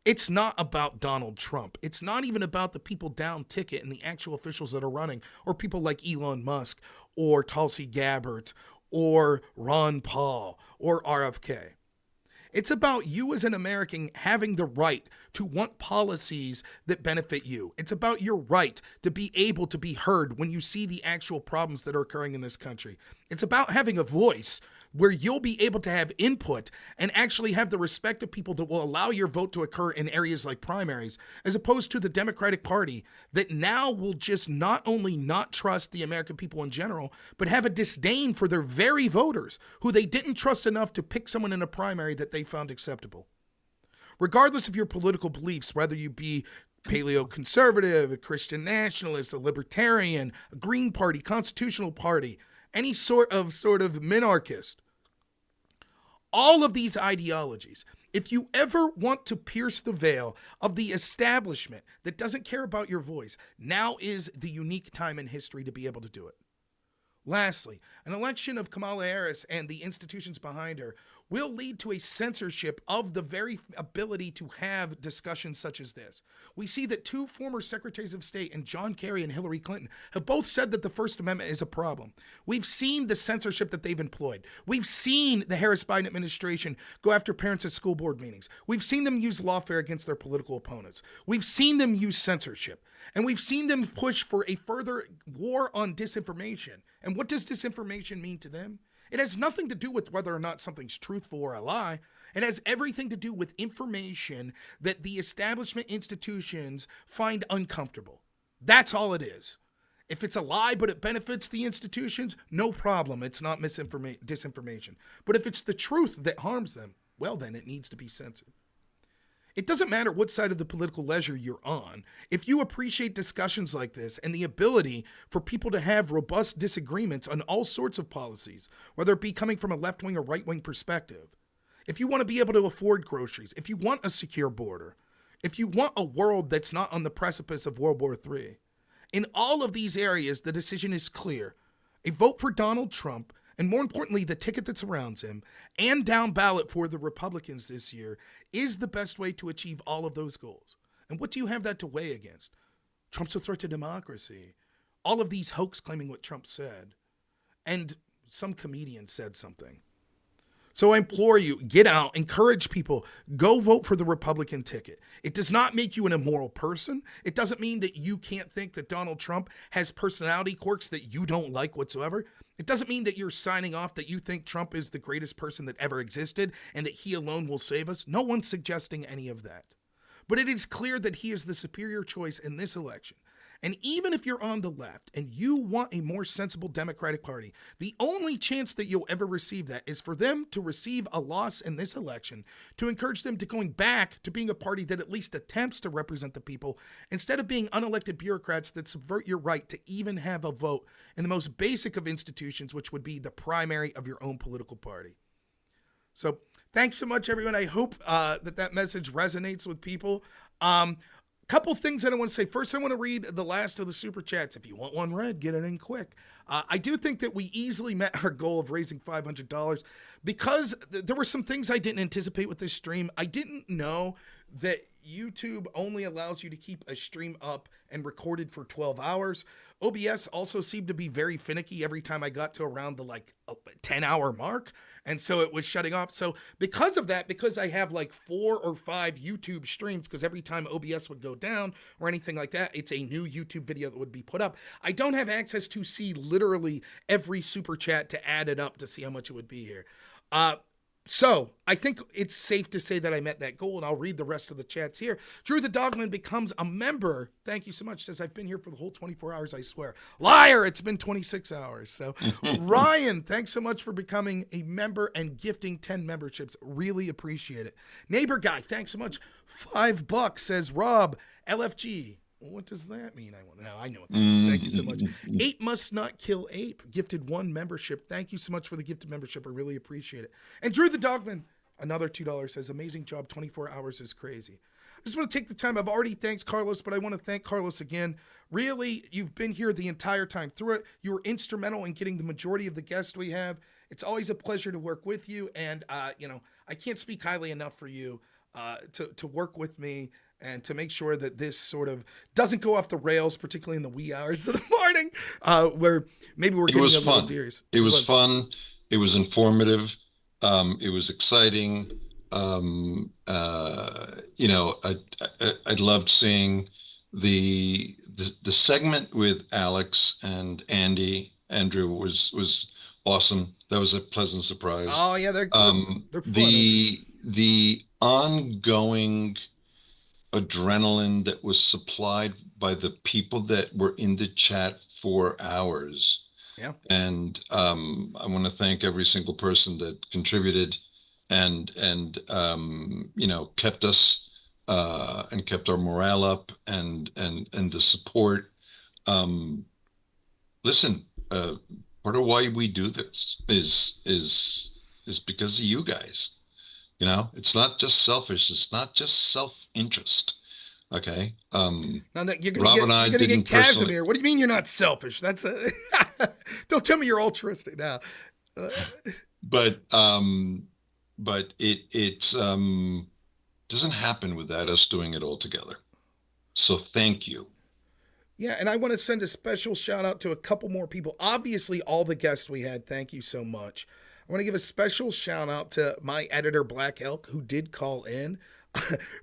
Speaker 1: It's not about Donald Trump. It's not even about the people down ticket and the actual officials that are running, or people like Elon Musk, or Tulsi Gabbard, or Ron Paul, or RFK. It's about you as an American having the right to want policies that benefit you. It's about your right to be able to be heard when you see the actual problems that are occurring in this country. It's about having a voice where you'll be able to have input and actually have the respect of people that will allow your vote to occur in areas like primaries, as opposed to the Democratic Party that now will just not only not trust the American people in general, but have a disdain for their very voters who they didn't trust enough to pick someone in a primary that they found acceptable. Regardless of your political beliefs, whether you be paleo-conservative, a Christian nationalist, a libertarian, a Green Party, constitutional party, any sort of minarchist, all of these ideologies, if you ever want to pierce the veil of the establishment that doesn't care about your voice, now is the unique time in history to be able to do it. Lastly, an election of Kamala Harris and the institutions behind her will lead to a censorship of the very ability to have discussions such as this. We see that 2 former secretaries of state, and John Kerry and Hillary Clinton, have both said that the First Amendment is a problem. We've seen the censorship that they've employed. We've seen the Harris-Biden administration go after parents at school board meetings. We've seen them use lawfare against their political opponents. We've seen them use censorship. And we've seen them push for a further war on disinformation. And what does disinformation mean to them? It has nothing to do with whether or not something's truthful or a lie. It has everything to do with information that the establishment institutions find uncomfortable. That's all it is. If it's a lie but it benefits the institutions, no problem. It's not disinformation. But if it's the truth that harms them, well, then it needs to be censored. It doesn't matter what side of the political ledger you're on. If you appreciate discussions like this and the ability for people to have robust disagreements on all sorts of policies, whether it be coming from a left-wing or right-wing perspective, if you want to be able to afford groceries, if you want a secure border, if you want a world that's not on the precipice of World War III, in all of these areas, the decision is clear. A vote for Donald Trump, and more importantly, the ticket that surrounds him, and down ballot for the Republicans this year, is the best way to achieve all of those goals. And what do you have that to weigh against? Trump's a threat to democracy. All of these hoax claiming what Trump said. And some comedian said something. So I implore you, get out, encourage people, go vote for the Republican ticket. It does not make you an immoral person. It doesn't mean that you can't think that Donald Trump has personality quirks that you don't like whatsoever. It doesn't mean that you're signing off that you think Trump is the greatest person that ever existed and that he alone will save us. No one's suggesting any of that. but it is clear that he is the superior choice in this election. And even if you're on the left and you want a more sensible Democratic Party, the only chance that you'll ever receive that is for them to receive a loss in this election, to encourage them to going back to being a party that at least attempts to represent the people, instead of being unelected bureaucrats that subvert your right to even have a vote in the most basic of institutions, which would be the primary of your own political party. So thanks so much, everyone. I hope that message resonates with people. Couple things that I want to say. First, I want to read the last of the super chats. If you want one read, get it in quick. I do think that we easily met our goal of raising $500 because there were some things I didn't anticipate with this stream. I didn't know that YouTube only allows you to keep a stream up and recorded for 12 hours. OBS also seemed to be very finicky every time I got to around the 10-hour mark. And so it was shutting off. So because of that, because I have 4 or 5 YouTube streams, because every time OBS would go down or anything like that, it's a new YouTube video that would be put up. I don't have access to see literally every super chat to add it up to see how much it would be here. So I think it's safe to say that I met that goal, and I'll read the rest of the chats here. Drew the Dogman becomes a member. Thank you so much. Says, I've been here for the whole 24 hours, I swear. Liar, it's been 26 hours. So Ryan, thanks so much for becoming a member and gifting 10 memberships. Really appreciate it. Neighbor Guy, thanks so much. $5 says, Rob, LFG. What does that mean? I know what that means. Thank you so much. Ape Must Not Kill Ape gifted 1 membership. Thank you so much for the gifted membership. I really appreciate it. And Drew the Dogman, another $2, says, amazing job. 24 hours is crazy. I just want to take the time. I've already thanked Carlos, but I want to thank Carlos again. Really, you've been here the entire time through it. You were instrumental in getting the majority of the guests we have. It's always a pleasure to work with you. And, I can't speak highly enough for you to work with me and to make sure that this sort of doesn't go off the rails, particularly in the wee hours of the morning, where maybe we're getting a little deers.
Speaker 2: It was fun. It was informative. It was exciting. I loved seeing the segment with Alex and Andrew was awesome. That was a pleasant surprise.
Speaker 1: Oh yeah, they're fun.
Speaker 2: The ongoing adrenaline that was supplied by the people that were in the chat for hours.
Speaker 1: Yeah.
Speaker 2: And I want to thank every single person that contributed and kept us and kept our morale up and the support. Listen, part of why we do this is because of you guys. It's not just selfish. It's not just self-interest. Okay.
Speaker 1: Now, you're gonna get Casmir. What do you mean you're not selfish? That's don't tell me you're altruistic now.
Speaker 2: But it doesn't happen without us doing it all together. So thank you.
Speaker 1: Yeah, and I want to send a special shout out to a couple more people. Obviously, all the guests we had. Thank you so much. I want to give a special shout out to my editor, Black Elk, who did call in,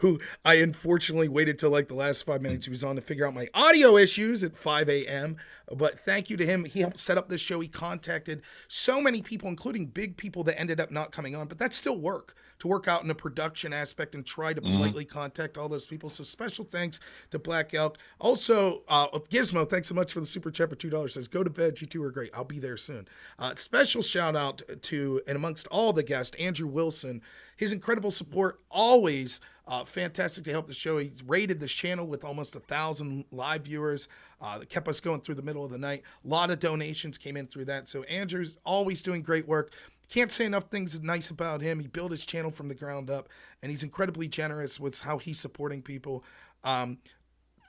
Speaker 1: who I unfortunately waited till the last 5 minutes he was on to figure out my audio issues at 5 a.m. But thank you to him. He helped set up this show. He contacted so many people, including big people that ended up not coming on. But that's still work, to work out in a production aspect and try to politely contact all those people. So special thanks to Black Elk. Also, Gizmo, thanks so much for the super chat for $2. Says, go to bed. You two are great. I'll be there soon. Special shout out to, and amongst all the guests, Andrew Wilson. His incredible support, always fantastic to help the show. He rated this channel with almost 1,000 live viewers that kept us going through the middle of the night. A lot of donations came in through that. So Andrew's always doing great work. Can't say enough things nice about him. He built his channel from the ground up, and he's incredibly generous with how he's supporting people.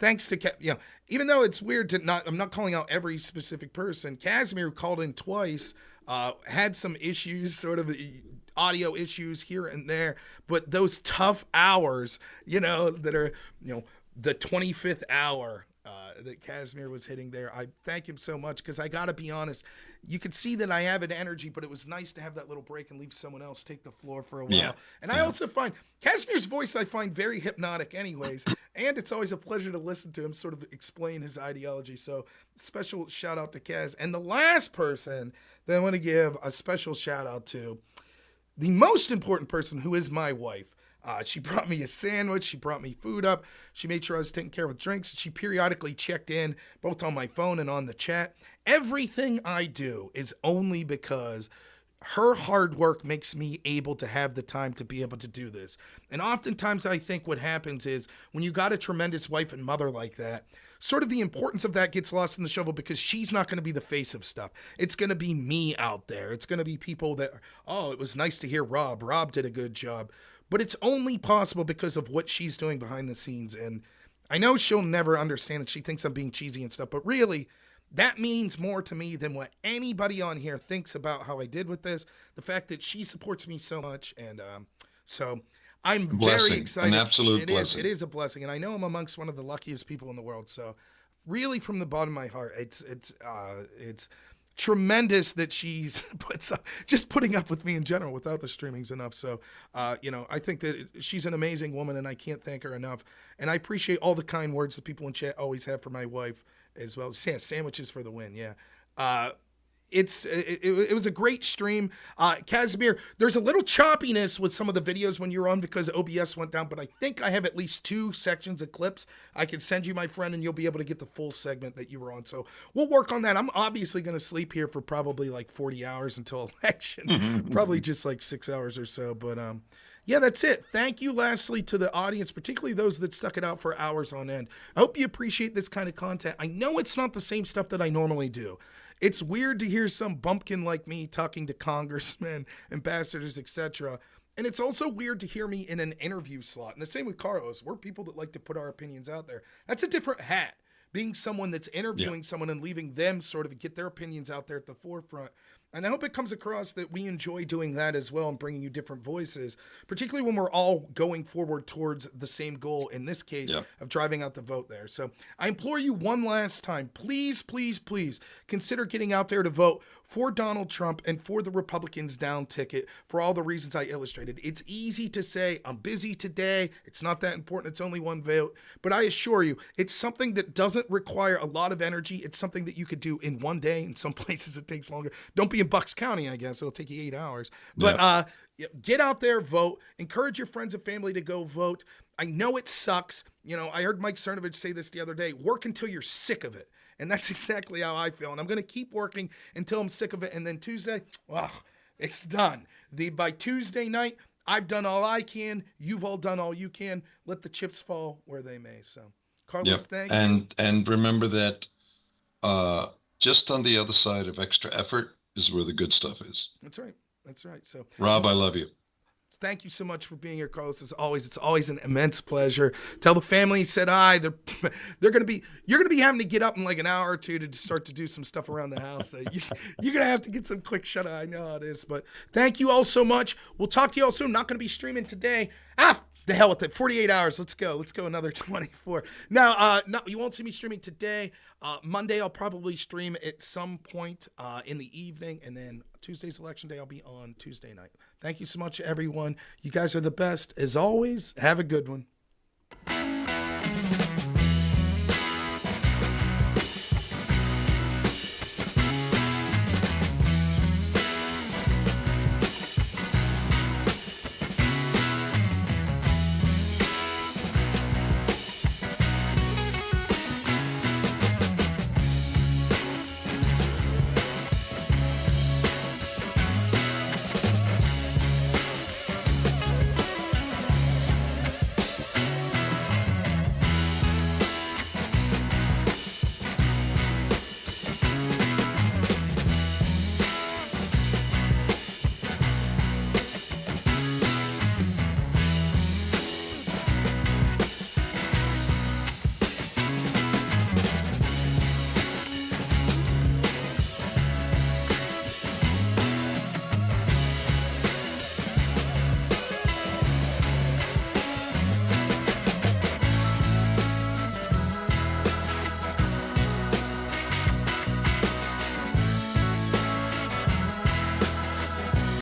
Speaker 1: Thanks to, even though it's weird I'm not calling out every specific person. Casmir, who called in twice, had some issues, sort of audio issues here and there, but those tough hours, that are, the 25th hour that Casmir was hitting there. I thank him so much, because I got to be honest, you could see that I have an energy, but it was nice to have that little break and leave someone else take the floor for a while. Yeah. And I also find Casmir's voice, I find very hypnotic anyways, and it's always a pleasure to listen to him sort of explain his ideology. So special shout out to Kaz. And the last person that I want to give a special shout out to, the most important person, who is my wife. She brought me a sandwich. She brought me food up. She made sure I was taken care of with drinks. She periodically checked in, both on my phone and on the chat. Everything I do is only because her hard work makes me able to have the time to be able to do this. And oftentimes I think what happens is when you got a tremendous wife and mother like that, sort of the importance of that gets lost in the shuffle because she's not going to be the face of stuff. It's going to be me out there. It's going to be people that, oh, it was nice to hear Rob. Rob did a good job. But it's only possible because of what she's doing behind the scenes. And I know she'll never understand it. She thinks I'm being cheesy and stuff, but really, that means more to me than what anybody on here thinks about how I did with this. The fact that she supports me so much. And so I'm very excited.
Speaker 2: An absolute blessing.
Speaker 1: It is a blessing. And I know I'm amongst one of the luckiest people in the world. So really from the bottom of my heart, it's tremendous that she's just putting up with me in general without the streamings enough. So, I think that she's an amazing woman and I can't thank her enough. And I appreciate all the kind words that people in chat always have for my wife as well. Yeah, sandwiches for the win. Yeah. It was a great stream. Casmir, there's a little choppiness with some of the videos when you're on because OBS went down, but I think I have at least 2 sections of clips I can send you, my friend, and you'll be able to get the full segment that you were on. So we'll work on that. I'm obviously going to sleep here for probably like 40 hours until election, probably just like 6 hours or so. But yeah, that's it. Thank you, lastly, to the audience, particularly those that stuck it out for hours on end. I hope you appreciate this kind of content. I know it's not the same stuff that I normally do. It's weird to hear some bumpkin like me talking to congressmen, ambassadors, etc. And it's also weird to hear me in an interview slot. And the same with Carlos. We're people that like to put our opinions out there. That's a different hat. Being someone that's interviewing someone and leaving them sort of get their opinions out there at the forefront. And I hope it comes across that we enjoy doing that as well and bringing you different voices, particularly when we're all going forward towards the same goal, in this case, of driving out the vote there. So I implore you one last time, please, please, please consider getting out there to vote for Donald Trump and for the Republicans down ticket for all the reasons I illustrated. It's easy to say, I'm busy today. It's not that important. It's only one vote. But I assure you, it's something that doesn't require a lot of energy. It's something that you could do in one day. In some places, it takes longer. Don't be in Bucks County, I guess. It'll take you 8 hours. But get out there, vote. Encourage your friends and family to go vote. I know it sucks. I heard Mike Cernovich say this the other day. Work until you're sick of it. And that's exactly how I feel. And I'm going to keep working until I'm sick of it. And then Tuesday, well, it's done. By Tuesday night, I've done all I can. You've all done all you can. Let the chips fall where they may. So, Carlos, thank you.
Speaker 2: And remember that just on the other side of extra effort is where the good stuff is.
Speaker 1: That's right. That's right. So,
Speaker 2: Rob, I love you.
Speaker 1: Thank you so much for being here, Carlos. It's always an immense pleasure. Tell the family, said hi. You're gonna be having to get up in like an hour or two to start to do some stuff around the house. So you're gonna have to get some quick shut eye. I know how it is, but thank you all so much. We'll talk to you all soon. Not gonna be streaming today. The hell with it. 48 hours. Let's go another 24. Now, no, you won't see me streaming today. Monday, I'll probably stream at some point in the evening. And then Tuesday's election day, I'll be on Tuesday night. Thank you so much, everyone. You guys are the best. As always, have a good one.